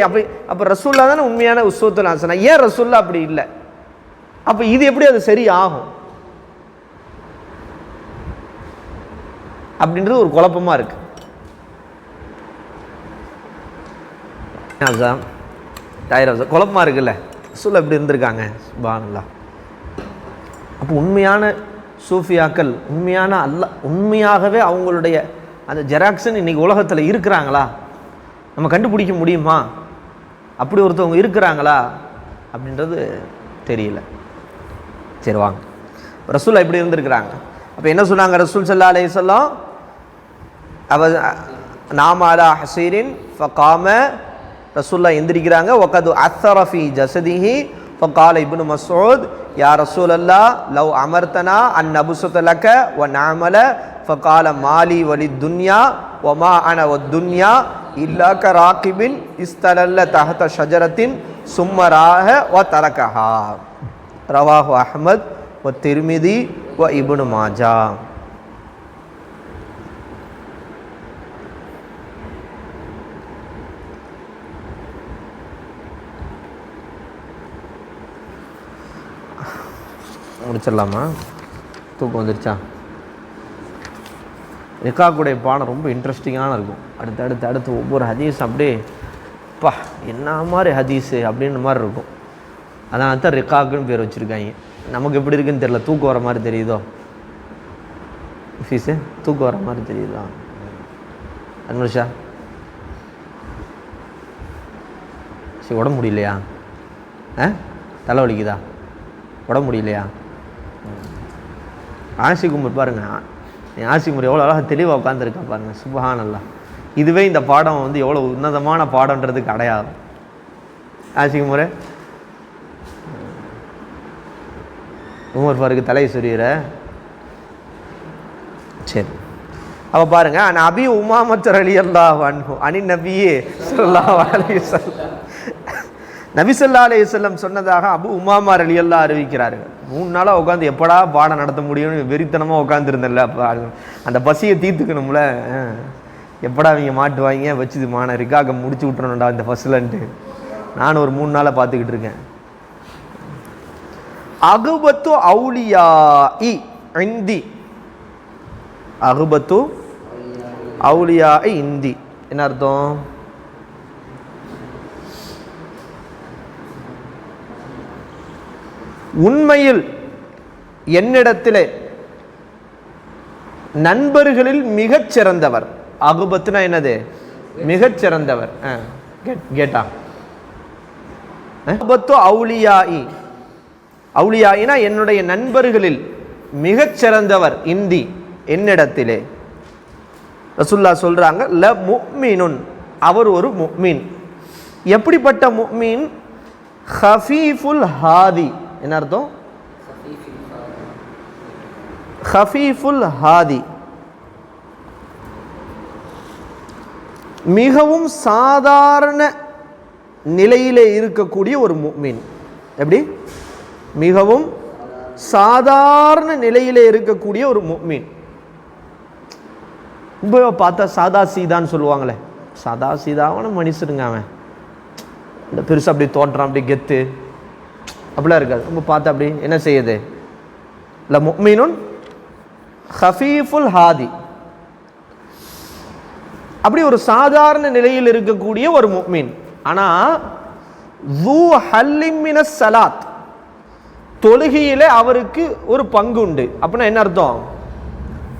அப்போ ரசூல்லா தானே உண்மையான உஸ்வத்துல் ஹசனா. ஏன் ரசூல்லா அப்படி இல்லை? அப்போ இது எப்படி அது சரி ஆகும் அப்படின்றது ஒரு குழப்பமாக இருக்கு. குழப்பமாக இருக்குல்ல. ரசூல்லா எப்படி இருந்திருக்காங்க? சுப்ஹானல்லாஹ். அப்போ உண்மையான சூஃபியாக்கள், உண்மையான உண்மையாகவே அவங்களுடைய அந்த ஜெராக்ஸன் இன்னைக்கு உலகத்தில் இருக்கிறாங்களா? நம்ம கண்டுபிடிக்க முடியுமா? அப்படி ஒருத்தவங்க இருக்கிறாங்களா அப்படின்றது தெரியல. சரி வாங்க, ரசூல் எப்படி இருந்திருக்கிறாங்க? அப்போ என்ன சொன்னாங்க ரசூல் ஸல்லல்லாஹு அலைஹி வஸல்லம்? நாம அலா ஹஸீரின் ஃபகாம, ரசூல்லா எந்திரிக்கிறாங்க. வகது அஸ்ஸர ஃபீ ஜஸதிஹி ஃபகால இப்னு மஸ்ஊத் யா ரசூலல்லாஹ் லவ் அமர்தனா அன் நபுஸத லக வ நஅமல ஃபகால மாலி வலித் துன்யா வ மா அன வத் துன்யா இல்லா கராகிபின் இஸ்தலல்ல தஹத ஷஜரத்தின் சும்ம ராஹ வ தரகஹா. ரவாஹு அஹ்மத் வ திர்மிதி வ இப்னு மாஜா. முடிச்சிடலாமா? தூக்கம் வந்துருச்சா? ரிகாக்குடைய பாடம் ரொம்ப இன்ட்ரெஸ்டிங்கான இருக்கும். அடுத்து ஒவ்வொரு ஹதீஸ் அப்படியே பா என்ன மாதிரி ஹதீஸு அப்படின்ற மாதிரி இருக்கும். அதனால தான் ரிகாக்குன்னு பேர் வச்சுருக்காங்க. நமக்கு எப்படி இருக்குன்னு தெரியல, தூக்கம் வர மாதிரி தெரியுதோ ஃபீஸு, தூக்கம் வர மாதிரி தெரியுதா அன்மர்ஷா? சரி, உடம்பு முடியலையா? தலை வலிக்குதா? உடம்பு முடியலையா? ஆசி கும்பர் பாருங்க, ஆசி கும்பர் எவ்வளோ அழகாக தெளிவாக உட்காந்துருக்கா பாருங்க, சுப்ஹானல்லாஹ். இதுவே இந்த பாடம் வந்து எவ்வளோ உன்னதமான பாடம்ன்றதுக்கு அடையாளம். ஆசி கும்பர் உமர் ஃபாருக்கு தலை சொரியிற. சரி, அப்போ பாருங்க, அபி உமாமத் ரலியல்லாஹு அன்ஹு அனி நபியே ஸல்லல்லாஹு அலைஹி வஸல்லம், நபி ஸல்லல்லாஹு அலைஹி வஸல்லம் சொன்னதாக அபு உமாமா ரலியல்லாஹு அறிவிக்கிறார்கள். 3 நாளாக உட்காந்து எப்படா பாடம் நடத்த முடியும்னு வெறித்தனமாக உட்காந்துருந்தேன்ல, அந்த பசியை தீர்த்துக்கணும்ல, எப்படா அவங்க மாட்டுவாங்க வச்சுது மான ரிக்காக முடிச்சு விட்டுறணும்டா இந்த ஃபஸ்லன்ட்டு நானும் ஒரு 3 நாளாக பார்த்துக்கிட்டு இருக்கேன். அகுபத்து அவுலியா இந்தி, அகுபத்து அவுலியா இந்தி என்ன அர்த்தம்? உண்மையில் என்னிடத்திலே நண்பர்களில் மிகச் சிறந்தவர். அகுபத்துனா என்னது? மிகச் சிறந்தவர். கேட்டா அகுபத்து அவுலியாஇ, அவுலியாயினா என்னுடைய நண்பர்களில் மிகச் சிறந்தவர் இந்தி என்னிடத்திலே. ரசூலுல்லாஹ் சொல்றாங்க, ல முஃமினுன், அவர் ஒரு முஃமின். எப்படிப்பட்ட முஃமின்? ஹஃபீஃபுல் ஹாதி. என்ன அர்த்தம்? ஹஃபீஃபுல் ஹாதி, மிகவும் சாதாரண நிலையிலே இருக்கக்கூடிய ஒரு முஃமின். எப்படி? மிகவும் சாதாரண நிலையிலே இருக்கக்கூடிய ஒரு முஃமின். இப்போ பார்த்தா சாதா சீதான்னு சொல்லுவாங்களே, சாதா சீதாவான மனுஷனுங்க அவன், இந்த பெருசாக அப்படி தோன்றான், அப்படி கெத்து அப்படிலாம் இருக்காது. நம்ம பார்த்தா அப்படி என்ன செய்யுது? ல முஃமினுன் ஹஃபீஃபுல் ஹாதி, அப்படி ஒரு சாதாரண நிலையில் இருக்கக்கூடிய ஒரு முஃமின். ஆனால் ஸூ ஹல்லிம் மினஸ் ஸலாத், தொழுகையிலே அவருக்கு ஒரு பங்கு உண்டு. அப்படின்னா என்ன அர்த்தம்?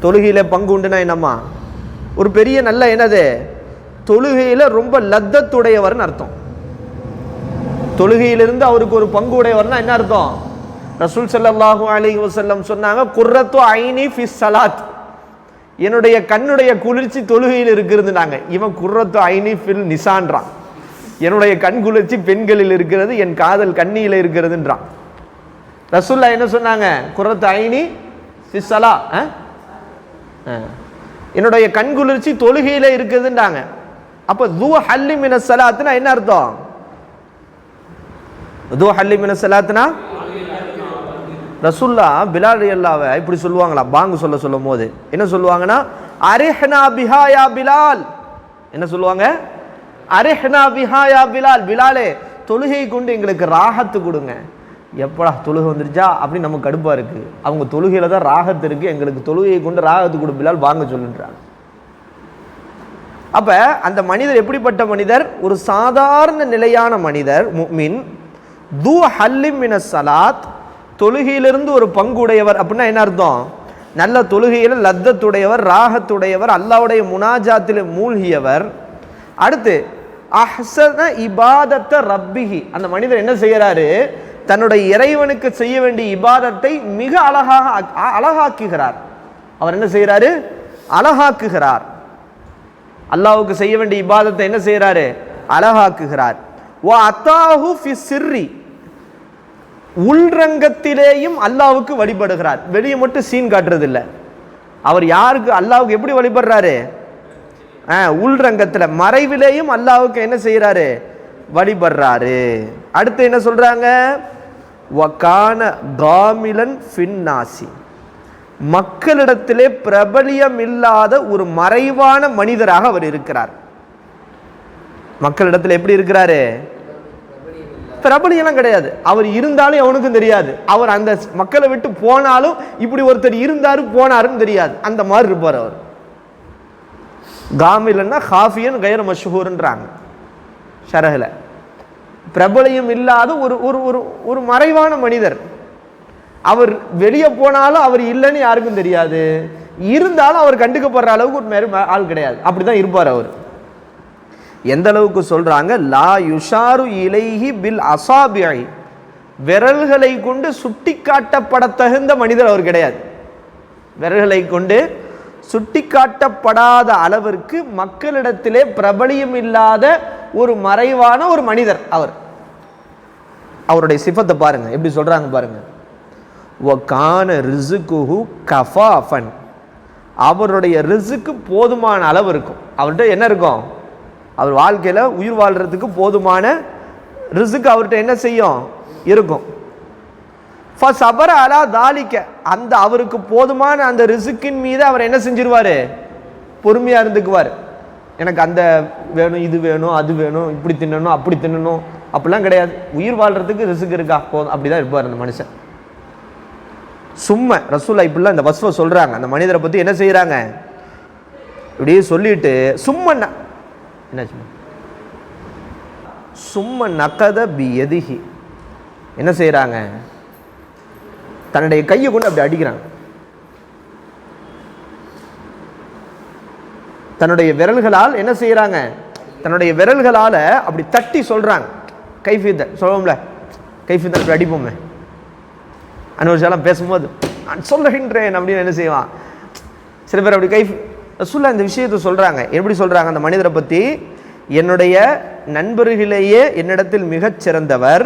தொழுகையில பங்கு உண்டுனா என்னம்மா? ஒரு பெரிய நல்ல என்னது? தொழுகையில ரொம்ப லத்தத்துடையவர்னு அர்த்தம். தொழுகையிலிருந்து அவருக்கு ஒரு பங்கு உடையவர்னா என்ன அர்த்தம்? ரசூல் ஸல்லல்லாஹு அலைஹி வஸல்லம் சொன்னாங்க, குர்ரத்து ஐனி ஃபிஸ் ஸலாத், என்னுடைய கண்ணுடைய குளிர்ச்சி தொழுகையில் இருக்கிறதுனாங்க. இவன் குர்ரத்து ஐனி ஃபில் நிசான்றான், என்னுடைய கண் குளிர்ச்சி பெண்களில் இருக்கிறது, என் காதல் கண்ணியில் இருக்கிறதுன்றான். ரசூலுல்லாஹ் என்ன சொன்னாங்க? குர்ரத்து ஐனி ஃபிஸ் ஸலா, என்னுடைய கண் குளிர்ச்சி தொழுகையில இருக்குதுன்றாங்க. அப்ப து ஹல்லி மினஸ் ஸலாத்னா என்ன அர்த்தம்? து ஹல்லி மினஸ் ஸலாத்னா ரசூலுல்லாஹ் பிலால் ரலியல்லாஹு இப்படி சொல்லுவாங்களா? பாங்கு சொல்லும் போது என்ன சொல்லுவாங்கன்னா, அரிஹ்னா பிஹா யா பிலால். என்ன சொல்லுவாங்க? அரிஹ்னா பிஹா யா பிலால், பிலாலே தொழுகை கொண்டு எங்களுக்கு ராஹத்து கொடுங்க. எப்படா தொழுகை வந்துருச்சா அப்படின்னு நமக்கு கடுப்பா இருக்கு. அவங்க தொழுகையில தான் ராகத்து இருக்கு, எங்களுக்கு தொழுகையை கொண்டு ராகத்து கொடு பிலால், வாங்க சொல்லுன்றாங்க. அப்ப அந்த மனிதர் எப்படிப்பட்ட மனிதர்? ஒரு சாதாரண நிலையான மனிதர், முஃமின். து ஹல்லிம் மினஸ் ஸலாத், தொழுகையிலிருந்து ஒரு பங்குடையவர். அப்படின்னா என்ன அர்த்தம்? நல்ல தொழுகையில லத்தத்துடையவர், ராகத்துடையவர், அல்லாஹ்வுடைய முனாஜாத்தில் மூழ்கியவர். அடுத்து அஹ்ஸன இபாதத்த ரப்பிஹி, அந்த மனிதர் என்ன செய்யறாரு? தன்னுடைய இறைவனுக்கு செய்ய வேண்டிய இபாதத்தை மிக அழகாக்குகிறார். அவர் என்ன செய்யறாரு? அழகாக்குகிறார். அல்லாஹ்வுக்கு செய்ய வேண்டிய இபாதத்தை என்ன செய்யறாரு? அழகாக்குகிறார். வ அத்தாஹு ஃபி சிர்ரி, உள்ரங்கத்திலேயும் அல்லாஹ்வுக்கு வழிபடுகிறார். வெளியே மட்டும் சீன் காட்டுறது இல்லை. அவர் யாருக்கு? அல்லாஹ்வுக்கு எப்படி வழிபடுறாரு? உள்ரங்கத்தில், மறைவிலேயும் அல்லாஹ்வுக்கு என்ன செய்யறாரு? வழிபடுறாரு. அடுத்து என்ன சொல்றாங்க? வகான காமிலன் ஃபின்னாசி, மக்களிடத்திலே பிரபலியம் இல்லாத ஒரு மறைவான மனிதராக அவர் இருக்கிறார். மக்களிடத்தில் எப்படி இருக்கிறாரு? பிரபலியம் கிடையாது. அவர் இருந்தாலும் அவனுக்கும் தெரியாது. அவர் அந்த மக்களை விட்டு போனாலும் இப்படி ஒருத்தர் இருந்தாரு போனாருன்னு தெரியாது. அந்த மாதிரி இருப்பார் அவர். காமிலன்னா ஹாஃபியன் கைர மஷ்ஹூர்ன்றாங்க ஷரஹ்ல. பிரபலியம் இல்லாத ஒரு ஒரு ஒரு ஒரு மறைவான மனிதர். அவர் வெளியே போனாலும் அவர் இல்லைன்னு யாருக்கும் தெரியாது, இருந்தாலும் அவர் கண்டுக்கப்படுற அளவுக்கு ஒரு ஆள் கிடையாது. அப்படிதான் இருப்பார் அவர். எந்த அளவுக்கு சொல்றாங்க, லா யுஷாரு இலைஹி பில் அசாபிஐ, விரல்களை கொண்டு சுட்டி காட்டப்பட தகுந்த மனிதர் அவர் கிடையாது. விரல்களை கொண்டு சுட்டி காட்டப்படாத அளவிற்கு மக்களிடத்திலே பிரபலியம் இல்லாத ஒரு மறைவான ஒரு மனிதர் அவர். அவருடைய சிஃபத்தை பாருங்க, எப்படி சொல்றாங்க பாருங்க. வகான ரிஸ்குஹு கஃபாஃபன், அவருடைய ரிஸ்க்கு போதுமான அளவு இருக்கும். அவர்கிட்ட என்ன இருக்கும்? அவர் வாழ்க்கையில உயிர் வாழ்றதுக்கு போதுமான ரிஸ்க் அவர்கிட்ட என்ன செய்யும்? இருக்கும். ஃபஸபர அலா தாலிக, அந்த அவருக்கு போதுமான அந்த ரிஸ்கின் மீது அவர் என்ன செஞ்சிருவாரு? பொறுமையா இருந்துக்குவார். எனக்கு அந்த வேணும், இது வேணும், அது வேணும், இப்படி தின்னணும், அப்படி தின்னணும், அப்படிலாம் கிடையாது. உயிர் வாழ்றதுக்கு ரிஸ்க் இருக்கா போதும், அப்படிதான் இருப்பார் அந்த மனுஷன். சும்மா ரசூலுல்லாஹ் இப்படிலாம் இந்த வஸ்ஃபை சொல்றாங்க. அந்த மனிதரை பத்தி என்ன செய்யறாங்க? இப்படியே சொல்லிட்டு சும்மா என்ன சும்மா நகத பியதிஹி, என்ன செய்யறாங்க? தன்னுடைய கையை கொண்டு அப்படி அடிக்கிறாங்க. தன்னுடைய விரல்களால் என்ன செய்யறாங்க? தன்னுடைய விரல்களால அப்படி தட்டி சொல்றாங்க. கைஃபித சொல்லுவோம்ல, கைஃபித அப்படி அடிப்போமே. அனுவர்ஷாலாம் பேசும்போது நான் சொல்லுகின்றேன் அப்படின்னு என்ன செய்வான்? சில பேர் அப்படி ரசூலுல்லாஹ் இந்த விஷயத்தை சொல்றாங்க. எப்படி சொல்றாங்க அந்த மனிதரை பத்தி? என்னுடைய நண்பர்களையே என்னிடத்தில் மிகச் சிறந்தவர்,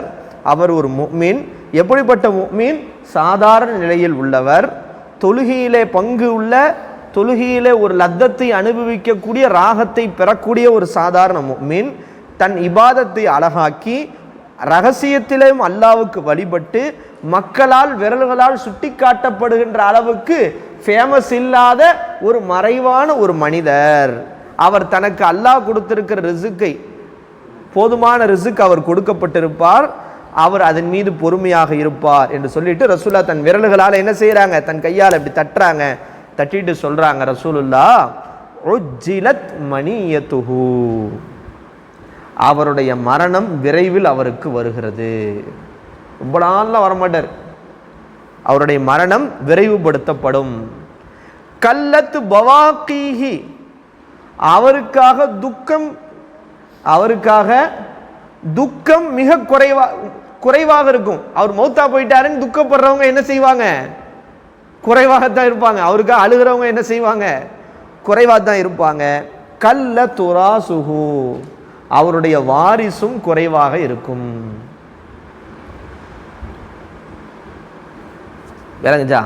அவர் ஒரு முஃமின். எப்படிப்பட்ட முஃமின்? சாதாரண நிலையில் உள்ளவர், தொழுகையிலே பங்கு உள்ள, தொழுகையிலே ஒரு லத்தத்தை அனுபவிக்கக்கூடிய, ராகத்தை பெறக்கூடிய ஒரு சாதாரண முஃமின். தன் இபாதத்தை அழகாக்கி ரகசியத்திலும் அல்லாவுக்கு வழிபட்டு மக்களால் விரல்களால் சுட்டி காட்டப்படுகின்ற அளவுக்கு ஃபேமஸ் இல்லாத ஒரு மறைவான ஒரு மனிதர். அவர் தனக்கு அல்லாஹ் கொடுத்திருக்கிற ரிஸ்கை, போதுமான ரிஸ்க் அவர் கொடுக்கப்பட்டிருப்பார், அவர் அதன் மீது பொறுமையாக இருப்பார் என்று சொல்லிட்டு ரசூலுல்லாஹ் தன் விரல்களால் என்ன செய்யறாங்க? தன் கையால் இப்படி தட்டுறாங்க. தட்டிட்டு சொல்றாங்க ரசூலுல்லாஹ், உஜ்ஜிலத் மனியத்துஹு, அவருடைய மரணம் விரைவில் அவருக்கு வருகிறது. ரொம்ப நாள்ல வரமாட்டார், அவருடைய மரணம் விரைவுபடுத்தப்படும். கல்லத் பவாகீஹி, அவருக்காக துக்கம் மிக குறைவாக இருக்கும். அவர் மௌத்தா போயிட்டாருன்னு துக்கப்படுறவங்க என்ன செய்வாங்க? குறைவாகத்தான் இருப்பாங்க. அவருக்காக அழுகிறவங்க என்ன செய்வாங்க? குறைவாக தான் இருப்பாங்க. கல்ல துராசுஹு, அவருடைய வாரிசும் குறைவாக இருக்கும். விளங்குச்சா?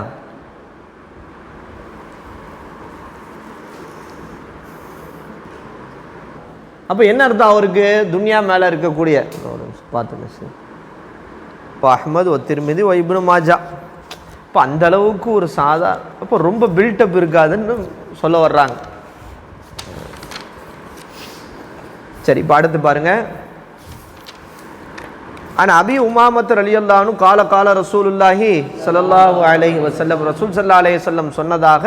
அப்ப என்ன அர்த்தம்? அவருக்கு துன்யா மேல இருக்கக்கூடிய பார்த்து இப்போ அஹ்மது திர்மிதி இப்னு மாஜா, இப்போ அந்த அளவுக்கு ஒரு அப்போ ரொம்ப பில்டப் இருக்காதுன்னு சொல்ல வர்றாங்க. சரி, இப்போ அடுத்து பாருங்க. ஆனா அபி உமாமத் ரலியல்லாஹு அன்ஹு கால ரசூலுல்லாஹி ஸல்லல்லாஹு அலைஹி வஸல்லம், ரசூல் ஸல்லல்லாஹு அலைஹி வஸல்லம் சொன்னதாக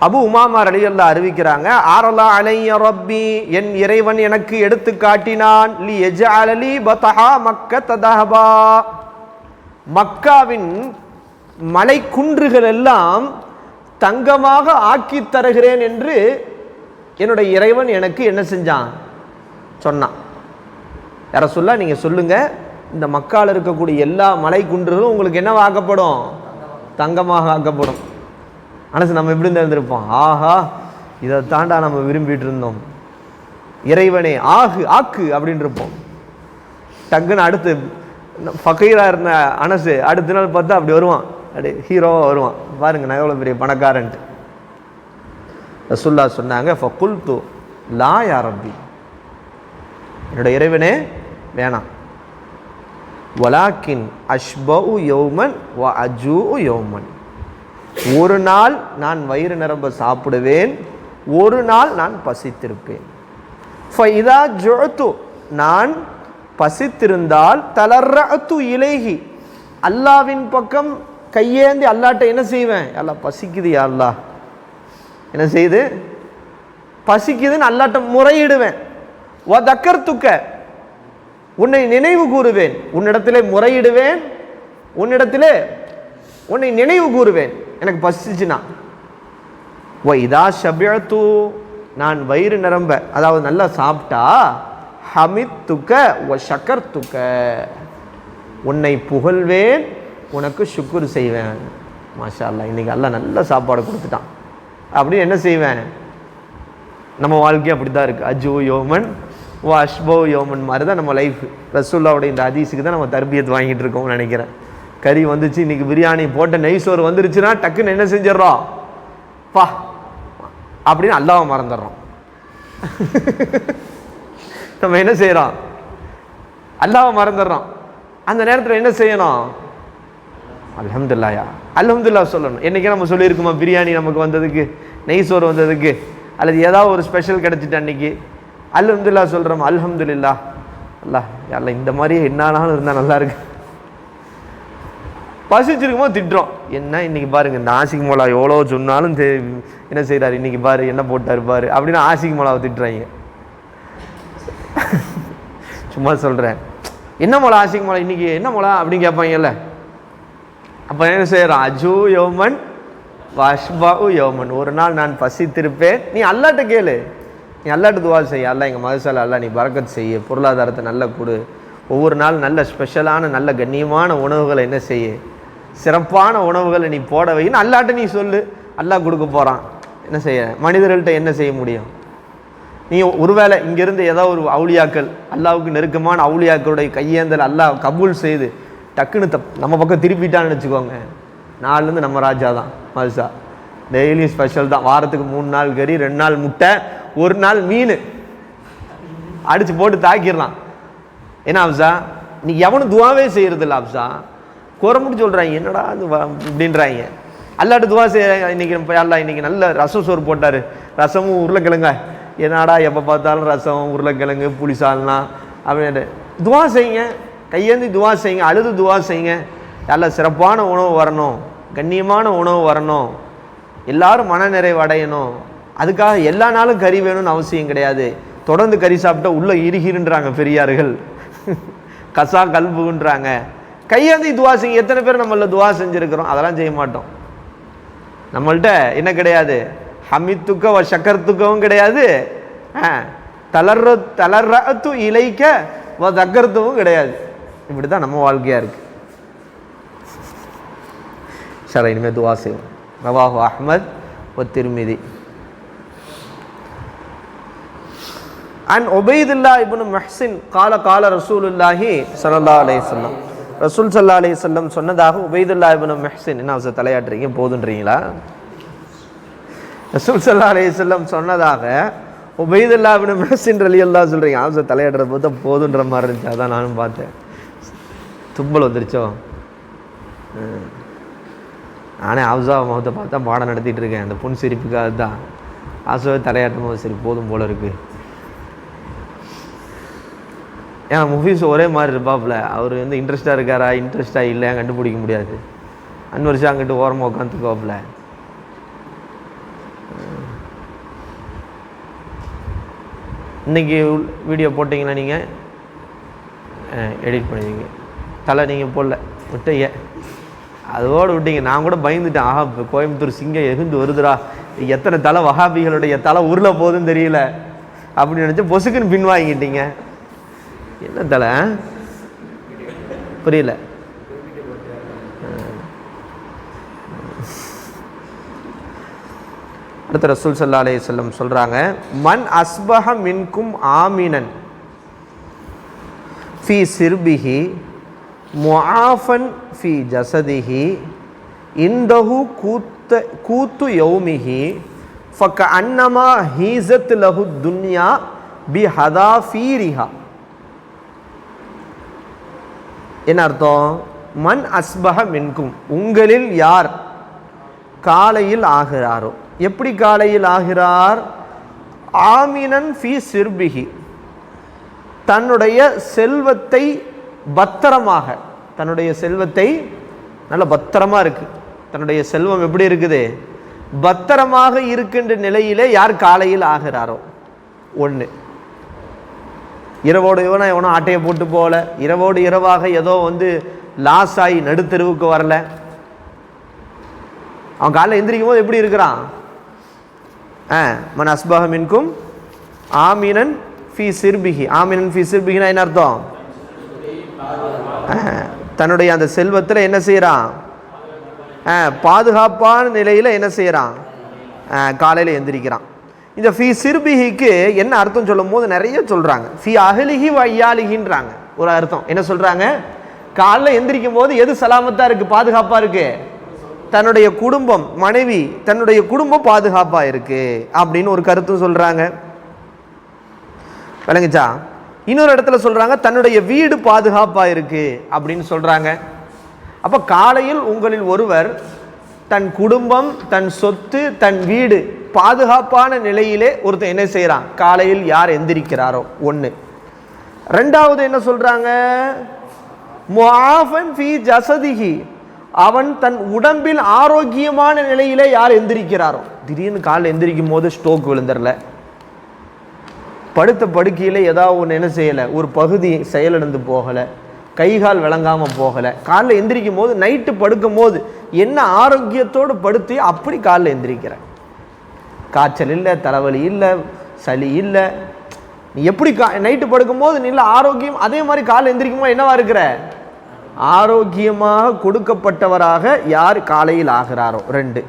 அபு உமாமா ரலியல்லாஹு அறிவிக்கிறாங்க. ஆரலா அலைய ரப்பி, என் இறைவன் எனக்கு எடுத்து காட்டினான். லி யஜஅலி பதஹா மக்கத தஹபா, மக்காவின் மலை குன்றுகள் எல்லாம் தங்கமாக ஆக்கி தருகிறேன் என்று என்னுடைய இறைவன் எனக்கு என்ன செஞ்சான்? சொன்னான். யார சொல்ல? நீங்க சொல்லுங்க, இந்த மக்கால இருக்கக்கூடிய எல்லா மலை குன்றுகளும் உங்களுக்கு என்ன ஆக்கப்படும்? தங்கமாக ஆக்கப்படும். மனசு நம்ம எப்படி இருந்திருப்போம்? ஆஹா, இதை தாண்டா நம்ம விரும்பிட்டு இருந்தோம், இறைவனே ஆக்கு அப்படின்னு இருப்போம். டக்குன்னு அடுத்து ஃபக்கீரா இருந்த அனசு அடுத்த நாள் பார்த்தா அப்படி வருவான், அப்படி ஹீரோவா வருவான். பாருங்க நான் எவ்வளோ பெரிய பணக்காரன்ட்டு. ரசூலுல்லாஹ் சொன்னாங்க, ஃபகுல்து லா யா ரப்பி, என்னோட இறைவனே வேணாம். வலாக்கின் அஷ்பஉ யௌமன் வ அஜூஉ யௌமன், ஒரு நாள் நான் வயிறு நிரம்ப சாப்பிடுவேன், ஒரு நாள் நான் பசித்திருப்பேன். ஃபஇதா ஜுஅது, நான் பசித்திருந்தால் தலர்ரஅது இலைஹி, அல்லாவின் பக்கம் கையேந்தி அல்லாட்ட என்ன செய்வேன்? அல்லாஹ் பசிக்குது, யா அல்லாஹ் என்ன செய்யுது? பசிக்குதுன்னு அல்லாட்ட முறையிடுவேன். வதக்கர்துக்க, உன்னை நினைவு கூறுவேன், உன்னிடத்திலே முறையிடுவேன், உன்னிடத்திலே உன்னை நினைவு கூறுவேன் எனக்கு பசிச்சுனா. இதா ஷபிஅத்து, நான் வயிறு நிரம்ப, அதாவது நல்லா சாப்பிட்டா, ஹமித்துக்க வ ஷக்கர்துக்க, உன்னை புகழ்வேன், உனக்கு ஷுக்குர் செய்வேன். மாஷா அல்லாஹ், இன்னைக்கு அல்லாஹ் நல்ல சாப்பாடு கொடுத்துட்டான் அப்படின்னு என்ன செய்வேன்? நம்ம வாழ்க்கை அப்படி தான் இருக்குது. அஜ்ஜு யோமன் ஓ அஷ்போ யோமன் மாதிரி தான் நம்ம லைஃப். ரசூல்லாவுடைய இந்த ஹதீஸுக்கு தான் நம்ம தர்பியத் வாங்கிட்டு இருக்கோம்னு நினைக்கிறேன். கறி வந்துச்சு, இன்னைக்கு பிரியாணி போட்ட நெய் சோறு வந்துருச்சுன்னா டக்குன்னு என்ன செஞ்சிடறோம்? பா அப்படின்னு அல்லாஹ்வை மறந்துடுறோம். நம்ம என்ன செய்கிறோம்? அல்லாஹ்வை மறந்துடுறோம். அந்த நேரத்தில் என்ன செய்யணும்? அல்ஹம்துலில்லாஹ், அல்ஹம்துலில்லாஹ் சொல்லணும். என்னைக்கே நம்ம சொல்லியிருக்குமா பிரியாணி நமக்கு வந்ததுக்கு, நெய் சோறு வந்ததுக்கு, அல்லது ஏதாவது ஒரு ஸ்பெஷல் கிடச்சிட்டு அன்னைக்கு அல்ஹம்துலில்லாஹ் சொல்கிறோம். அல்ஹம்துலில்லாஹ், அல்லாஹ் அல்ல இந்த மாதிரி என்னாலும் இருந்தால் நல்லா இருக்கு. பசிச்சிருக்குமோ திட்டுறோம், என்ன இன்னைக்கு பாருங்க இந்த ஆசிக் மோலா எவ்வளோ சொன்னாலும் என்ன செய்கிறாரு, இன்னைக்கு பாரு என்ன போட்டார் பாரு அப்படின்னு ஆசிக் மோலாவை திட்டுறாங்க. சும்மா சொல்கிறேன், என்ன மோலா ஆசிக் மோலா இன்னைக்கு என்ன மோலா அப்படின்னு கேட்பாங்கல்ல. அப்போ என்ன செய்கிறோம்? அஜு யோமன் வஷ்பாவு யோமன், ஒரு நாள் நான் பசித்திருப்பேன். நீ அல்லாட்ட கேளு, நீ அல்லாட்ட துவா செய்ய, அல்லா எங்கள் மதசால அல்லா நீ பரக்கத் செய்ய, பொருளாதாரத்தை நல்லா கொடு, ஒவ்வொரு நாள் நல்ல ஸ்பெஷலான நல்ல கண்ணியமான உணவுகளை என்ன செய்ய, சிறப்பான உணவுகளை நீ போட வைன்னு அல்லாட்ட நீ சொல்லு. அல்லாஹ் கொடுக்க போகிறான். என்ன செய்ய, மனிதர்கள்ட்ட என்ன செய்ய முடியும்? நீ ஒருவேளை இங்கேருந்து ஏதாவது ஒரு அவுளியாக்கள், அல்லாவுக்கு நெருக்கமான அவுளியாக்களுடைய கையேந்தல் அல்லாஹ் கபூல் செய்து டக்குன்னு நம்ம பக்கம் திருப்பிட்டான்னு வச்சுக்கோங்க, நாலுலேருந்து நம்ம ராஜா தான் மதுசா. டெய்லி ஸ்பெஷல் தான், வாரத்துக்கு 3 நாள் கறி, 2 நாள் முட்டை, 1 நாள் மீன் அடித்து போட்டு தாக்கிடலாம். ஏன்னா அப்சா நீ எவனும் துவாவே செய்கிறது இல்லை. அப்சா குறமுட்டு சொல்கிறாங்க, என்னடா அது அப்படின்றாங்க. அல்லாட்டு துவா செய்ய, இன்னைக்கு அல்லா இன்னைக்கு நல்ல ரசம் சோறு போட்டார், ரசமும் உருளைக்கிழங்க, என்னடா எப்போ பார்த்தாலும் ரசம் உருளைக்கிழங்கு புளிசால்னா அப்படின்னு துவா செய்யுங்க, கையேந்தி துவா செய்யுங்க, அழுது துவா செய்யுங்க. நல்ல சிறப்பான உணவு வரணும், கண்ணியமான உணவு வரணும், எல்லாரும் மன நிறைவு அடையணும். அதுக்காக எல்லா நாளும் கறி வேணும்னு அவசியம் கிடையாது. தொடர்ந்து கறி சாப்பிட்டா உள்ள இறுகின்றாங்க பெரியார்கள், கசா கல்புன்றாங்க. கையேந்தி துவா செய்யுங்க. எத்தனை பேர் நம்மள துவா செஞ்சுருக்கிறோம்? அதெல்லாம் செய்ய மாட்டோம். நம்மள்கிட்ட என்ன கிடையாது? ஹமித்துக்க வ ஷக்கர்த்துக்கவும் கிடையாது, தளர்த்து இலைக்க வ தக்கர்த்துவும் கிடையாது. இப்படி தான் நம்ம வாழ்க்கையாக இருக்குது. சரி, இனிமேல் துவா செய்வோம். ரவாஹு அஹ்மத் வ திர்மிதி. அன் உபைதுல்லா இப்னு முஹ்சின் கால கால ரசூலுல்லாஹி ஸல்லல்லாஹு அலைஹி வஸல்லம், ரசூல் ஸல்லல்லாஹு அலைஹி வஸல்லம் சொன்னதாக உபைதுல்லா இப்னு முஹ்சின், என்ன அவசர தலையாட்டுறீங்க, போதுன்றீங்களா? ரசூல் ஸல்லல்லாஹு அலைஹி வஸல்லம் சொன்னதாக உபைதுல்லா இப்னு முஹ்சின் ரலியல்லாஹு சொல்கிறீங்க. அவசர தலையாட்டுறத பார்த்தா போதுன்ற மாதிரி இருந்துச்சு, அதான் நானும் பார்த்தேன். தும்பல் வந்துருச்சோ? நானே ஆப்ஸா முகத்தை பார்த்தா பாடம் நடத்திட்டு இருக்கேன், அந்த புன் சிரிப்புக்காக தான். ஆசோவை தலையாட்டும் போது சரி போதும் போல இருக்கு. ஏன்னா முஃபீஸ் ஒரே மாதிரி இருப்பாப்புல, அவர் வந்து இன்ட்ரெஸ்டாக இருக்காரா இன்ட்ரெஸ்டாக இல்லையா கண்டுபிடிக்க முடியாது. 5 வருஷம் அங்கிட்டு ஓரமாக உட்காந்துக்குவாப்புல. இன்றைக்கி வீடியோ போட்டிங்களா நீங்கள்? எடிட் பண்ணுவீங்க. தலை நீங்கள் போடல விட்டீங்க, அதோடு விட்டீங்க. நான் கூட பயந்துட்டேன், ஆஹா இப்போ கோயம்புத்தூர் சிங்கம் எகுந்து வருதுடா, எத்தனை தலை வஹாபிகளுடைய தலை உருள போகுதுன்னு தெரியல அப்படின்னு நினச்சி பொசுக்குன்னு பின்வாங்கிட்டீங்க. என்ன தலை புரியல? அடுத்த ரசூல் ஸல்லல்லாஹு அலைஹி வஸல்லம் சொல்றாங்க, மன் அஸ்பஹ மின்கும் ஆமினன் ஃபி சிர்பிஹி முஆஃபன் ஃபி ஜஸதிஹி இந்தஹு கூத்து யௌமிஹி ஃபகஅன்னமா ஹீஸத் லஹு துன்யா பிஹதாஃபீரிஹா. என்ன அர்த்தம்? மன் அஸ்பஹ மின்கும், உங்களில் யார் காலையில் ஆகிறாரோ. எப்படி காலையில் ஆகிறார்? ஆமினன் ஃபி சிர்பிஹி, தன்னுடைய செல்வத்தை பத்திரமாக, தன்னுடைய செல்வத்தை நல்ல பத்திரமா இருக்கு, தன்னுடைய செல்வம் எப்படி இருக்குது? பத்திரமாக இருக்கின்ற நிலையிலே யார் காலையில் ஆகிறாரோ. 1. இரவோடு இவனா எவனோ ஆட்டையை போட்டு போகல, இரவோடு இரவாக ஏதோ லாஸ் ஆகி நடுத்தெருவுக்கு வரல. அவன் காலைல எந்திரிக்கும் போது எப்படி இருக்கிறான்? மன் அஸ்பஹ மின்கும் ஆமினன் ஃபி சிர்பிஹி. ஆமினன் ஃபி சிர்பிஹினா என்ன அர்த்தம்? தன்னுடைய அந்த செல்வத்தில் என்ன செய்கிறான்? பாதுகாப்பான நிலையில் என்ன செய்கிறான்? காலையில் எந்திரிக்கிறான். இந்த ஃபி சிர்பிஹிக்கு என்ன அர்த்தம் சொல்லும் போது நிறைய சொல்கிறாங்க. ஃபி அஹ்லிஹி வ இயாலிஹின்றாங்க. ஒரு அர்த்தம் என்ன சொல்கிறாங்க? காலையில் எந்திரிக்கும் போது எது சலாமத்தாக இருக்குது, பாதுகாப்பாக இருக்குது? தன்னுடைய குடும்பம், மனைவி, தன்னுடைய குடும்பம் பாதுகாப்பாக இருக்குது அப்படின்னு ஒரு கருத்து சொல்கிறாங்க. விளங்குச்சா? இன்னொரு இடத்துல சொல்கிறாங்க தன்னுடைய வீடு பாதுகாப்பாக இருக்குது அப்படின்னு சொல்கிறாங்க. அப்போ காலையில் உங்களில் ஒருவர் தன் குடும்பம், தன் சொத்து, தன் வீடு பாதுகாப்பான நிலையிலே ஒருத்தன் என்ன செய்கிறான்? காலையில் யார் எந்திரிக்கிறாரோ ஒன்று. ரெண்டாவது என்ன சொல்கிறாங்க? முஆஃபன் ஃபீ ஜஸதிஹி, அவன் தன் உடம்பில் ஆரோக்கியமான நிலையிலே யார் எந்திரிக்கிறாரோ. திடீர்னு காலையில் எந்திரிக்கும் போது ஸ்ட்ரோக் விழுந்துடல, படுத்த படுக்கையில் ஏதாவது ஒன்று என்ன செய்யலை, ஒரு பகுதி செயலிழந்து போகலை, கைகால் விளங்காமல் போகலை. காலைல எந்திரிக்கும் போது நைட்டு படுக்கும் போது என்ன ஆரோக்கியத்தோடு படுத்து அப்படி காலைல எந்திரிக்கிறேன். காய்ச்சல் இல்லை, தலைவலி இல்லை, சளி இல்லை. நீ எப்படி நைட்டு படுக்கும் போது நீ ஆரோக்கியம், அதே மாதிரி காலைல எந்திரிக்கும் போது என்னவா இருக்கிற? ஆரோக்கியமாக கொடுக்கப்பட்டவராக யார் காலையில் ஆகிறாரோ. 2.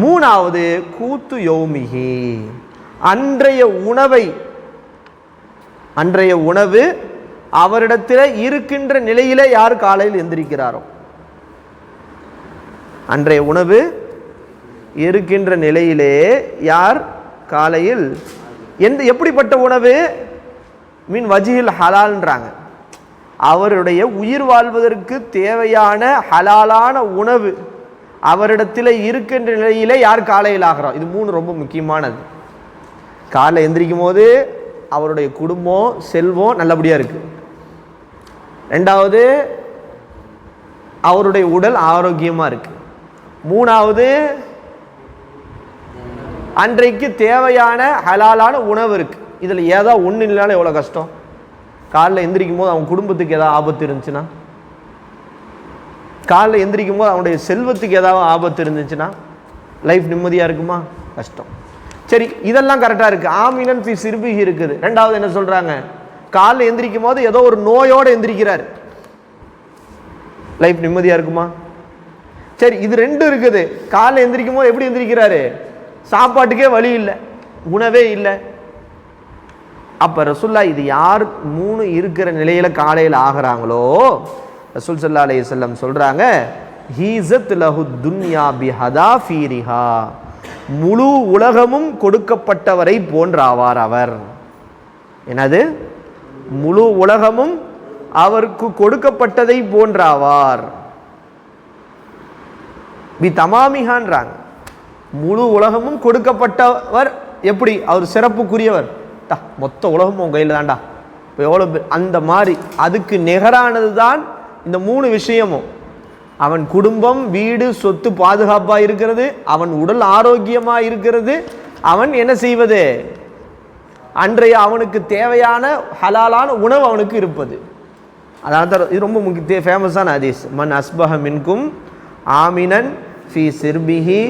மூணாவது கூத்து யௌமிஹி, அன்றைய உணவு அவரிடத்தில் இருக்கின்ற நிலையிலே யார் காலையில் எந்திரிக்கிறாரோ. அன்றைய உணவு இருக்கின்ற நிலையிலே யார் காலையில் எப்படிப்பட்ட உணவு? மீன் வஜிஹில் ஹலால்ன்றாங்க. அவருடைய உயிர் வாழ்வதற்கு தேவையான ஹலாலான உணவு அவரிடத்தில் இருக்கின்ற நிலையிலே யார் காலையில் ஆகிறோம். இது 3 ரொம்ப முக்கியமானது. காலைல எந்திரிக்கும் போது அவருடைய குடும்பம், செல்வம் நல்லபடியாக இருக்கு. 2வது அவருடைய உடல் ஆரோக்கியமாக இருக்கு. 3வது அன்றைக்கு தேவையான ஹலாலான உணவு இருக்கு. இதில் ஏதாவது ஒன்று இல்லைனாலும் எவ்வளோ கஷ்டம். காலைல எந்திரிக்கும் போது அவன் குடும்பத்துக்கு ஏதாவது ஆபத்து இருந்துச்சுன்னா, காலைல எந்திரிக்கும் போது அவனுடைய செல்வத்துக்கு ஏதாவது ஆபத்து இருந்துச்சுன்னா லைஃப் நிம்மதியாக இருக்குமா? கஷ்டம். சரி, இதெல்லாம் கரெக்டாக இருக்குது. ஆமினன் ஃபி சிர்பிஹி இருக்குது. 2வது என்ன சொல்கிறாங்க? காலைல எந்திரிக்கும் போது ஏதோ ஒரு நோயோடு எந்திரிக்கிறார், லைஃப் நிம்மதியாக இருக்குமா? சரி, இது 2 இருக்குது. காலைல எந்திரிக்கும் போது எப்படி எந்திரிக்கிறாரு? சாப்பாட்டுக்கே வழி இல்லை, உணவே இல்லை. அப்போ ரசூல்லா இது யார் 3 இருக்கிற நிலையில் காலையில் ஆகிறாங்களோ, ரசூல் ஸல்லல்லாஹு அலைஹி வஸல்லம் சொல்கிறாங்க, ஹீஸத் லஹு துன்யா பிஹதாஃபீரிஹா, முழு உலகமும் கொடுக்கப்பட்டவரை போன்றாவார் அவர். என்னது? முழு உலகமும் அவருக்கு கொடுக்கப்பட்டதை போன்றாவார். பி தமாமிஹான்றாங்க. முழு உலகமும் கொடுக்கப்பட்டவர் எப்படி? அவர் சிறப்புக்குரியவர். மொத்த உலகமும் உங்க கையில் தான்டா. இப்போ எவ்வளோ அந்த மாதிரி அதுக்கு நிகரானது தான் இந்த 3 விஷயமும். அவன் குடும்பம், வீடு, சொத்து பாதுகாப்பாக இருக்கிறது, அவன் உடல் ஆரோக்கியமாக இருக்கிறது, அவன் என்ன செய்வது? அன்றைய அவனுக்கு தேவையான ஹலாலான உணவு அவனுக்கு இருப்பது. அதனால தான் இது ரொம்ப முக்கிய ஃபேமஸான ஹதீஸ். மன் அஸ்பஹ மின்கும் ஆமினன் ஃபி சிர்பிஹி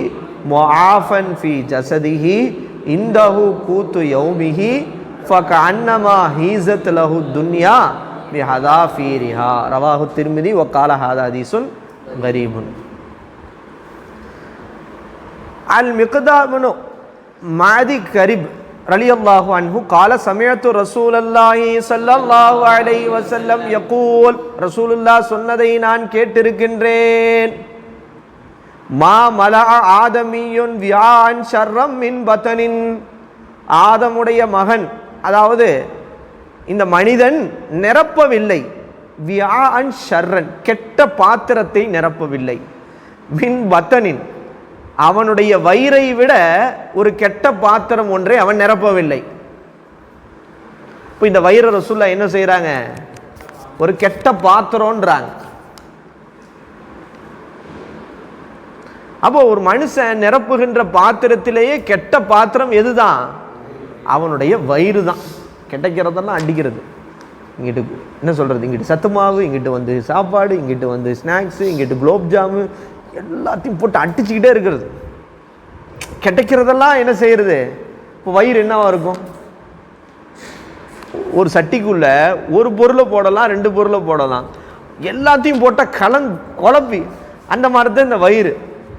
முஆஃபன் ஃபி ஜஸதிஹி இந்தஹு கூத்து யௌமிஹி ஃபகஅன்னமா ஹீஸத் லஹு துன்யா பிஹதாஃபீரிஹா ரவாஹு திர்மிதி வகால ஹாதா ஹதீஸுன் கரீபுன். அல் மிக்தாம் இப்னு மாதி கரிப் ரலியல்லாஹு அன்ஹு கால சமிஅத்து ரசூலல்லாஹி ஸல்லல்லாஹு அலைஹி வஸல்லம் யகூல், ரசூலுல்லாஹ் சொன்னதை நான் கேட்டிருக்கின்றேன். மா மலஅ ஆதமியுன் வியான் ஷர்ரம் மின் பதனின், ஆதமுடைய மகன், அதாவது இந்த மனிதன் நிரப்பவில்லை, வியான் ஷர்ரன் கெட்ட பாத்திரத்தை நிரப்பவில்லை, மின் பத்தனின் அவனுடைய வயிறை விட ஒரு கெட்ட பாத்திரம் ஒன்றை அவன் நிரப்பவில்லை. இப்போ இந்த வயிறு ரசூலுல்லாஹ் என்ன செய்யறாங்க? ஒரு கெட்ட பாத்திரம்ன்றாங்க. அப்போ ஒரு மனுஷன் நிரப்புகின்ற பாத்திரத்திலேயே கெட்ட பாத்திரம் எதுதான்? அவனுடைய வயிறு தான் கிடைக்கிறதெல்லாம் அடிக்கிறது. இங்கிட்டு என்ன சொல்கிறது, இங்கிட்டு சத்து மாவு, இங்கிட்டு வந்து சாப்பாடு, இங்கிட்டு வந்து ஸ்நாக்ஸு, இங்கிட்டு குலோப் ஜாமு, எல்லாத்தையும் போட்டு அடிச்சுக்கிட்டே இருக்கிறது. கிடைக்கிறதெல்லாம் என்ன செய்கிறது? இப்போ வயிறு என்னவா இருக்கும்? ஒரு சட்டிக்குள்ள ஒரு பொருளை போடலாம், 2 பொருளை போடலாம், எல்லாத்தையும் போட்டால் குழப்பி அந்த மாதிரி தான் இந்த வயிறு.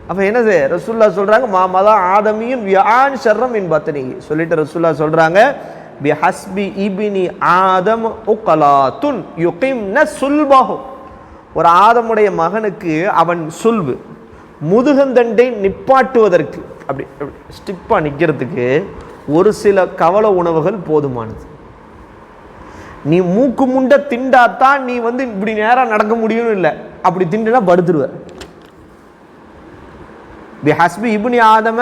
அப்போ என்னது ரசூல்லா சொல்கிறாங்க, மாமதான் ஆதமியின் வியான் ஷர்ரம் என் பத்தனி சொல்லிட்டு ரசூல்லா சொல்கிறாங்க, பி ஹஸ்பி இபினி ஆதம் உகலாத்துன் யுகிம்ன சுல்பஹு. ஒரு ஆதமுடைய மகனுக்கு அவன் சுல்பு முதுகந்தண்டை நிப்பாட்டுவதற்கு, அப்படி ஸ்டிப்பாக நிற்கிறதுக்கு ஒரு சில கவல உணவுகள் போதுமானது. நீ மூக்கு முண்டை திண்டாத்தான் நீ வந்து இப்படி நேரம் நடக்க முடியும்னு இல்லை, அப்படி திண்டுனா படுத்துருவ. B ஹஸ்பி ibn ஆதம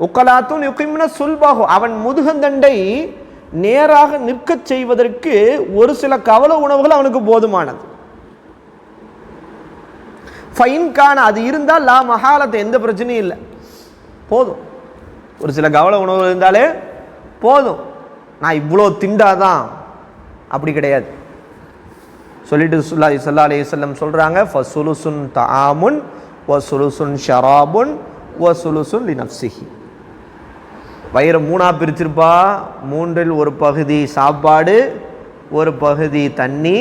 உக்கலாத்துன் யுகிம்ன சுல்பஹு. அவன் முதுகந்தண்டை நேராக நிற்க செய்வதற்கு ஒரு சில கவல உணவுகள் அவனுக்கு போதுமானது. ஃபைன்கான அது இருந்தால் லா மஹாலத்தை, எந்த பிரச்சனையும் இல்லை, போதும். ஒரு சில கவல உணவுகள் இருந்தாலே போதும். நான் இவ்வளோ திண்டாதான் அப்படி கிடையாது. சொல்லிட்டு ஸல்லல்லாஹு அலைஹி வஸல்லம் சொல்றாங்க, ஃபசுலுசுன் தஆமுன் வ சுலுசுன் ஷராபுன் வ சுலுசுன் லினஃப்ஸிஹி. வயிறு 3ஆ பிரிச்சிருப்பா. 3இல் ஒரு பகுதி சாப்பாடு, ஒரு பகுதி தண்ணி,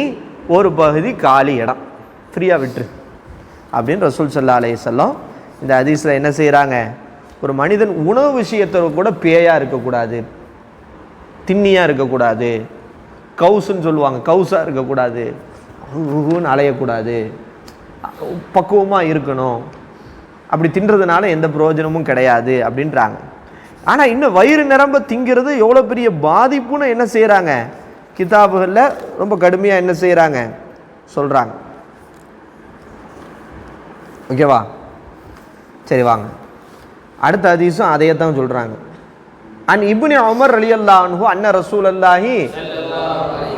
ஒரு பகுதி காலி இடம், ஃப்ரீயாக விட்டுரு அப்படின்னு ரசூல் ஸல்லல்லாஹு அலைஹி வஸல்லம் இந்த ஹதீஸில் என்ன செய்கிறாங்க, ஒரு மனிதன் உணவு விஷயத்தை கூட பேயாக இருக்கக்கூடாது, திண்ணியாக இருக்கக்கூடாது, கவுசுன்னு சொல்லுவாங்க, கவுசாக இருக்கக்கூடாது, அலையக்கூடாது, பக்குவமாக இருக்கணும். அப்படி தின்றதுனால எந்த பிரயோஜனமும் கிடையாது அப்படின்றாங்க. ஆனால் இன்னும் வயிறு நிரம்ப திங்கிறது எவ்வளோ பெரிய பாதிப்புன்னு என்ன செய்கிறாங்க, கிதாபுகளில் ரொம்ப கடுமையாக என்ன செய்கிறாங்க சொல்கிறாங்க. ஓகேவா? சரி வாங்க, அடுத்த ஹதீஸும் அதையே தான் சொல்கிறாங்க. அன் இப்னு உமர் ரலியல்லாஹு அன்ஹு அன்ன ரசூலல்லாஹி,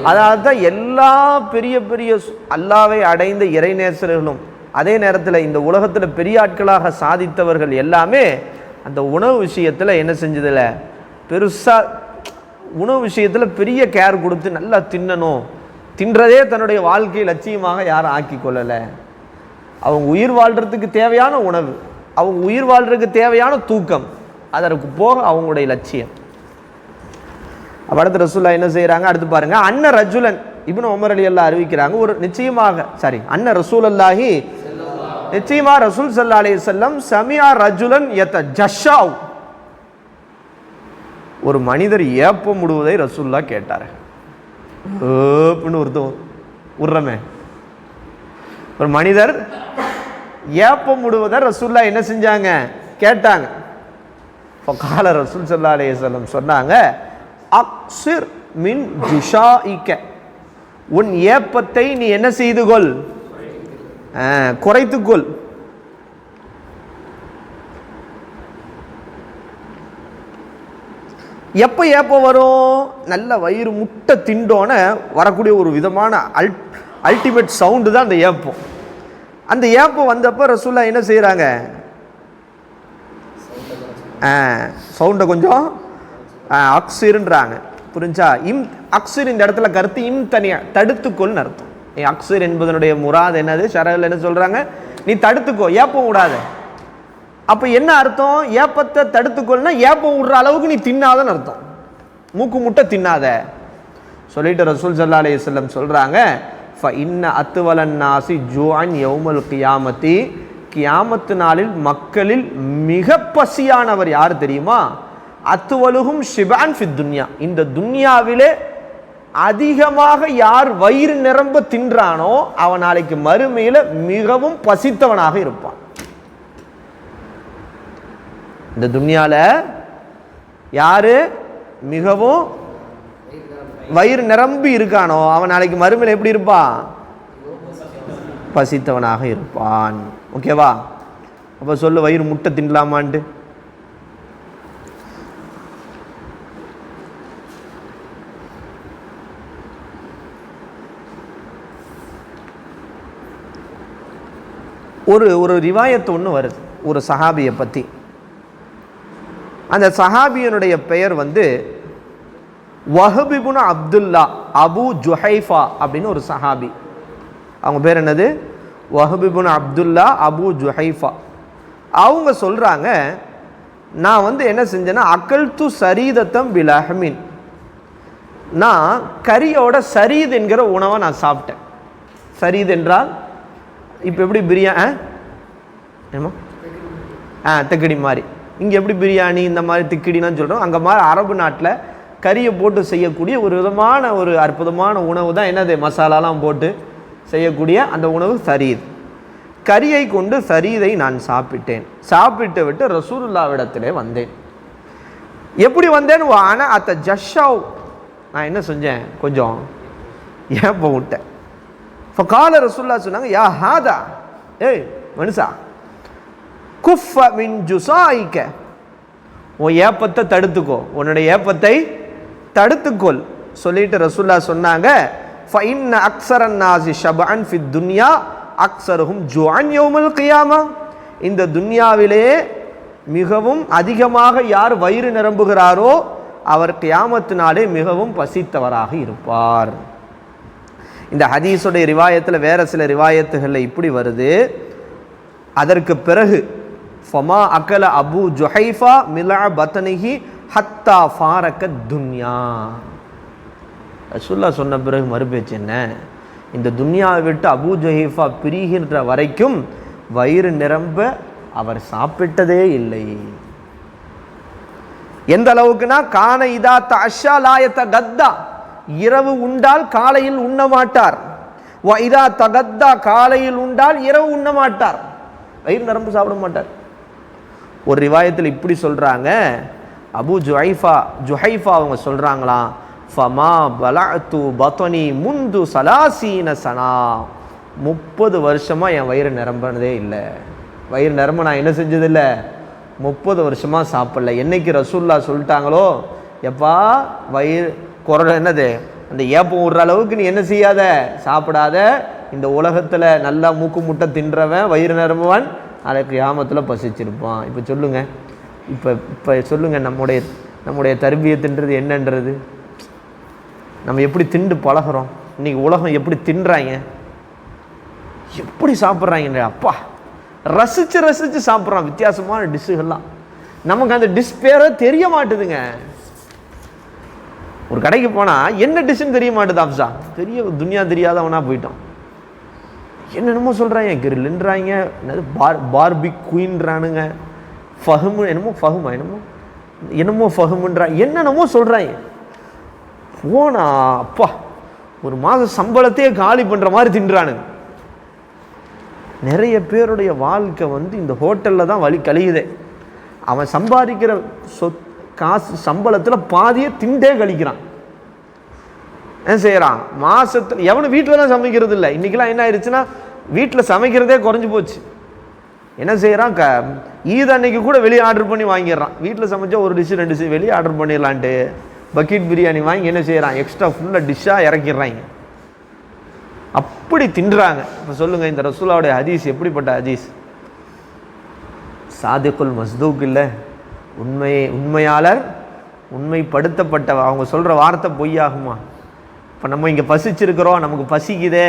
அதாவது தான் எல்லா பெரிய பெரிய அல்லாவை அடைந்த இறைநேசர்களும் அதே நேரத்தில் இந்த உலகத்தில் பெரிய ஆட்களாக சாதித்தவர்கள் எல்லாமே அந்த உணவு விஷயத்தில் என்ன செஞ்சதில்லை, பெருசாக உணவு விஷயத்தில் பெரிய கேர் கொடுத்து நல்லா தின்னணும், தின்றதே தன்னுடைய வாழ்க்கை லட்சியமாக யாரும் ஆக்கி கொள்ளலை. அவங்க உயிர் வாழ்கிறதுக்கு தேவையான உணவு, அவங்க உயிர் வாழ்கிறதுக்கு தேவையான தூக்கம், அதற்கு போக அவங்களுடைய லட்சியம். அடுத்து ரசூல்லா என்ன செய்கிறாங்க, அடுத்து பாருங்க, அன்ன ரஜுலன் இப்னு உமர் ரலியல்லாஹு அறிவிக்கிறாங்க, ஒரு நிச்சயமாக அன்ன ரசூலல்லாஹி, நிச்சயமா ரசூல் ஸல்லல்லாஹு அலைஹி வஸல்லம் சமியா ரஜுலன் யதஜஷாவ், ஒரு மனிதர் ஏப்பம் விடுவதை ரசூல்லா கேட்டார். ஒருத்தன் உர்றமே, ஒரு மனிதர் ஏப்பம் விடுவதை ரசூல்லா என்ன செஞ்சாங்க கேட்டாங்க. கால ரசூல் ஸல்லல்லாஹு அலைஹி வஸல்லம் சொன்னாங்க, அக்ஸிர் மின் ஜுஷாஇக, உன் ஏப்பத்தை நீ என்ன செய்து கொள், குறைத்துக்கொள். எப்போ ஏப்பம் வரும், நல்ல வயிறு முட்டை திண்டோன்னு வரக்கூடிய ஒரு விதமான அல்டிமேட் சவுண்டு தான் அந்த ஏப்பம். அந்த ஏப்பம் வந்தப்போ ரசூல்லா என்ன செய்கிறாங்க, சவுண்டை கொஞ்சம் அக்ஸிர்ன்றாங்க. புரிஞ்சா? அக்ஸிர் இந்த இடத்துல கருத்து தனியாக தடுத்துக்கொள்னு அர்த்தம். அக்ஸிர் என்பதனுடைய முராது என்னது, ஷரஹ்ல என்ன சொல்கிறாங்க, நீ தடுத்துக்கோ, ஏப்பம் விடாத. அப்போ என்ன அர்த்தம், ஏப்பத்தை தடுத்துக்கொள்னா ஏப்பம் விடுற அளவுக்கு நீ தின்னாதன்னு அர்த்தம், மூக்கு முட்டை தின்னாத சொல்லிட்டு ரசூல் ஸல்லல்லாஹு அலைஹி வஸல்லம் சொல்கிறாங்க, ஃபஇன்ன அத்வலன் நாசி ஜூஅன் யௌமல் கியாமத்தி, கியாமத்து நாளில் மக்களில் மிக பசியானவர் யார் தெரியுமா, அத்துவலுகும் ஷிபான் ஃபித் துன்யா, இந்த துன்யாவிலே அதிகமாக யார் வயிறு நிரம்ப தின்றானோ அவன் நாளைக்கு மறுமையில் மிகவும் பசித்தவனாக இருப்பான். இந்த துன்யால யாரு மிகவும் வயிறு நிரம்பி இருக்கானோ அவன் நாளைக்கு மறுமையில் எப்படி இருப்பான், பசித்தவனாக இருப்பான். ஓகேவா? அப்போ சொல்லு, வயிறு முட்டை தின்னலாமான்ட்டு. ஒரு ரிவாயத்து ஒன்று வருது ஒரு சஹாபியை பற்றி. அந்த சஹாபியனுடைய பெயர் வந்து வஹப் இப்னு அப்துல்லா அபு ஜுஹைஃபா அப்படின்னு ஒரு சஹாபி. அவங்க பேர் என்னது? வஹப் இப்னு அப்துல்லா அபு ஜுஹைஃபா. அவங்க சொல்கிறாங்க, நான் வந்து என்ன செஞ்சேன்னா அக்கல்து சரீதத்தம் பிலஹமின், நான் கறியோட சரீத் என்கிற உணவை நான் சாப்பிட்டேன். சரீத் என்றால் இப்போ எப்படி பிரியாணி ஏமா திக்கடி மாதிரி, இங்கே எப்படி பிரியாணி இந்த மாதிரி திக்கடின்னு சொல்கிறோம், அங்கே மாதிரி அரபு நாட்டில் கறியை போட்டு செய்யக்கூடிய ஒரு விதமான ஒரு அற்புதமான உணவு தான் என்னது, மசாலாலாம் போட்டு செய்யக்கூடிய அந்த உணவு சரீத். கறியை கொண்டு சரீதை நான் சாப்பிட்டேன். சாப்பிட்டு விட்டு ரசூலுல்லாவிடத்திலே வந்தேன். எப்படி வந்தேன்? ஆனால் அத்த ஜஷாவ், நான் என்ன செஞ்சேன், கொஞ்சம் ஏப்ப விட்டேன். இப்போ கால ரசூல்லா சொன்னாங்க, யா ஹாதா, ஏய் மனுஷா, குஃப மின் ஜுசாயிக்க, உன் ஏப்பத்தை தடுத்துக்கோ, உன்னுடைய ஏப்பத்தை தடுத்துக்கொள் சொல்லிட்டு ரசூல்லா சொன்னாங்க, ஃபஇன்ன அக்ஸரன் நாஸி ஷபஅன் ஃபித் துன்யா அக்ஸருஹும் ஜுஅன் யௌமல் கியாமா, இந்த துன்யாவிலே மிகவும் அதிகமாக யார் வயிறு நிரம்புகிறாரோ அவர் கியாமத்தினாலே மிகவும் பசித்தவராக இருப்பார். இந்த ஹதீஸுடைய ரிவாயத்தில் வேற சில ரிவாயத்துகளில் இப்படி வருது, அதற்கு பிறகு ஃபமா அக்கல அபு ஜுஹைஃபா மிலா பத்னிஹி ஹத்தா ஃபாரக துன்யா. ரசூலுல்லாஹ் சொன்ன பிறகு மறுபேச்சு என்ன, இந்த துன்யாவை விட்டு அபு ஜுஹைஃபா பிரிகின்ற வரைக்கும் வயிறு நிரம்ப அவர் சாப்பிட்டதே இல்லை. எந்த அளவுக்குனா, கான இதா தஅஷா லா யதகத்தா, இரவு உண்டால் காலையில் உண்ண மாட்டார். வ இதா தகத்தா, காலையில் உண்டால் இரவு உண்ண மாட்டார், வயிறு நிரம்ப சாப்பிட மாட்டார். ஒரு ரிவாயத்தில் இப்படி சொல்றாங்க, அபு ஜுஹைஃபா அவங்க சொல்றாங்களாம், ஃபமா பலஅத்து பத்னி முந்து சலாசீன சனா, 30 வருஷமா என் வயிறு நிரம்பினதே இல்லை. வயிறு நிரம்ப நான் என்ன செஞ்சதில்லை, 30 வருஷமா சாப்பிடல. என்னைக்கு ரசூலுல்லாஹ் சொல்லிட்டாங்களோ, எப்பா வயிறு குரல் என்னது, அந்த ஏப்பம் விடுற அளவுக்கு நீ என்ன செய்யாத, சாப்பிடாத, இந்த உலகத்தில் நல்லா மூக்கு முட்டை தின்றவன் வயிறு நிரம்புவன் அதுக்கு கியாமத்தில் பசிச்சிருப்பான். இப்போ சொல்லுங்க, இப்போ சொல்லுங்க, நம்முடைய தர்பியத்துன்றது என்னன்றது, நம்ம எப்படி திண்டு பழகிறோம், இன்னைக்கு உலகம் எப்படி தின்றாங்க, எப்படி சாப்பிட்றாங்க, அப்பா ரசிச்சு ரசிச்சு சாப்பிட்றான் வித்தியாசமான டிஷ்ஷுகள்லாம். நமக்கு அந்த டிஷ் பேரை தெரிய மாட்டுதுங்க. ஒரு கடைக்கு போனால் என்ன டிஷ்ஷுன்னு தெரிய மாட்டுது. அப்சா பெரிய துனியா தெரியாதவனா போயிட்டோம். என்னென்னமோ சொல்கிறாங்க, கிரில்ன்றாங்க, என்னது பார்பிக் குயின்றானுங்க, ஃபஹமு என்னமோ ஃபஹுமா என்னமோ ஃபஹமுன்றாங்க, என்னென்னமோ சொல்கிறாங்க. போனா அப்பா ஒரு மாதம் சம்பளத்தையே காலி பண்ணுற மாதிரி தின்றானுங்க. நிறைய பேருடைய வாழ்க்கை வந்து இந்த ஹோட்டலில் தான் வழி கழியுதே. அவன் சம்பாதிக்கிற காசு சம்பளத்தில் பாதியை திண்டே கழிக்கிறான். என்ன செய்கிறான், மாதத்தில் எவனும் வீட்டில் தான் சமைக்கிறது இல்லை. இன்றைக்கெலாம் என்ன ஆயிடுச்சுன்னா, வீட்டில் சமைக்கிறதே குறைஞ்சி போச்சு. என்ன செய்கிறான், ஈத் அன்னைக்கு கூட வெளியே ஆர்டர் பண்ணி வாங்கிடுறான். வீட்டில் சமைச்சா ஒரு டிஷ்ஷு 2 டிஷ்ஷு வெளியே ஆர்டர் பண்ணிடலான்ட்டு பக்கெட் பிரியாணி வாங்கி என்ன செய்கிறான், எக்ஸ்ட்ரா ஃபுல்லாக டிஷ்ஷாக இறக்கிடுறாங்க. அப்படி தின்றாங்க. இப்போ சொல்லுங்கள், இந்த ரசூலுல்லாஹ்வுடைய ஹதீஸ் எப்படிப்பட்ட ஹதீஸ்? சாதிக்குல் மஸ்தூக் இல்லை, உண்மையாளர், உண்மைப்படுத்தப்பட்ட. அவங்க சொல்கிற வார்த்தை பொய்யாகுமா? இப்போ நம்ம இங்கே பசிச்சிருக்கிறோம், நமக்கு பசிக்குதே,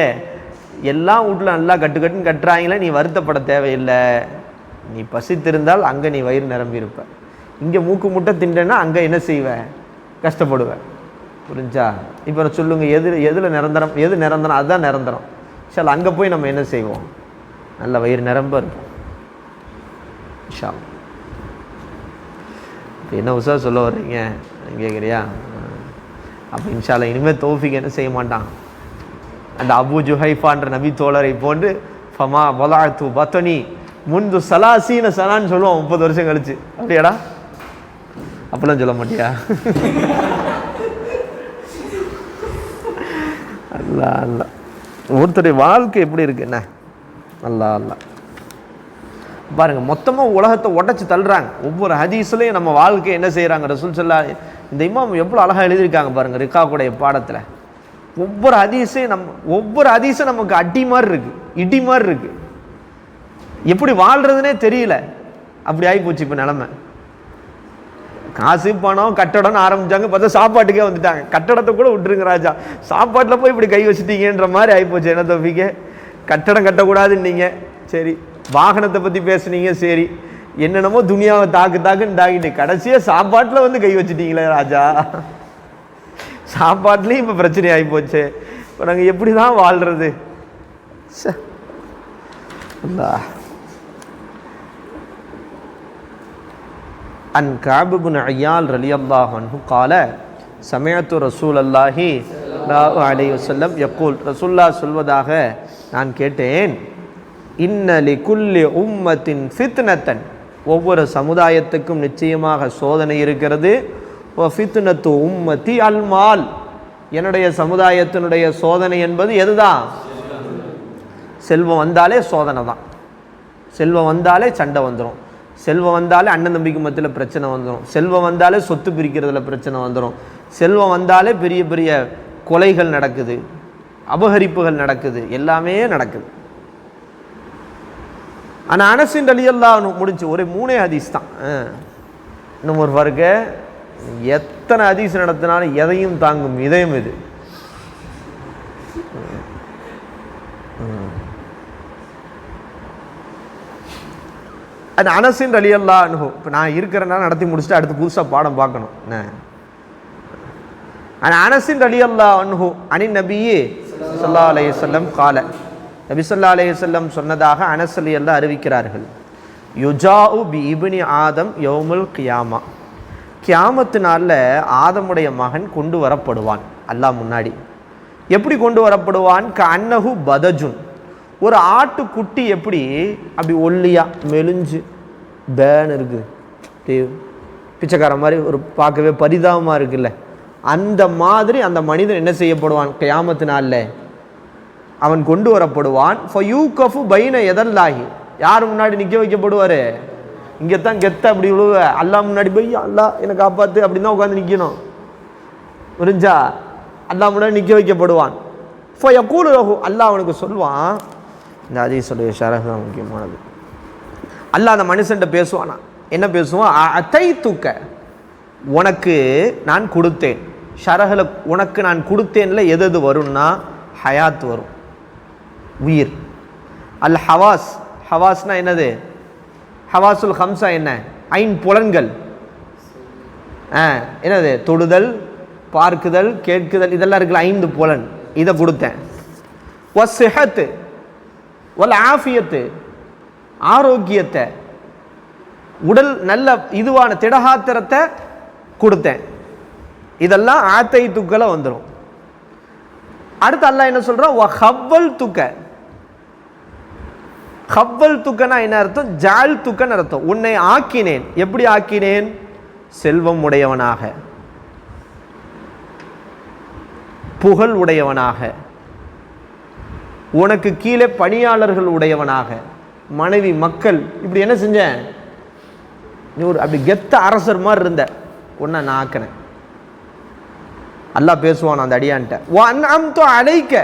எல்லாம் வீட்டில் நல்லா கட்டுன்னு கட்டுறாங்களே, நீ வருத்தப்பட தேவையில்லை. நீ பசித்திருந்தால் அங்கே நீ வயிறு நிரம்பியிருப்ப. இங்கே மூக்கு முட்டை தின்றேன்னா அங்கே என்ன செய்வேன், கஷ்டப்படுவேன். புரிஞ்சா? இப்போ சொல்லுங்கள், எதில் நிரந்தரம், எது நிரந்தரம்? அதுதான் நிரந்தரம். சரி, அங்கே போய் நம்ம என்ன செய்வோம், நல்ல வயிறு நிரம்ப இருப்போம். இன்ஷா அல்லாஹ். இப்போ என்ன உஷா சொல்ல வர்றீங்க கேட்குறியா? அப்போ இன்ஷா அல்லாஹ் இனிமேல் தௌஃபீக் என்ன செய்ய மாட்டான், அந்த அபு ஜுஹைஃபான்ற நபி தோழரை போன்று ஃபமா வலஅத்து பத்னி முந்து சலாசீன சனான்னு சொல்லுவோம் 30 வருஷம் கழிச்சு. அப்படியாடா? அப்படிலாம் சொல்ல மாட்டியா? அல்லா அல்லா, ஒருத்தருடைய வாழ்க்கை எப்படி இருக்கு என்ன, அல்லா அல்லா. பாருங்க, மொத்தமாக உலகத்தை உடச்சி தள்ளுறாங்க. ஒவ்வொரு ஹதீஸ்லையும் நம்ம வாழ்க்கை என்ன செய்கிறாங்க, ரசூல் ஸல்லல்லாஹு அலைஹி வஸல்லம் இந்த இமாம் எவ்வளோ அழகாக எழுதியிருக்காங்க பாருங்க ரிகாக்குடைய பாடத்தில். ஒவ்வொரு ஹதீஸும் நமக்கு அடி மாதிரி இருக்கு, இடி மாதிரி இருக்கு. எப்படி வாழ்றதுனே தெரியல, அப்படி ஆகி போச்சு இப்போ நிலைமை. காசு பணம் கட்டடம்னு ஆரம்பிச்சாங்க, பார்த்தா சாப்பாட்டுக்கே வந்துட்டாங்க. கட்டடத்தை கூட விட்டுருங்க ராஜா, சாப்பாட்டில் போய் இப்படி கை வச்சுட்டீங்கன்ற மாதிரி ஆகிப்போச்சு. என்ன தோப்பிக்க, கட்டடம் கட்டக்கூடாதுன்னு நீங்கள் சரி, வாகனத்தை பற்றி பேசுனீங்க சரி, என்னென்னமோ துணியாவை தாக்குன்னு தாக்கிட்டு கடைசியாக சாப்பாட்டில் வந்து கை வச்சுட்டீங்களே ராஜா. சாப்பாட்டுலேயும் இப்போ பிரச்சனை ஆகிப்போச்சு. இப்போ நாங்கள் எப்படி தான் வாழ்கிறது? அன் கஅப் இப்னு அய்யால் ரலியல்லாஹு அன்ஹு قال سمعت رسول الله صلى الله عليه وسلم يقول, ரசூலுல்லாஹ் சொல்வதாக நான் கேட்டேன், இன்ன லிகுல்லி உம்மத்தின் ஃபித்னத்தன், ஒவ்வொரு சமுதாயத்துக்கும் நிச்சயமாக சோதனை இருக்கிறது. வ ஃபித்னத்து உம்மத்தி அல் மால், என்னுடைய சமுதாயத்தினுடைய சோதனை என்பது எதுதான்? செல்வம் வந்தாலே சோதனை தான். செல்வம் வந்தாலே சண்டை வந்துடும், செல்வம் வந்தாலே அண்ணன் தம்பிக்கு மத்தியில் பிரச்சனை வந்துடும், செல்வம் வந்தாலே சொத்து பிரிக்கிறதுல பிரச்சனை வந்துடும், செல்வம் வந்தாலே பெரிய பெரிய கொலைகள் நடக்குது, அபகரிப்புகள் நடக்குது, எல்லாமே நடக்குது. ஆனால் அனஸ் ரலியல்லாஹு அன்ஹு முடிஞ்சு ஒரு 3 ஹதீஸ் தான். இன்னும் ஒரு பாருங்க, எத்தனை ஹதீஸ் நடத்தினாலும் எதையும் தாங்கும் இதயம் இது. அது அனஸ் ரலியல்லாஹு அன்ஹு. இப்போ நான் இருக்கிறேன்னா நடத்தி முடிச்சுட்டு அடுத்து புதுசாக பாடம் பார்க்கணும். அனஸ் ரலியல்லாஹு அன்ஹு அனின் நபி ஸல்லல்லாஹு அலைஹி வஸல்லம் கால, நபி ஸல்லல்லாஹு அலைஹி வஸல்லம் சொன்னதாக அனஸ் ரலியல்லாஹு அறிவிக்கிறார்கள், யுஜாஉ பி இப்னி ஆதம் யௌமுல் கியாமா, கியாமத்து நாளில் ஆதமுடைய மகன் கொண்டு வரப்படுவான் அல்லாஹ் முன்னாடி. எப்படி கொண்டு வரப்படுவான்? க அன்னஹு பதஜுன், ஒரு ஆட்டுக்குட்டி எப்படி அப்படி ஒல்லியா மெலிஞ்சு பேன் இருக்குது, பிச்சைக்கார மாதிரி ஒரு பார்க்கவே பரிதாபமாக இருக்குல்ல, அந்த மாதிரி அந்த மனிதன் என்ன செய்யப்படுவான்? கியாமத்து நாளில் அவன் கொண்டு வரப்படுவான். ஃபயூகஃபு பைன யதல்லாஹி, யார் முன்னாடி நிற்க வைக்கப்படுவார்? இங்கே தான் கெத்த அப்படி விழுவ, அல்லாஹ் முன்னாடி போய் அல்லாஹ் என்னை காப்பாற்று அப்படின்னு தான் உட்காந்து நிற்கணும். புரிஞ்சா? அல்லாஹ் முன்னாடி நிற்க வைக்கப்படுவான். ஃபயகூலு லஹு, அல்லாஹ் அவனுக்கு சொல்வான். இந்த ஹதீஸுடைய ஷரஹ் தான் முக்கியமானது. அல்லாஹ் அந்த மனுஷன்ட்ட பேசுவானா, என்ன பேசுவான்? அதைத்துக்க, உனக்கு நான் கொடுத்தேன். ஷரஹில் உனக்கு நான் கொடுத்தேன்ல எது எது வரும்னா ஹயாத் வரும், உயிர். அல் ஹவாஸ், ஹவாஸ்னா என்னது? ஹவாசுல் ஹம்சா என்ன? 5 புலன்கள். என்னது? தொடுதல், பார்க்குதல், கேட்குதல், இதெல்லாம் இருக்குல்ல 5 புலன். இதை கொடுத்தேன். வஸ்ஸிஹத் வல் ஆஃபியத்து, ஆரோக்கியத்தை, உடல் நல்ல இதுவான திடகாத்திரத்தை கொடுத்தேன். இதெல்லாம் ஆத்தை துக்கல வந்துடும். அடுத்து அல்லாஹ் என்ன சொல்றான்? வ ஹவ்வல் துக்க, ஹவ்வல் துக்கனா என்ன அர்த்தம்? ஜால் துக்கன்னு அர்த்தம். உன்னை ஆக்கினேன். எப்படி ஆக்கினேன்? செல்வம் உடையவனாக, புகழ் உடையவனாக, உனக்கு கீழே பணியாளர்கள் உடையவனாக, மனைவி மக்கள், இப்படி என்ன செஞ்சேன்? நீ ஒரு அப்படி கெத்த அரசர் மாதிரி இருந்த, உன்னை நான் ஆக்கினேன். அல்லாஹ் பேசுவான் அந்த அடியான்ட்ட, வஅன்அம்து அலைக்க,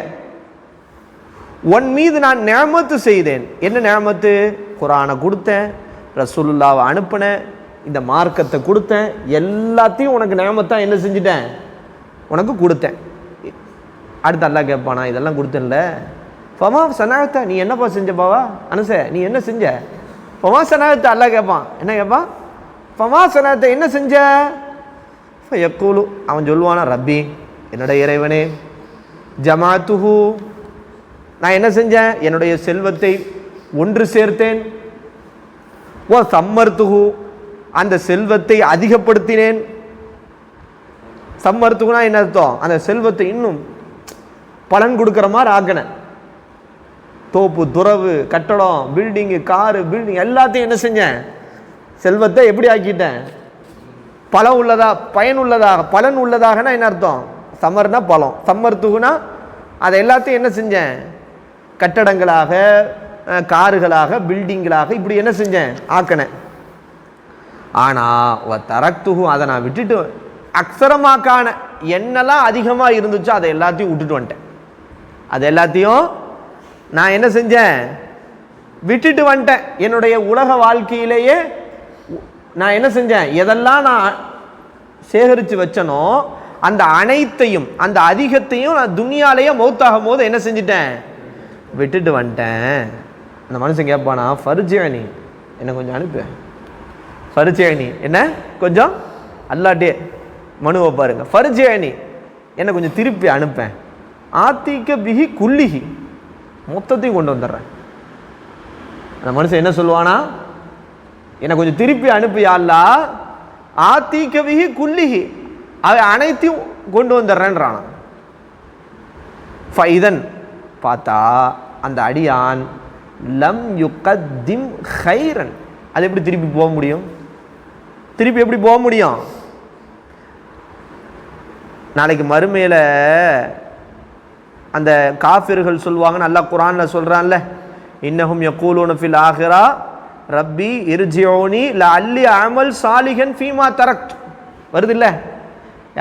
உன் மீது நான் நிஅமத்து செய்தேன். என்ன நிஅமத்து? குர்ஆனை கொடுத்தேன், ரசூலுல்லாஹ்வை அனுப்பினேன், இந்த மார்க்கத்தை கொடுத்தேன், எல்லாத்தையும் உனக்கு நிஅமத்தான் என்ன செஞ்சிட்டேன்? உனக்கு கொடுத்தேன். அடுத்து அல்லாஹ் கேட்பானா, இதெல்லாம் கொடுத்தேன்ல, ஃபமா சனாத்த, நீ என்னப்பா செஞ்ச பாவா அனச, நீ என்ன செஞ்ச? ஃபமா சனாத்த, அல்லாஹ் கேட்பான். என்ன கேட்பான்? ஃபமா சனாத்த, என்ன செஞ்ச? யக்கூலு, அவன் சொல்லுவானா, ரப்பி, என்னுடைய இறைவனே, ஜமாத்துஹு, நான் என்ன செஞ்சேன்? என்னுடைய செல்வத்தை ஒன்று சேர்த்தேன். ஓ சம்மர்த்துஹு, அந்த செல்வத்தை அதிகப்படுத்தினேன். சம்மர்த்துகுனா என்ன அர்த்தம்? அந்த செல்வத்தை இன்னும் பலன் கொடுக்குற மாதிரி ஆக்கினேன். தோப்பு, துறவு, கட்டடம், பில்டிங்கு, காரு, பில்டிங் எல்லாத்தையும் என்ன செஞ்சேன்? செல்வத்தை எப்படி ஆக்கிட்டேன்? பலம் உள்ளதா, பயன் உள்ளதாக, பலன் உள்ளதாகனா என்ன அர்த்தம்? சமர்னா பலம், சம்மர்த்துகுனா அதை எல்லாத்தையும் என்ன செஞ்சேன்? கட்டடங்களாக, காருகளாக, பில்டிங்களாக இப்படி என்ன செஞ்சேன்? ஆக்கினேன். ஆனால் தரக்துகு, அதை நான் விட்டுட்டு, அக்ஸரமாக்கான என்னெல்லாம் அதிகமாக இருந்துச்சோ அதை எல்லாத்தையும் விட்டுட்டு வந்துட்டேன். அது எல்லாத்தையும் நான் என்ன செஞ்சேன்? விட்டுட்டு வந்துட்டேன். என்னுடைய உலக வாழ்க்கையிலேயே நான் என்ன செஞ்சேன்? எதெல்லாம் நான் சேகரித்து வச்சனோ அந்த அனைத்தையும் அந்த அதிகத்தையும் நான் துனியாலேயே மௌத்தாகும் போது என்ன செஞ்சிட்டேன், விட்டுட்டு வந்துட்டேன். அந்த மனுஷன் கேட்பானா, ஃபர்ஜிஅனி, என்ன கொஞ்சம் அனுப்பு, ஃபர்ஜிஅனி, என்ன கொஞ்சம் அல்லாட்டே மனுவை பாருங்க, ஃபர்ஜிஅனி, என்னை கொஞ்சம் திருப்பி அனுப்பேன், ஆத்திக்க பிஹி குல்லிஹி, மொத்தத்தையும் கொண்டு வந்துடுறேன். அந்த மனுஷன் என்ன சொல்லுவானா, என்னை கொஞ்சம் திருப்பி அனுப்பி யா அல்லாஹ், ஆத்திக்க பிஹி குல்லிஹி, அதை அனைத்தையும் கொண்டு வந்துடுறேன்றான். ஃபைதன் பார்த்தா அந்த அடியான் லம் யுகத்திம் ஹைரன், அது எப்படி திருப்பி போக முடியும், திருப்பி எப்படி போக முடியும்? நாளைக்கு மறுமையில அந்த காஃபிர்கள் சொல்லுவாங்க, நல்லா குர்ஆன்ல சொல்றான்ல, இன்னஹும் யகூலூன ஃபில் ஆகிரா ரப்பி இர்ஜிஊனி லஅல்லி அமல் சாலிஹன் ஃபீமா தரக்ட், வருது இல்லை,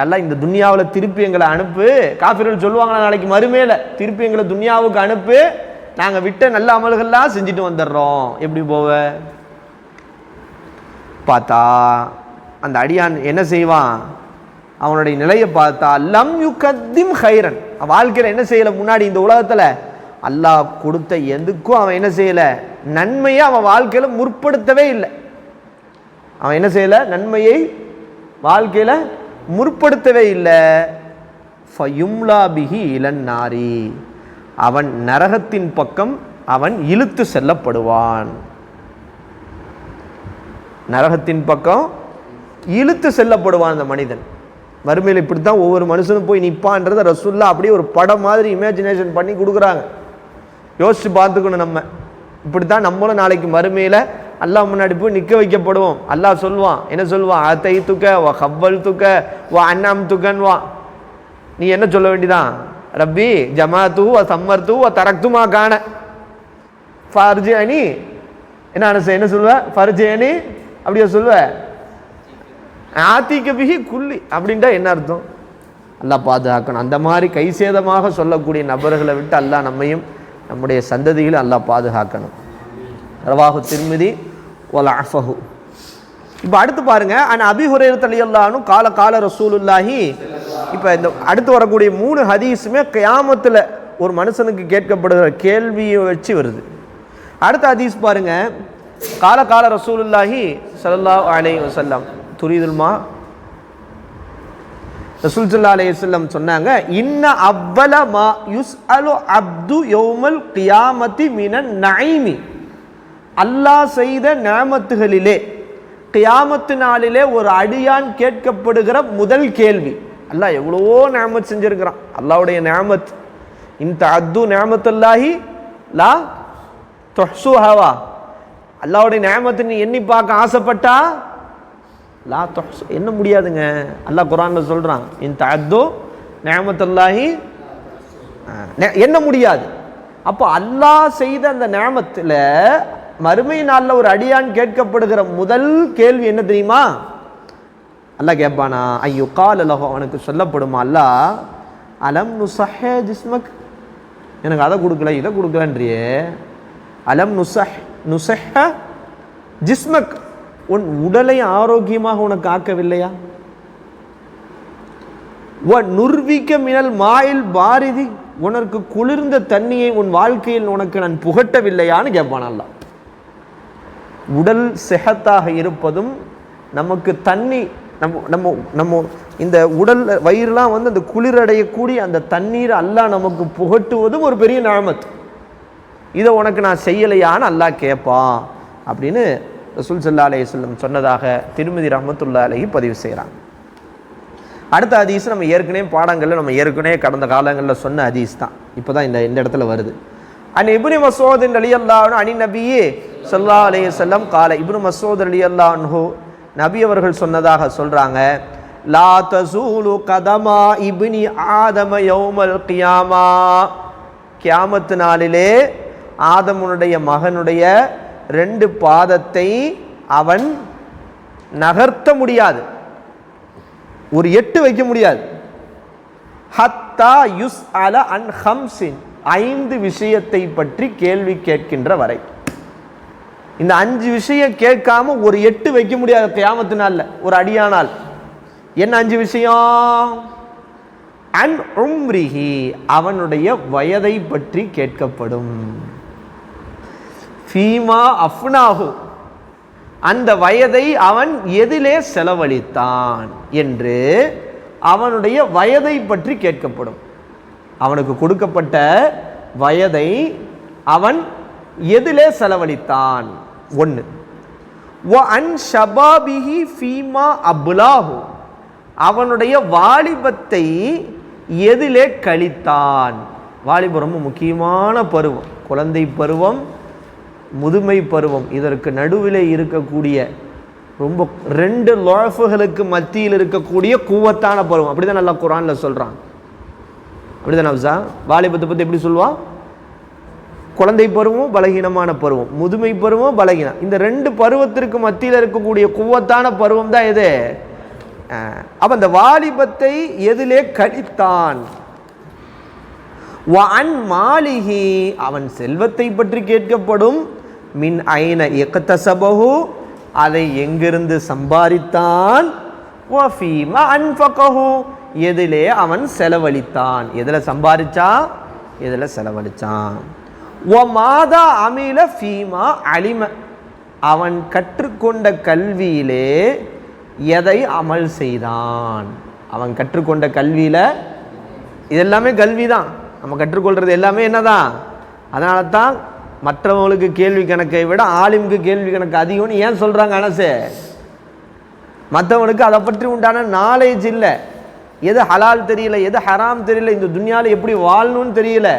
எல்லாம் இந்த துன்யாவில் திருப்பி எங்களை அனுப்பு. காஃபிர்கள் சொல்லுவாங்களா நாளைக்கு மறுமையில, திருப்பி எங்களை துன்யாவுக்கு அனுப்பு, நாங்கள் விட்ட நல்ல அமல்கள்லாம் செஞ்சுட்டு வந்துடுறோம். எப்படி போவ? பார்த்தா அந்த அடியான் என்ன செய்வான், அவனுடைய நிலையை பார்த்தா லம் யுகத்திம் ஹைரன், வாழ்க்கையில் என்ன செய்யலை, முன்னாடி இந்த உலகத்தில் அல்லாஹ் கொடுத்த எதுக்கும் அவன் என்ன செய்யலை, நன்மையை அவன் வாழ்க்கையில் முற்படுத்தவே இல்லை. அவன் என்ன செய்யலை, நன்மையை வாழ்க்கையில் முற்படுத்தவே இல்லை. ஃபயும்லா பிஹி இலன் நாரி, அவன் நரகத்தின் பக்கம் அவன் இழுத்து செல்லப்படுவான். நரகத்தின் பக்கம் இழுத்து செல்லப்படுவான் அந்த மனிதன். மறுமையில் இப்படித்தான் ஒவ்வொரு மனுஷனும் போய் நிற்பான்றதை ரசூலுல்லாஹ் அப்படியே ஒரு படம் மாதிரி இமேஜினேஷன் பண்ணி கொடுக்குறாங்க. யோசிச்சு பார்த்துக்கணும். நம்ம இப்படித்தான் நம்மளும் நாளைக்கு மறுமையில் அல்லாஹ் முன்னாடி போய் நிற்க வைக்கப்படுவோம். அல்லாஹ் சொல்லுவான், என்ன சொல்லுவான், அத்தை துக்க வா ஹவ்வல் துக்க வா அண்ணாம் துக்கன்வா. நீ என்ன சொல்ல வேண்டியதான், ரப்பி ஜமாத்து வ சம்மர்த்து வ தரக்துமா காண ஃபர்ஜிஅனி, என்ன சொல்லுவ, ஃபர்ஜிஅனி அப்படியே சொல்லுவ, ஆத்திக்க பிஹி குல்லி அப்படின்ட்டா என்ன அர்த்தம்? அல்லாஹ் பாதுகாக்கணும். அந்த மாதிரி கை சேதமாக சொல்லக்கூடிய நபர்களை விட்டு அல்லாஹ் நம்மையும் நம்முடைய சந்ததிகளை அல்லாஹ் பாதுகாக்கணும். ரவாஹு திர்மிதி வல் அஃபஹு. இப்போ அடுத்து பாருங்க, அபீ ஹுரைரா ரலியல்லாஹு அன்ஹு கால கால ரசூலுல்லாஹி. இப்போ இந்த அடுத்து வரக்கூடிய 3 ஹதீஸுமே கியாமத்தில் ஒரு மனுஷனுக்கு கேட்கப்படுகிற கேள்வியை வச்சு வருது. அடுத்த ஹதீஸ் பாருங்க, கால கால ரசூலுல்லாஹி ஸல்லல்லாஹு அலைஹி வஸல்லம் துரீதுல்மா, ரசூல் ஸல்லல்லாஹு அலைஹி வஸல்லம் சொன்னாங்க, இன்ன அவ்வல மா யுஸ்அலு அப்து யௌமல் கியாமத்தி மினன் நஈமி, அல்லாஹ் செய்த நிஅமத்துகளிலே கியாமத்து நாளிலே ஒரு அடியான் கேட்கப்படுகிற முதல் கேள்வி, அல்லாஹ் எவ்வளவோ நிஅமத் செஞ்சிருக்கிறான், அல்லாஹ்வுடைய நிஅமத், இன் தஅத்து நிஅமத்துல்லாஹி லா துஹ்ஸுஹா, அல்லாஹ்வுடைய நிஅமத்தை நீ எண்ணி பார்க்க ஆசைப்பட்டா லா துஹ்ஸு, என்ன முடியாதுங்க. அல்லாஹ் குர்ஆன்ல சொல்றான், இன் தஅத்து நிஅமத்துல்லாஹி, என்ன முடியாது. அப்போ அல்லாஹ் செய்த அந்த நிஅமத்துல மறுமை நாளில் ஒரு அடியான் கேட்கப்படுகிற முதல் கேள்வி என்ன தெரியுமா? அல்லாஹ் கேட்பானா, ஐயோ கால லஹு, அவனுக்கு சொல்லப்படுமா, அல்லாஹ் அலம் நுஸஹ ஜிஸ்மக், எனக்கு அதை கொடுக்கல இதை கொடுக்கலன்றியே, அலம் நுஸஹ ஜிஸ்மக், உன் உடலை ஆரோக்கியமாக உனக்கு ஆக்கவில்லையா? வ நுர்விக்க மினல் மாயில் பாரிதி, உனக்கு குளிர்ந்த தண்ணியை உன் வாழ்க்கையில் உனக்கு நான் புகட்டவில்லையான்னு கேட்பான் அல்லாஹ். உடல் செஹத்தாக இருப்பதும் நமக்கு தண்ணி நம்ம இந்த உடல் வயிறுலாம் வந்து அந்த குளிரடையக்கூடிய அந்த தண்ணீரை அல்லாஹ் நமக்கு புகட்டுவதும் ஒரு பெரிய நிஅமத். இதை உனக்கு நான் செய்யலையான்னு அல்லாஹ் கேட்பான் அப்படின்னு ரசூல் ஸல்லல்லாஹு அலைஹி வஸல்லம் சொன்னதாக திருமிதி ரஹ்மத்துல்லாஹி அலைஹி பதிவு செய்கிறாங்க. அடுத்த ஹதீஸ் நம்ம ஏற்கனவே பாடங்களில் நம்ம ஏற்கனவே கடந்த காலங்களில் சொன்ன ஹதீஸ் தான், இப்போ தான் இந்த இடத்துல வருது. அன் இப்னு மஸ்ஊத் ரலியல்லாஹு அன்ஹு அனி நபி ஸல்லல்லாஹு அலைஹி வஸல்லம் கால, இப்னு மஸ்ஊத் ரலியல்லாஹு அன்ஹு நபி அவர்கள் சொன்னதாக சொல்றாங்க, லா தஸூலு கதமா இப்னி ஆதம யௌமல் கியாமா, கியாமத் நாளிலே ஆதமுடைய மகனுடைய 2 பாதத்தை அவன் நகர்த்த முடியாது, ஒரு 8 வைக்க முடியாது. ஹத்தா யுஸ் அல அன் ஹம்சின், 5 விஷயத்தை பற்றி கேள்வி கேட்கின்ற வரை. இந்த 5 விஷயம் கேட்காம ஒரு 8 வைக்க முடியாது கியாமத்து நாள்ல ஒரு அடியானால். என்ன 5 விஷயம்? அன் உம்ரிஹி, அவனுடைய வயதை பற்றி கேட்கப்படும். ஃபீமா அஃப்னாஹு, அந்த வயதை அவன் எதிலே செலவழித்தான் என்று அவனுடைய வயதை பற்றி கேட்கப்படும். அவனுக்கு கொடுக்கப்பட்ட வயதை அவன் எதிலே செலவழித்தான். 1. வ அன் ஷபாபிஹி ஃபீமா அப்லாஹு, அவனுடைய வாலிபத்தை எதிலே கழித்தான். வாலிபம் ரொம்ப முக்கியமான பருவம். குழந்தை பருவம், முதுமை பருவம், இதற்கு நடுவில் இருக்கக்கூடிய ரொம்ப 2 லாஃபுகளுக்கு மத்தியில் இருக்கக்கூடிய கூவத்தான பருவம். அப்படிதான் நல்லா குர்ஆன்ல சொல்றான். அப்படிதான் நவ்சா வாலிபத்தை பற்றி எப்படி சொல்லுவா? குழந்தை பருவம் பலகீனமான பருவம், முதுமை பருவம் பலகீனம். இந்த 2 பருவத்திற்கு மத்தியில் இருக்கக்கூடிய கூவத்தான பருவம் தான் எது? அப்ப அந்த வாலிபத்தை எதிலே கழித்தான். வஅன் மாலிஹி, அவன் செல்வத்தை பற்றி கேட்கப்படும். மின் ஐன இக்தஸபஹு, அதை எங்கிருந்து சம்பாதித்தான். வஃபீமா அன்ஃபகஹு, எதிலே அவன் செலவழித்தான். எதில் சம்பாதிச்சா, எதில் செலவழிச்சான். வமாதா அமில ஃபீமா அலிம, அவன் கற்றுக்கொண்ட கல்வியிலே எதை அமல் செய்தான். அவன் கற்றுக்கொண்ட கல்வியில், இதெல்லாமே கல்வி தான். நம்ம கற்றுக்கொள்கிறது எல்லாமே என்னதான்? அதனால தான் மற்றவங்களுக்கு கேள்வி கணக்கை விட ஆலிமுக்கு கேள்வி கணக்கு அதிகம்னு ஏன் சொல்கிறாங்க? அனசு, மற்றவனுக்கு அதை பற்றி உண்டான நாலேஜ் இல்லை. எது ஹலால் தெரியல, எது ஹராம் தெரியல, இந்த துன்யாவில் எப்படி வாழணும்னு தெரியல.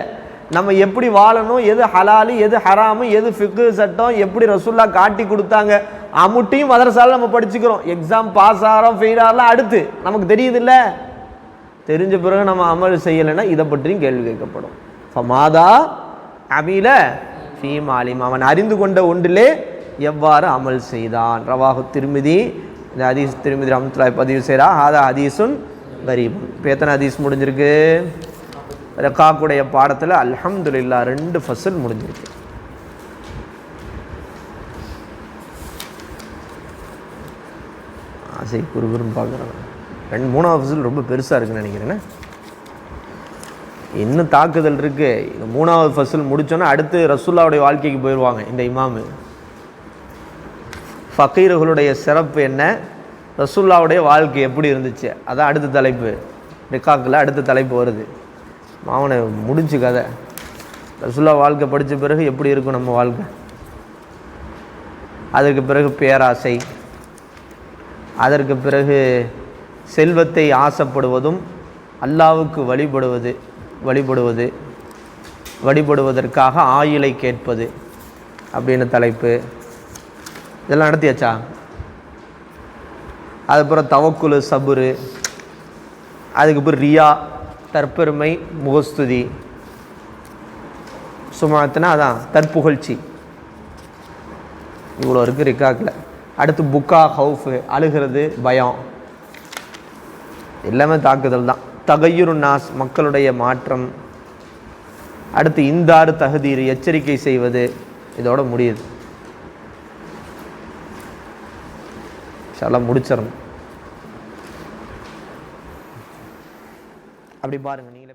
நம்ம எப்படி வாழணும், எது ஹலாலு எது ஹராமு, எது ஃபிக்கு சட்டம், எப்படி ரசூல்லா காட்டி கொடுத்தாங்க, அமுட்டையும் மதரசால நம்ம படிச்சுக்கிறோம். எக்ஸாம் பாஸ் ஆகிறோம் ஃபெயில் ஆகலாம், அடுத்து நமக்கு தெரியுது இல்லை. தெரிஞ்ச பிறகு நம்ம அமல் செய்யலைன்னா இதை பற்றியும் கேள்வி கேட்கப்படும். ஃபமாதா அமில ஃபீமா அலிம், அவன் அறிந்து கொண்ட ஒன்றிலே எவ்வாறு அமல் செய்தான். ரவாஹு திர்மிதி, இந்த ஹதீஸ் திர்மிதி ரஹ்மத்துல்லாஹி பதிவு செய்கிறா. ஹாதா ஹதீஸுன் கரீப். இப்போ எத்தனை ஹதீஸ் முடிஞ்சிருக்கு? ரக்காக்குடைய பாடத்தில் அல்ஹம்துலில்லாஹ் 2 ஃபஸ்ல் முடிஞ்சிருக்கு. ஆசை குறுகுறுன்னு பார்க்குறாங்க. 3ஆவது ஃபஸ்ல் ரொம்ப பெருசாக இருக்குன்னு நினைக்கிறேன். இன்னும் தாக்குதல் இருக்குது. இந்த 3ஆவது ஃபஸ்ல் முடித்தோன்னா அடுத்து ரசூல்லாவுடைய வாழ்க்கைக்கு போயிடுவாங்க இந்த இமாமு. ஃபக்கீர்களுடைய சிறப்பு என்ன, ரசூல்லாவுடைய வாழ்க்கை எப்படி இருந்துச்சு, அதான் அடுத்த தலைப்பு. ரிக்காக்கில் அடுத்த தலைப்பு வருது. மாவனை முடிஞ்சு கதை. ரசூல்லா வாழ்க்கை படித்த பிறகு எப்படி இருக்கும் நம்ம வாழ்க்கை. அதற்கு பிறகு பேராசை, அதற்கு பிறகு செல்வத்தை ஆசைப்படுவதும், அல்லாவுக்கு வழிபடுவதற்காக ஆயுளை கேட்பது அப்படின்னு தலைப்பு. இதெல்லாம் நடத்தியாச்சா? அதுக்கப்புறம் தவக்குலு சபுரு, அதுக்கப்புறம் ரியா தற்பெருமை முகஸ்துதி, சுமாத்துனா அதான் தற்புகழ்ச்சி. இவ்வளோ இருக்குது ரிக்காக்கில். அடுத்து புக்கா ஹவுஃபு, அழுகிறது, பயம், எல்லாமே தாக்குதல் தான். தகையுரு நாஸ், மக்களுடைய மாற்றம். அடுத்து இந்தாறு தகுதீர், எச்சரிக்கை செய்வது. இதோட முடியுது. இன்ஷாஅல்லாஹ் முடிச்சிடணும். அப்படி பாருங்கள் நீங்களே.